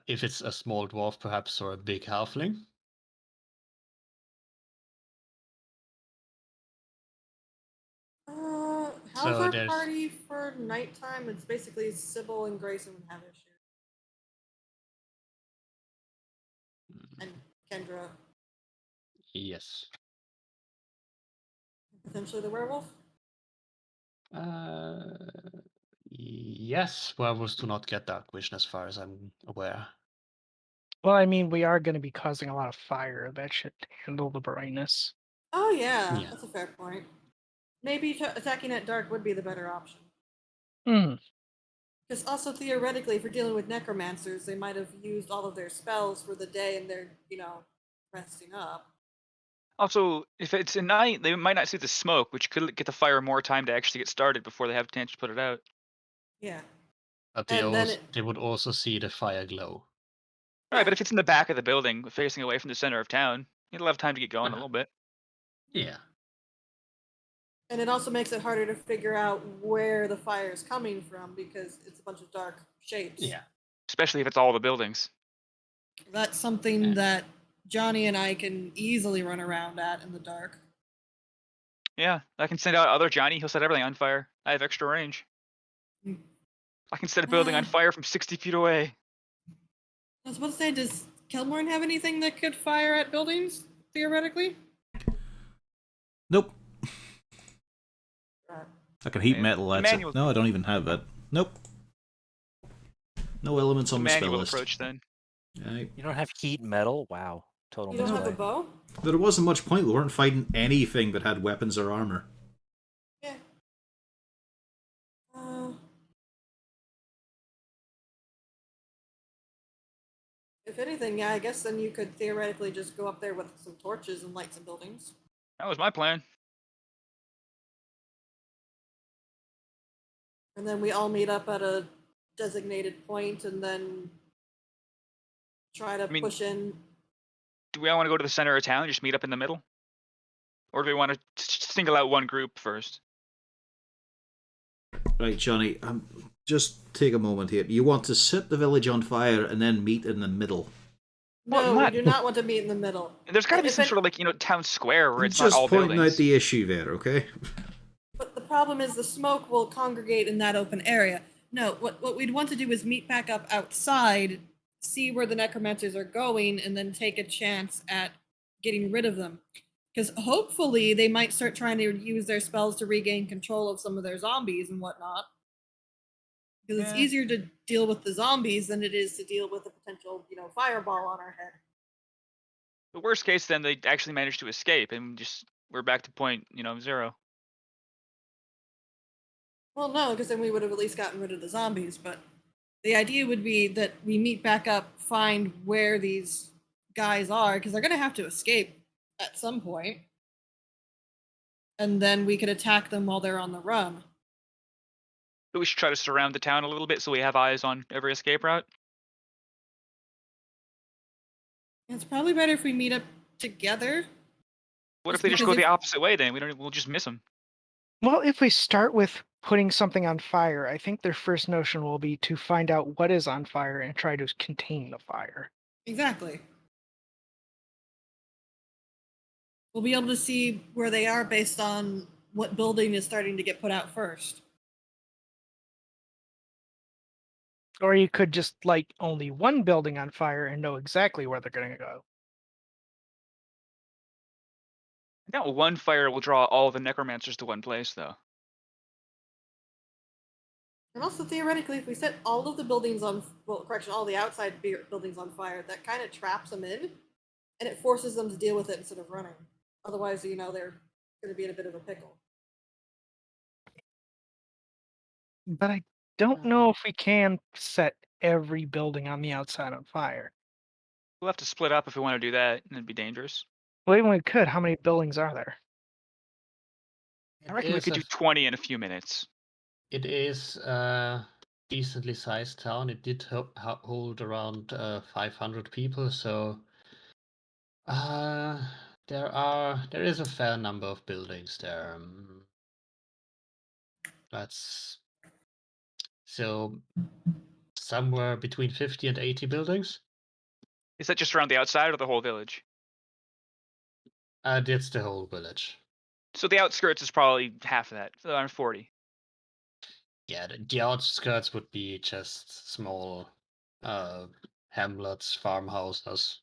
Speaker 2: if it's a small dwarf, perhaps, or a big halfling.
Speaker 4: How's
Speaker 2: So
Speaker 4: our
Speaker 2: there's-
Speaker 4: party for nighttime? It's basically Sybil and Grayson and Heather share. And Kendra,
Speaker 2: Yes.
Speaker 4: potentially the werewolf?
Speaker 2: Yes, werewolves do not get dark vision as far as I'm aware.
Speaker 3: Well, I mean, we are going to be causing a lot of fire. That should handle the brightness.
Speaker 4: Oh yeah,
Speaker 2: Yeah.
Speaker 4: that's a fair point. Maybe attacking at dark would be the better option.
Speaker 3: Hmm.
Speaker 4: Because also theoretically, if you're dealing with necromancers, they might have used all of their spells for the day and they're, resting up.
Speaker 5: Also, if it's at night, they might not see the smoke, which could get the fire more time to actually get started before they have a chance to put it out.
Speaker 4: Yeah.
Speaker 2: But
Speaker 4: And then
Speaker 2: they would also see the fire glow.
Speaker 5: Right, but if it's in the back of the building, facing away from the center of town, it'll have time to get going a little bit.
Speaker 2: Yeah.
Speaker 4: And it also makes it harder to figure out where the fire is coming from because it's a bunch of dark shapes.
Speaker 2: Yeah.
Speaker 5: Especially if it's all the buildings.
Speaker 4: That's something
Speaker 2: Yeah.
Speaker 4: that Johnny and I can easily run around at in the dark.
Speaker 5: Yeah, I can send out other Johnny. He'll set everything on fire. I have extra range.
Speaker 4: Mm.
Speaker 5: I can set a building on fire from 60 feet away.
Speaker 4: I was about to say, does Kelmorn have anything that could fire at buildings, theoretically?
Speaker 1: Nope.
Speaker 4: Right.
Speaker 1: I can heat
Speaker 5: Yeah,
Speaker 1: metal. That's
Speaker 5: manual-
Speaker 1: it. No, I don't even have that. Nope. No elements on the spell
Speaker 5: Manual
Speaker 1: list.
Speaker 5: approach then.
Speaker 1: Right.
Speaker 6: You don't have heat metal? Wow. Total
Speaker 4: You don't have a
Speaker 6: misplay.
Speaker 4: bow?
Speaker 1: There wasn't much point. We weren't fighting anything that had weapons or armor.
Speaker 4: Yeah. If anything, yeah, I guess then you could theoretically just go up there with some torches and light some buildings.
Speaker 5: That was my plan.
Speaker 4: And then we all meet up at a designated point and then try to
Speaker 5: mean-
Speaker 4: push in.
Speaker 5: Do we all want to go to the center of town and just meet up in the middle? Or do we want to single out one group first?
Speaker 1: Right, Johnny, just take a moment here. You want to set the village on fire and then meet in the middle.
Speaker 4: No,
Speaker 5: Well,
Speaker 4: we
Speaker 5: not-
Speaker 4: do not want to meet in the middle.
Speaker 5: And there's got to be
Speaker 4: If
Speaker 5: some
Speaker 4: it-
Speaker 5: sort of like, town square where
Speaker 1: I'm
Speaker 5: it's not
Speaker 1: just
Speaker 5: all
Speaker 1: pointing
Speaker 5: buildings.
Speaker 1: out the issue there, okay?
Speaker 4: But the problem is the smoke will congregate in that open area. No, what we'd want to do is meet back up outside, see where the necromancers are going, and then take a chance at getting rid of them. Because hopefully they might start trying to use their spells to regain control of some of their zombies and whatnot. Because it's
Speaker 5: Yeah.
Speaker 4: easier to deal with the zombies than it is to deal with a potential, fireball on our head.
Speaker 5: The worst case, then they actually manage to escape, and we're back to point, 0.
Speaker 4: Well, no, because then we would have at least gotten rid of the zombies. But the idea would be that we meet back up, find where these guys are, because they're going to have to escape at some point. And then we could attack them while they're on the run.
Speaker 5: But we should try to surround the town a little bit so we have eyes on every escape route.
Speaker 4: It's probably better if we meet up together.
Speaker 5: What if
Speaker 4: Just
Speaker 5: they just
Speaker 4: because
Speaker 5: go the
Speaker 4: if-
Speaker 5: opposite way? Then we'll just miss them.
Speaker 3: Well, if we start with putting something on fire, I think their first notion will be to find out what is on fire and try to contain the fire.
Speaker 4: Exactly. We'll be able to see where they are based on what building is starting to get put out first.
Speaker 3: Or you could just light only one building on fire and know exactly where they're going to go.
Speaker 5: That one fire will draw all the necromancers to one place, though.
Speaker 4: And also, theoretically, if we set all of the buildings on, all the outside buildings on fire, that kind of traps them in, and it forces them to deal with it instead of running. Otherwise, they're going to be in a bit of a pickle.
Speaker 3: But I don't know if we can set every building on the outside on fire.
Speaker 5: We'll have to split up if we want to do that, and it'd be dangerous.
Speaker 3: Well, even we could. How many buildings are there?
Speaker 5: I reckon we could do 20 in a few minutes.
Speaker 2: It is a decently sized town. It did hold around 500 people, so there is a fair number of buildings there. That's so somewhere between 50 and 80 buildings.
Speaker 5: Is that just around the outside or the whole village?
Speaker 2: That's the whole village.
Speaker 5: So the outskirts is probably half of that, so around 40.
Speaker 2: Yeah, the outskirts would be just small hamlets, farmhouses,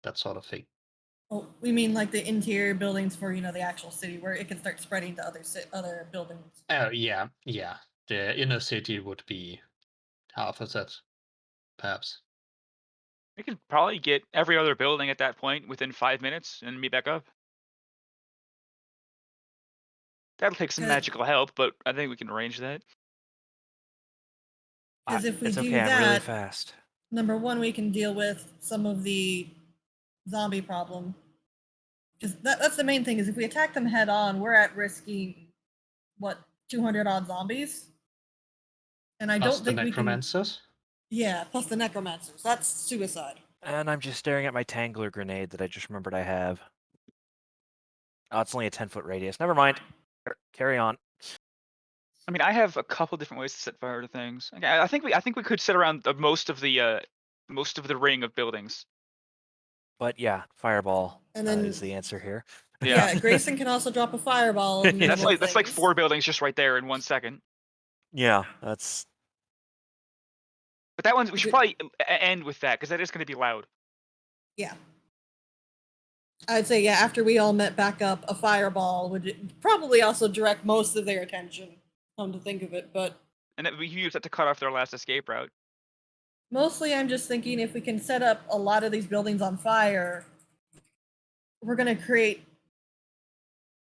Speaker 2: that sort of thing.
Speaker 4: Oh, we mean like the interior buildings for the actual city, where it can start spreading to other buildings.
Speaker 2: Oh yeah. The inner city would be half of that, perhaps.
Speaker 5: We could probably get every other building at that point within 5 minutes and meet back up. That'll take some
Speaker 4: Good.
Speaker 5: magical help, but I think we can arrange that.
Speaker 4: Because if we
Speaker 6: It's
Speaker 4: do
Speaker 6: okay, I'm
Speaker 4: that,
Speaker 6: really fast.
Speaker 4: number one, we can deal with some of the zombie problem. Because that's the main thing, is if we attack them head on, we're at risking, what, 200 odd zombies? And I
Speaker 2: Plus
Speaker 4: don't
Speaker 2: the
Speaker 4: think we can.
Speaker 2: necromancers.
Speaker 4: Yeah, plus the necromancers. That's suicide.
Speaker 6: And I'm just staring at my Tangler grenade that I just remembered I have. Oh, it's only a 10-foot radius. Never mind. Carry on.
Speaker 5: I mean, I have a couple different ways to set fire to things. Okay, I think we could sit around most of the ring of buildings.
Speaker 6: But yeah, fireball
Speaker 4: And then-
Speaker 6: is the answer here.
Speaker 4: Yeah, Grayson can also drop a fireball in the
Speaker 5: That's
Speaker 4: middle of
Speaker 5: like
Speaker 4: things.
Speaker 5: 4 buildings just right there in 1 second.
Speaker 6: Yeah, that's.
Speaker 5: But that one we should probably end with that because that is going to be loud.
Speaker 4: Yeah. I'd say, yeah, after we all met back up, a fireball would probably also direct most of their attention, come to think of it, but
Speaker 5: And then we use that to cut off their last escape route.
Speaker 4: mostly I'm just thinking if we can set up a lot of these buildings on fire, we're going to create...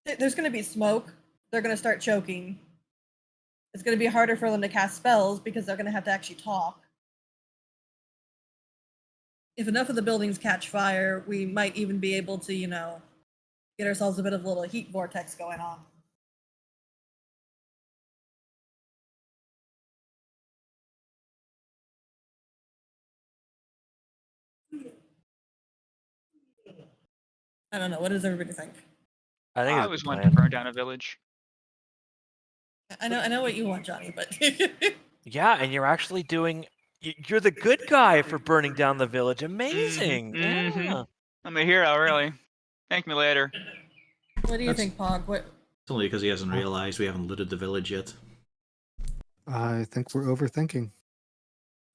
Speaker 4: There's going to be smoke. They're going to start choking. It's going to be harder for them to cast spells because they're going to have to actually talk. If enough of the buildings catch fire, we might even be able to, get ourselves a bit of a little heat vortex going on. I don't know. What does everybody think?
Speaker 6: I think
Speaker 5: I
Speaker 6: it's a
Speaker 5: always
Speaker 6: good
Speaker 5: wanted to
Speaker 6: plan.
Speaker 5: burn down a village.
Speaker 4: I know what you want, Johnny, but
Speaker 6: Yeah, and you're actually doing. You're the good guy for burning down the village. Amazing.
Speaker 5: Mhm.
Speaker 6: Yeah.
Speaker 5: I'm a hero, really. Thank me later.
Speaker 4: what do you
Speaker 1: That's-
Speaker 4: think, Pog?
Speaker 1: It's only because he hasn't realized we haven't looted the village yet.
Speaker 7: I think we're overthinking.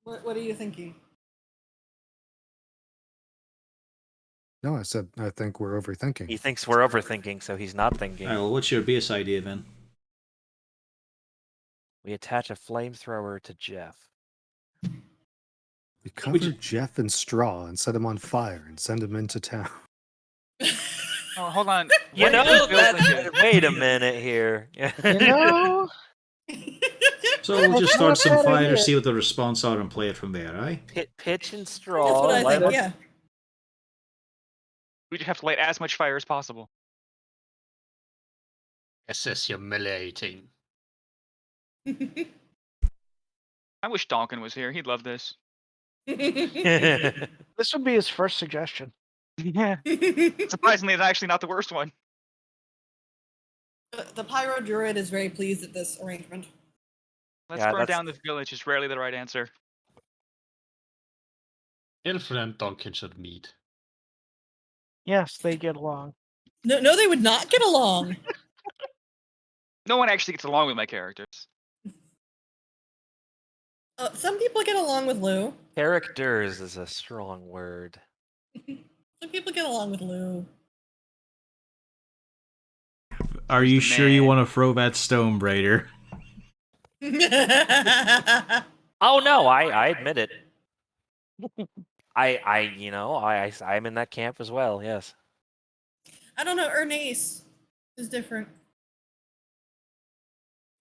Speaker 4: What are you thinking?
Speaker 7: No, I said I think we're overthinking.
Speaker 6: He thinks we're overthinking, so he's not thinking.
Speaker 1: Alright, well, what's your base idea then?
Speaker 6: We attach a flamethrower to Jeff.
Speaker 7: We cover Jeff in straw and set him on fire and send him into town.
Speaker 5: Oh, hold on.
Speaker 6: You
Speaker 5: What
Speaker 6: know,
Speaker 5: building
Speaker 6: wait a minute here.
Speaker 3: You know?
Speaker 1: So we'll just start some
Speaker 3: Not a bad
Speaker 1: fire,
Speaker 3: idea.
Speaker 1: see what the response are, and play it from there, eh?
Speaker 6: Pitch and
Speaker 4: That's
Speaker 6: straw.
Speaker 4: what I
Speaker 6: light
Speaker 4: think.
Speaker 6: up-
Speaker 4: Yeah.
Speaker 5: We just have to light as much fire as possible.
Speaker 2: This is humiliating.
Speaker 5: I wish Donkin was here. He'd love this.
Speaker 3: This would be his first suggestion.
Speaker 5: Yeah. Surprisingly, it's actually not the worst one.
Speaker 4: The pyro druid is very pleased at this arrangement.
Speaker 5: Let's
Speaker 6: Yeah,
Speaker 5: burn
Speaker 6: that's-
Speaker 5: down this village is rarely the right answer.
Speaker 2: Ilfred and Duncan should meet.
Speaker 3: Yes, they get along.
Speaker 4: No, they would not get along.
Speaker 5: No one actually gets along with my characters.
Speaker 4: Some people get along with Lou.
Speaker 6: Characters is a strong word.
Speaker 4: Some people get along with Lou.
Speaker 1: Are
Speaker 5: Who's
Speaker 1: you
Speaker 5: the
Speaker 1: sure you
Speaker 5: man?
Speaker 1: want to throw that stone, Braider?
Speaker 6: Oh no, I admit it. I'm in that camp as well. Yes.
Speaker 4: I don't know. Ernace is different.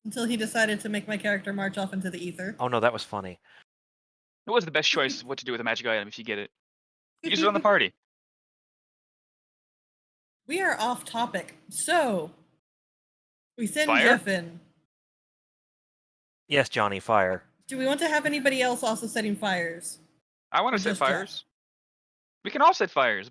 Speaker 4: Until he decided to make my character march off into the ether.
Speaker 6: Oh no, that was funny.
Speaker 5: It was the best choice of what to do with a magic item if you get it. Use it on the party.
Speaker 4: We are off topic. So, we send
Speaker 5: Fire?
Speaker 4: Jeff in.
Speaker 6: Yes, Johnny, fire.
Speaker 4: Do we want to have anybody else also setting fires?
Speaker 5: I want
Speaker 4: Or
Speaker 5: to set
Speaker 4: just Jeff?
Speaker 5: fires. We can all set fires.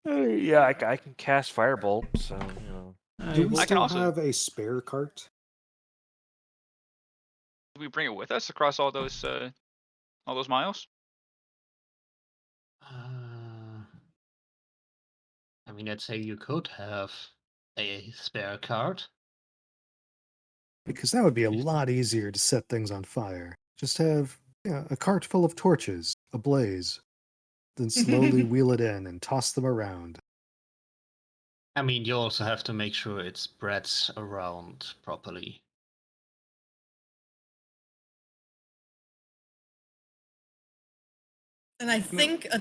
Speaker 6: Yeah, I can cast firebolt, so you know.
Speaker 7: Do we
Speaker 5: I can
Speaker 7: still
Speaker 5: also-
Speaker 7: have a spare cart?
Speaker 5: Do we bring it with us across all those miles?
Speaker 2: I mean, I'd say you could have a spare card.
Speaker 7: Because that would be a lot easier to set things on fire. Just have a cart full of torches, ablaze, then slowly wheel it in and toss them around.
Speaker 2: I mean, you also have to make sure it spreads around properly.
Speaker 4: And I think a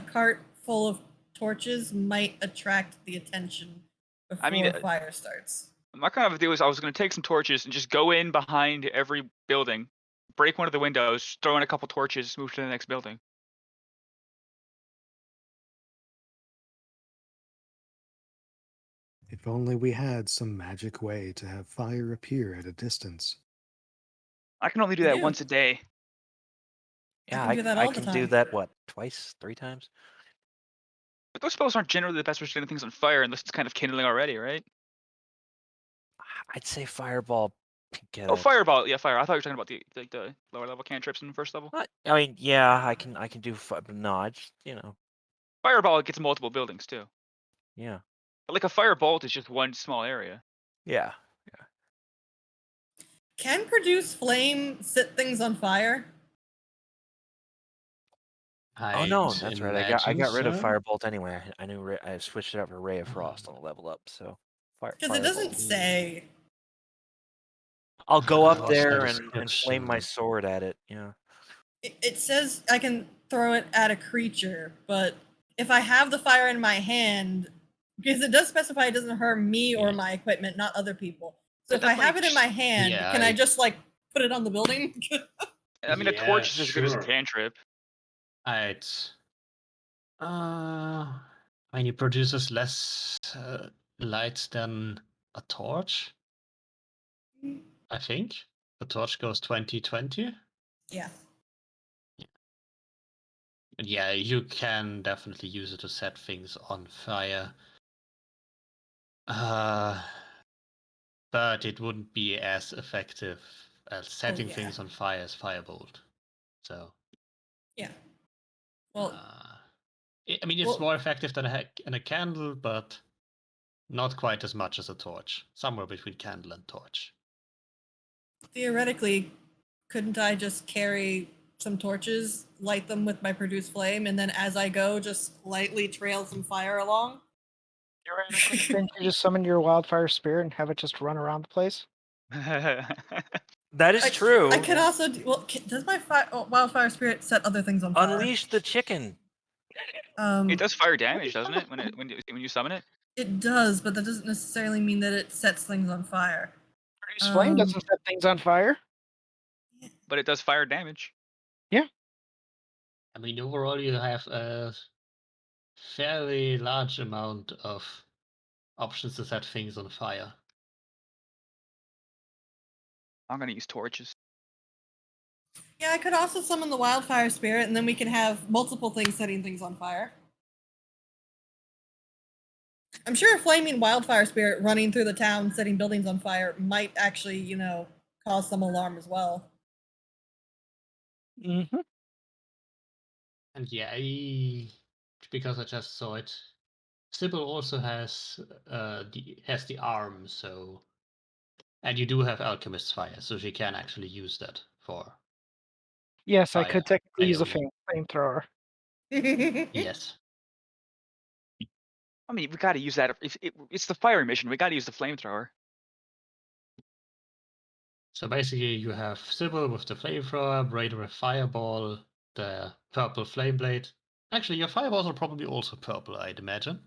Speaker 4: cart full of torches might attract the attention before
Speaker 5: I mean,
Speaker 4: fire starts.
Speaker 5: my kind of idea was I was going to take some torches and just go in behind every building, break one of the windows, throw in a couple torches, move to the next building.
Speaker 7: If only we had some magic way to have fire appear at a distance.
Speaker 5: I can only do
Speaker 4: You
Speaker 5: that
Speaker 4: do.
Speaker 5: once a day.
Speaker 6: Yeah,
Speaker 4: can do that
Speaker 6: I
Speaker 4: all the
Speaker 6: can do
Speaker 4: time.
Speaker 6: that, what, twice, 3 times?
Speaker 5: But those spells aren't generally the best for setting things on fire unless it's kind of kindling already, right?
Speaker 6: I'd say fireball. Get
Speaker 5: Oh,
Speaker 6: it.
Speaker 5: fireball. Yeah, fire. I thought you were talking about the lower level cantrips in the first level.
Speaker 6: I mean, yeah, I can do. But no, I just
Speaker 5: Fireball gets multiple buildings too.
Speaker 6: yeah,
Speaker 5: But like a firebolt is just one small area.
Speaker 6: yeah.
Speaker 4: Can produce flame set things on fire?
Speaker 6: Oh no,
Speaker 2: I'd
Speaker 6: that's right. I got
Speaker 2: imagine
Speaker 6: rid of
Speaker 2: so.
Speaker 6: firebolt anyway. I knew I switched it out for ray of frost on the level up. So
Speaker 4: Because it doesn't
Speaker 6: firebolt.
Speaker 4: say.
Speaker 6: I'll go
Speaker 2: I
Speaker 6: up
Speaker 2: lost the
Speaker 6: there and flame my
Speaker 2: description.
Speaker 6: sword at it. Yeah.
Speaker 4: It says I can throw it at a creature, but if I have the fire in my hand, because it does specify it doesn't harm me or
Speaker 2: Yeah.
Speaker 4: my equipment, not other people. So
Speaker 5: Yeah,
Speaker 4: if I
Speaker 5: that's why
Speaker 4: have
Speaker 5: you
Speaker 4: it in my hand,
Speaker 2: Yeah,
Speaker 4: can I just like put it on the building?
Speaker 5: I mean, a
Speaker 2: Yeah,
Speaker 5: torch is as good as a
Speaker 2: sure.
Speaker 5: cantrip.
Speaker 2: I'd. I mean, it produces less light than a torch. I think the torch goes 20-20.
Speaker 4: Yeah.
Speaker 2: And yeah, you can definitely use it to set things on fire. But it wouldn't be as effective as setting
Speaker 4: yeah.
Speaker 2: things on fire as firebolt. So
Speaker 4: Yeah. Well,
Speaker 2: I mean, it's
Speaker 4: well-
Speaker 2: more effective than a candle, but not quite as much as a torch. Somewhere between candle and torch.
Speaker 4: theoretically, couldn't I just carry some torches, light them with my produce flame, and then as I go, just lightly trail some fire along?
Speaker 3: Theoretically, couldn't you just summon your wildfire spirit and have it just run around the place?
Speaker 6: That is true.
Speaker 4: I can also do, well. Does my wildfire spirit set other things on fire?
Speaker 6: Unleash the chicken.
Speaker 5: It does fire damage, doesn't it? When you summon it.
Speaker 4: It does, but that doesn't necessarily mean that it sets things on fire.
Speaker 3: Produce flame doesn't set things on fire.
Speaker 5: But it does fire damage.
Speaker 2: I mean, overall, you have a fairly large amount of options to set things on fire.
Speaker 5: I'm gonna use torches.
Speaker 4: Yeah, I could also summon the wildfire spirit, and then we can have multiple things setting things on fire. I'm sure a flaming wildfire spirit running through the town setting buildings on fire might actually, cause some alarm as well.
Speaker 3: Mm-hmm.
Speaker 2: And yeah, because I just saw it, Sybil also has the arm, so, and you do have Alchemist's Fire, so she can actually use that for
Speaker 3: Yes, I
Speaker 2: fire.
Speaker 3: could technically use a
Speaker 2: AoE.
Speaker 3: flamethrower.
Speaker 2: Yes.
Speaker 5: I mean, we gotta use that. It's the fire mission. We gotta use the flamethrower.
Speaker 2: So basically, you have Sybil with the flamethrower, Raider with Fireball, the purple flame blade. Actually, your fireballs are probably also purple, I'd imagine.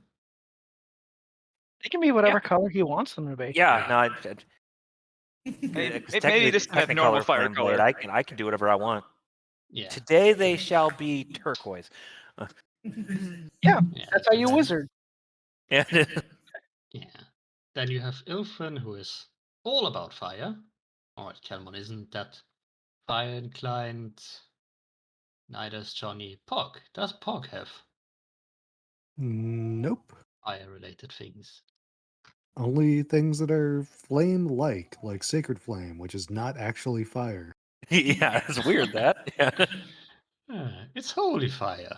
Speaker 3: They can be whatever color he wants them to be.
Speaker 6: Yeah,
Speaker 2: Yeah.
Speaker 6: no,
Speaker 5: Maybe this can have normal fire
Speaker 6: flame blade.
Speaker 5: color.
Speaker 6: I can do whatever I want.
Speaker 2: Yeah.
Speaker 6: Today they shall be turquoise.
Speaker 3: Yeah,
Speaker 2: Yeah.
Speaker 3: that's how
Speaker 2: and
Speaker 3: you
Speaker 2: then-
Speaker 3: wizard.
Speaker 6: Yeah.
Speaker 2: Yeah. Then you have Ilfrin, who is all about fire. Alright, Kelmon isn't that fire inclined. Neither is Johnny. Pog. Does Pog have
Speaker 7: Nope.
Speaker 2: fire related things?
Speaker 7: Only things that are flame-like Sacred Flame, which is not actually fire.
Speaker 6: Yeah, it's weird that. Yeah.
Speaker 2: It's holy fire.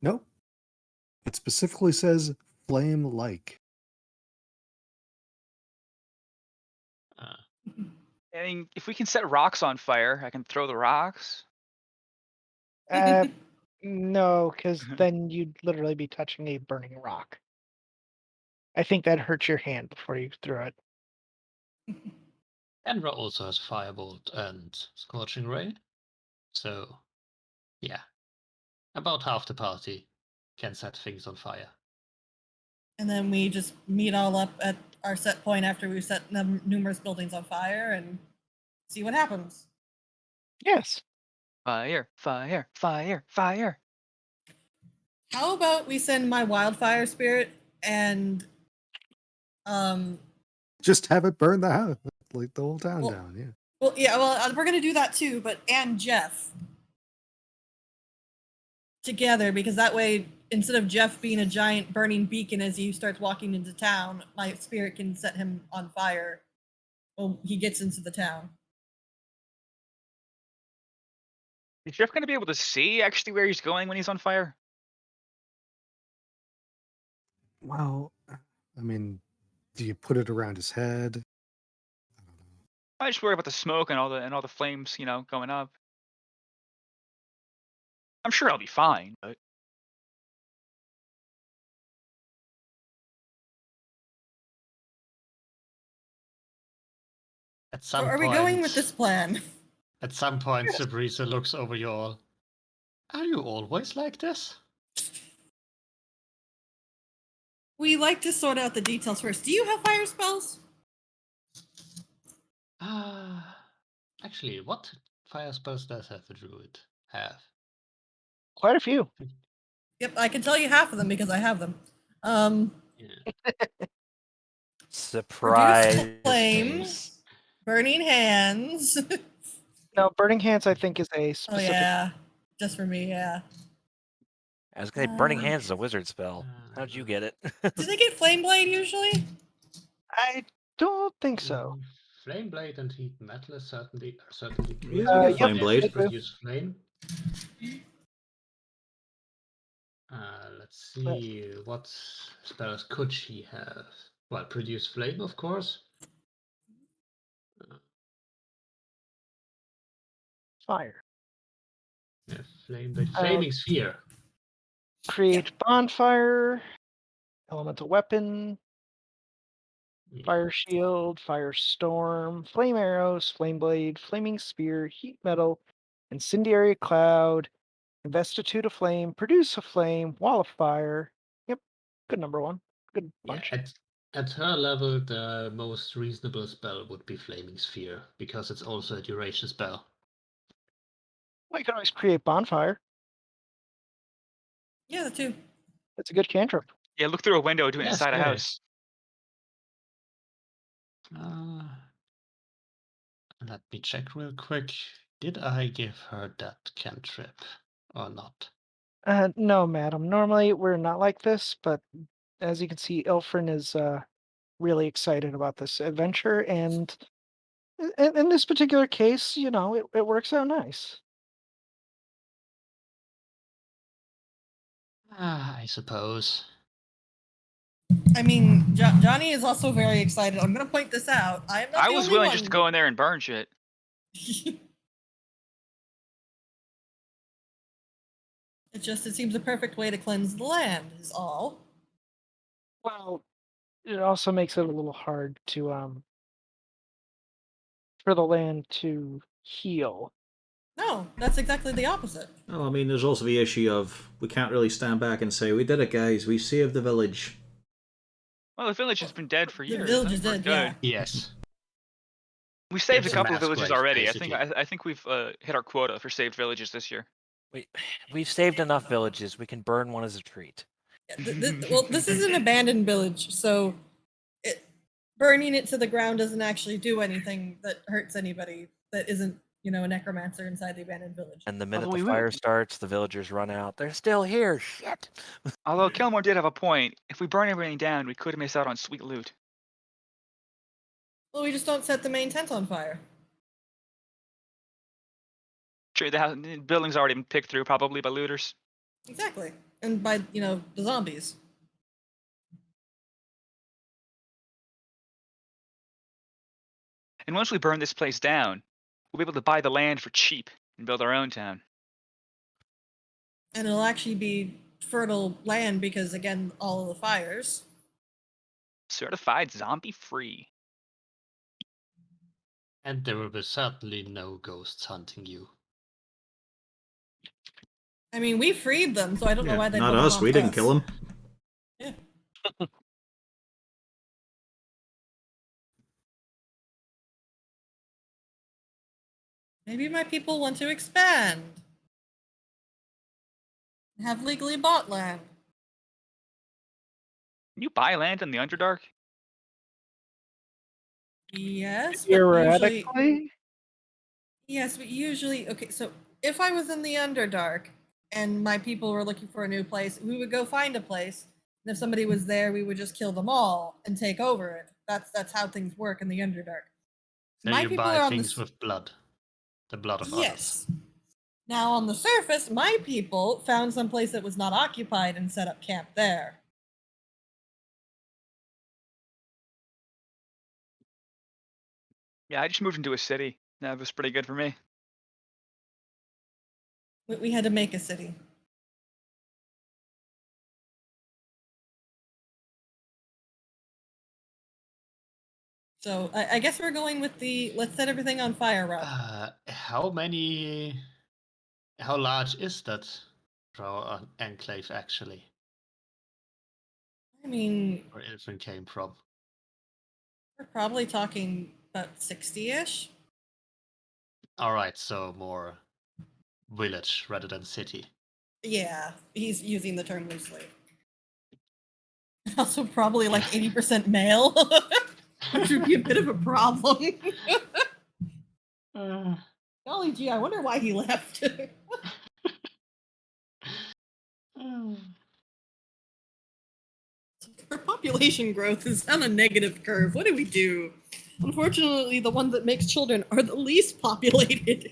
Speaker 7: Nope. It specifically says flame-like.
Speaker 5: I mean, if we can set rocks on fire, I can throw the rocks.
Speaker 3: No, because then you'd literally be touching a burning rock. I think that hurts your hand before you throw it.
Speaker 2: Enra also has Firebolt and Scorching Ray. So, yeah. About half the party can set things on fire.
Speaker 4: And then we just meet all up at our set point after we've set numerous buildings on fire and see what happens.
Speaker 3: Yes.
Speaker 5: Fire, fire, fire, fire.
Speaker 4: How about we send my wildfire spirit and
Speaker 7: Just have it burn the house, like the whole town
Speaker 4: Well-
Speaker 7: down. Yeah.
Speaker 4: well, yeah, well, we're gonna do that too, but and Jeff together, because that way, instead of Jeff being a giant burning beacon as he starts walking into town, my spirit can set him on fire when he gets into the town.
Speaker 5: Is Jeff going to be able to see actually where he's going when he's on fire?
Speaker 7: Well, I mean, do you put it around his head? I don't know.
Speaker 5: I just worry about the smoke and all the flames, going up. I'm sure I'll be fine, but
Speaker 2: At
Speaker 4: So
Speaker 2: some
Speaker 4: are we
Speaker 2: point,
Speaker 4: going with this plan?
Speaker 2: At some point, Sabrisa looks over you all. Are you always like this?
Speaker 4: We like to sort out the details first. Do you have fire spells?
Speaker 2: Actually, what fire spells does have a druid have?
Speaker 3: Quite a few.
Speaker 4: Yep, I can tell you half of them because I have them.
Speaker 2: Yeah.
Speaker 6: Surprise.
Speaker 4: Reduce flames, burning hands.
Speaker 3: No, Burning Hands, I think, is a
Speaker 4: Oh
Speaker 3: specific.
Speaker 4: yeah, just for me. Yeah.
Speaker 6: I was gonna say, Burning Hands is a wizard spell. How'd you get it?
Speaker 4: Do they get flame blade usually?
Speaker 3: I don't think so.
Speaker 2: Flame blade and heat metal is certainly
Speaker 1: Yeah,
Speaker 2: druids.
Speaker 1: they get
Speaker 2: They
Speaker 1: flame blade.
Speaker 2: actually produce flame. Let's see, what spells could she have? Well, produce flame, of course.
Speaker 3: Fire.
Speaker 2: Yeah, flame blade,
Speaker 3: Um,
Speaker 2: flaming sphere.
Speaker 3: Create bonfire, elemental weapon,
Speaker 2: Yeah.
Speaker 3: fire shield, fire storm, flame arrows, flame blade, flaming spear, heat metal, incendiary cloud, investitude of flame, produce a flame, wall of fire. Yep, good number one. Good
Speaker 2: Yeah,
Speaker 3: bunch.
Speaker 2: at her level, the most reasonable spell would be flaming sphere because it's also a duration spell.
Speaker 3: Well, you can always create bonfire.
Speaker 4: Yeah, the two.
Speaker 3: That's a good cantrip.
Speaker 5: yeah, look through a window, do it
Speaker 2: Yes,
Speaker 5: inside a
Speaker 2: yes.
Speaker 5: house.
Speaker 2: Let me check real quick. Did I give her that cantrip or not?
Speaker 3: No, madam. Normally we're not like this, but as you can see, Ilfrin is really excited about this adventure, and in this particular case, it works out nice.
Speaker 2: I suppose.
Speaker 4: I mean, Johnny is also very excited. I'm gonna point this out. I am not
Speaker 5: I
Speaker 4: the
Speaker 5: was
Speaker 4: only
Speaker 5: willing
Speaker 4: one.
Speaker 5: just to go in there and burn shit.
Speaker 4: It seems a perfect way to cleanse the land. Is all.
Speaker 3: Well, it also makes it a little hard to for the land to heal.
Speaker 4: No, that's exactly the opposite.
Speaker 1: Well, I mean, there's also the issue of we can't really stand back and say, we did it, guys. We saved the village.
Speaker 5: Well, the village has been dead for
Speaker 4: The
Speaker 5: years.
Speaker 4: village
Speaker 5: I
Speaker 4: is
Speaker 5: think we're
Speaker 4: dead.
Speaker 5: good.
Speaker 4: Yeah.
Speaker 2: Yes.
Speaker 5: We saved
Speaker 2: It's
Speaker 5: a
Speaker 2: a
Speaker 5: couple of
Speaker 2: mass
Speaker 5: villages
Speaker 2: grave,
Speaker 5: already.
Speaker 2: basically.
Speaker 5: I think we've hit our quota for saved villages this year.
Speaker 6: We've saved enough villages. We can burn one as a treat.
Speaker 4: Well, this is an abandoned village, so burning it to the ground doesn't actually do anything that hurts anybody that isn't, a necromancer inside the abandoned village.
Speaker 6: And the minute
Speaker 5: Although
Speaker 6: the
Speaker 5: we
Speaker 6: fire
Speaker 5: will-
Speaker 6: starts, the villagers run out. They're still here. Shit.
Speaker 5: Although Kilmore did have a point. If we burn everything down, we could miss out on sweet loot.
Speaker 4: Well, we just don't set the main tent on fire.
Speaker 5: Sure, the building's already been picked through probably by looters.
Speaker 4: Exactly. And by, the zombies.
Speaker 5: And once we burn this place down, we'll be able to buy the land for cheap and build our own town.
Speaker 4: And it'll actually be fertile land because, again, all of the fires.
Speaker 5: Certified zombie free.
Speaker 2: And there will be certainly no ghosts hunting you.
Speaker 4: I mean, we freed them, so I don't know why they
Speaker 1: Not
Speaker 4: put them
Speaker 1: us.
Speaker 4: on
Speaker 1: We didn't kill him.
Speaker 4: Yeah. Maybe my people want to expand. Have legally bought land.
Speaker 5: Can you buy land in the Underdark?
Speaker 4: Yes, but usually.
Speaker 3: Theoretically,
Speaker 4: Yes, but usually. Okay, so if I was in the Underdark and my people were looking for a new place, we would go find a place. And if somebody was there, we would just kill them all and take over it. That's how things work in the Underdark.
Speaker 2: So
Speaker 4: My
Speaker 2: you
Speaker 4: people
Speaker 2: buy
Speaker 4: are on
Speaker 2: things
Speaker 4: the
Speaker 2: with blood. The blood of others.
Speaker 4: yes. Now on the surface, my people found some place that was not occupied and set up camp there.
Speaker 5: Yeah, I just moved into a city. That was pretty good for me.
Speaker 4: We had to make a city. So I guess we're going with the let's set everything on fire route.
Speaker 2: How large is that Drow enclave actually?
Speaker 4: I mean,
Speaker 2: Where Ilfrin came from?
Speaker 4: we're probably talking about 60-ish.
Speaker 2: Alright, so more village rather than city.
Speaker 4: Yeah, he's using the term loosely. Also, probably like 80% male, which would be a bit of a problem. Golly gee, I wonder why he left. Our population growth is on a negative curve. What do we do? Unfortunately, the ones that makes children are the least populated.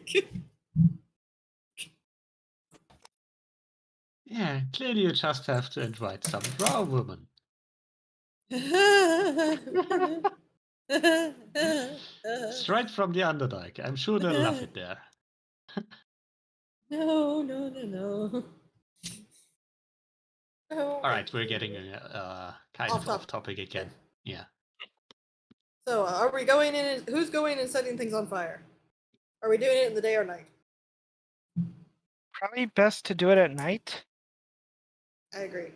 Speaker 2: Yeah, clearly you just have to invite some Drow woman. Straight from the Underdark. I'm sure they'll love it there.
Speaker 4: No, no, no, no.
Speaker 2: Alright, we're getting kind of
Speaker 4: Off
Speaker 2: off topic again. Yeah.
Speaker 4: So, are we going in? Who's going and setting things on fire? Are we doing it in the day or night?
Speaker 3: probably best to do it at night.
Speaker 4: I agree.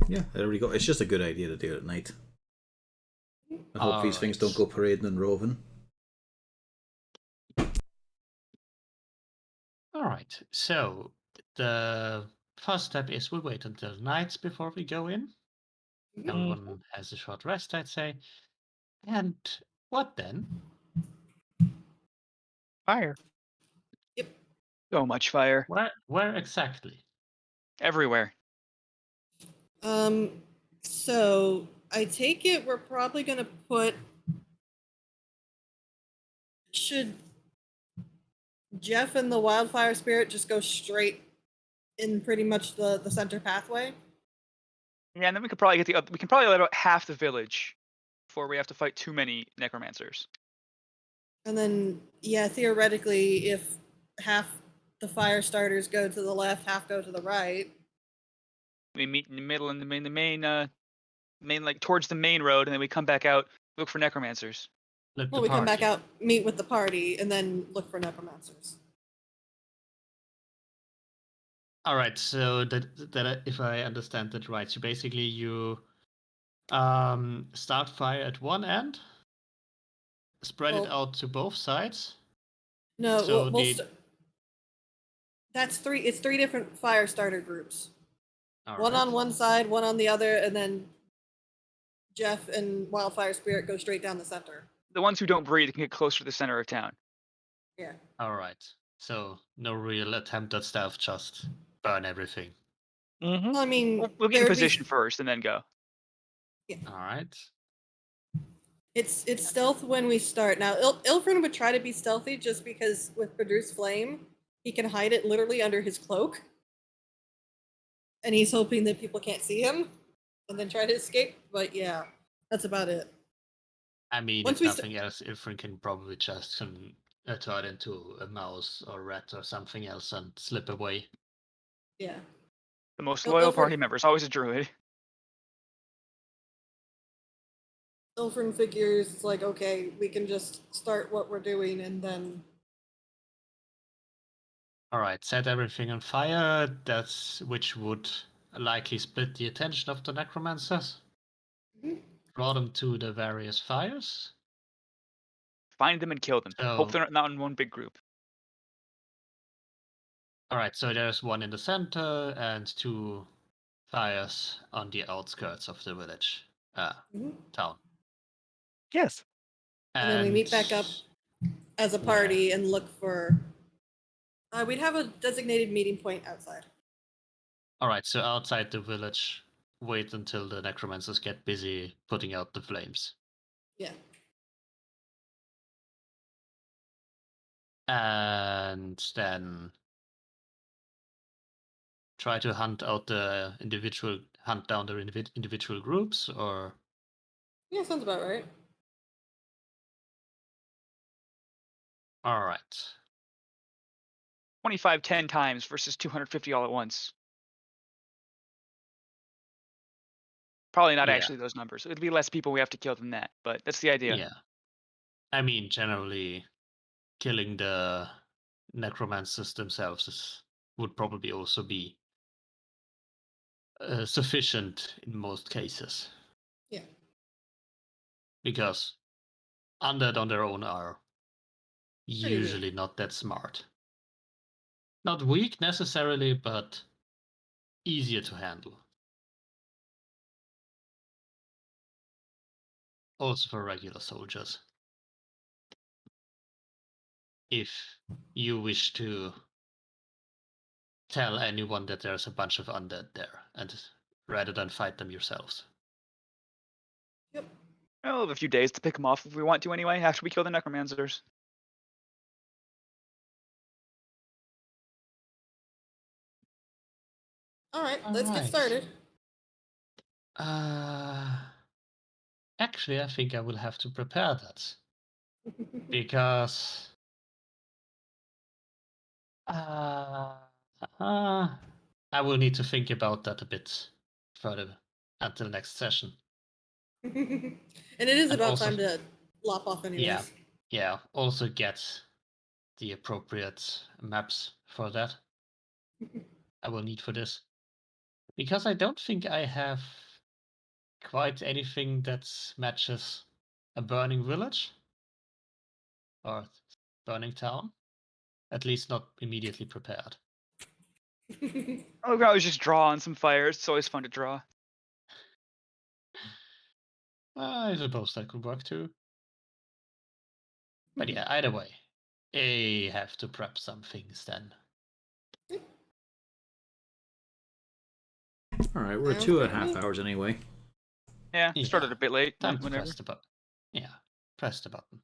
Speaker 1: Yeah, there we go. It's just a good idea to do it at night. I hope these things don't go parading and roving.
Speaker 2: Alright, so the first step is we wait until night before we go in. Everyone has a short rest, I'd say. And what then?
Speaker 3: Fire.
Speaker 4: Yep.
Speaker 5: So much fire.
Speaker 2: Where exactly?
Speaker 5: Everywhere.
Speaker 4: So I take it we're probably gonna put. Should Jeff and the wildfire spirit just go straight in pretty much the center pathway?
Speaker 5: Yeah, and then we could probably get the other. We can probably let out half the village before we have to fight too many necromancers.
Speaker 4: And then, yeah, theoretically, if half the fire starters go to the left, half go to the right.
Speaker 5: We meet in the middle in the main like towards the main road, and then we come back out, look for necromancers.
Speaker 4: Well, we come back out, meet with the party, and then look for necromancers.
Speaker 2: All right, so that if I understand that right, so basically you start fire at one end, spread it
Speaker 4: Well,
Speaker 2: out to both sides.
Speaker 4: No,
Speaker 2: So
Speaker 4: that's three. It's three different fire starter groups.
Speaker 2: all
Speaker 4: One
Speaker 2: right.
Speaker 4: on one side, one on the other, and then Jeff and Wildfire Spirit go straight down the center.
Speaker 5: The ones who don't breathe can get closer to the center of town.
Speaker 4: Yeah.
Speaker 2: All right. So no real attempt at stealth, just burn everything.
Speaker 3: Mm-hmm.
Speaker 4: Well, I mean,
Speaker 5: We'll get in
Speaker 4: there'd be-
Speaker 5: position first and then go.
Speaker 2: All right.
Speaker 4: It's stealth when we start. Now, Ilfrin would try to be stealthy just because with Produce Flame, he can hide it literally under his cloak. And he's hoping that people can't see him and then try to escape. But yeah, that's about it.
Speaker 2: I mean,
Speaker 4: Once
Speaker 2: if
Speaker 4: we
Speaker 2: nothing else, Ilfrin can probably just turn into a mouse or rat or something else and slip away.
Speaker 4: Yeah.
Speaker 5: The most
Speaker 4: Il-
Speaker 5: loyal
Speaker 4: Ilfrin-
Speaker 5: party member is always a druid.
Speaker 4: Ilfrin figures it's like, okay, we can just start what we're doing and then.
Speaker 2: All right, set everything on fire. Which would likely split the attention of the necromancers. draw them to the various fires.
Speaker 5: Find them and kill them. Hope
Speaker 2: So,
Speaker 5: they're not in one big group.
Speaker 2: all right. So there's one in the center and 2 fires on the outskirts of the village, town.
Speaker 6: Yes.
Speaker 4: And then we meet back up as a party and look for. We'd have a designated meeting point outside.
Speaker 2: All right. So outside the village, wait until the necromancers get busy putting out the flames.
Speaker 4: Yeah.
Speaker 2: And then try to hunt down the individual groups, or
Speaker 4: Yeah, sounds about right.
Speaker 2: all right.
Speaker 5: 25 10 times versus 250 all at once. Probably not
Speaker 2: Yeah.
Speaker 5: actually those numbers. It'd be less people we have to kill than that, but that's the idea.
Speaker 2: Yeah. I mean, generally, killing the necromancers themselves would probably also be sufficient in most cases.
Speaker 4: Yeah.
Speaker 2: Because undead on their own are
Speaker 4: Pretty weak.
Speaker 2: usually not that smart. Not weak necessarily, but easier to handle. Also for regular soldiers. If you wish to tell anyone that there's a bunch of undead there, and rather than fight them yourselves.
Speaker 4: Yep.
Speaker 5: We'll have a few days to pick them off if we want to anyway, after we kill the necromancers.
Speaker 4: All right, let's get
Speaker 2: Alright.
Speaker 4: started.
Speaker 2: Actually, I think I will have to prepare that. Because I will need to think about that a bit further until next session.
Speaker 4: And it is
Speaker 2: And
Speaker 4: about
Speaker 2: also-
Speaker 4: time to lop off anyways.
Speaker 2: Yeah, also get the appropriate maps for that. I will need for this. Because I don't think I have quite anything that matches a burning village or burning town. At least not immediately prepared.
Speaker 5: Oh, we can always just draw on some fires. It's always fun to draw.
Speaker 2: I suppose that could work too. But yeah, either way, I have to prep some things then.
Speaker 1: Alright, we're
Speaker 4: Sounds
Speaker 1: 2.5
Speaker 4: good.
Speaker 1: hours anyway.
Speaker 5: Yeah,
Speaker 2: Yeah,
Speaker 5: started a bit late.
Speaker 2: Time to
Speaker 5: Whatever.
Speaker 2: press the button. Yeah, press the button.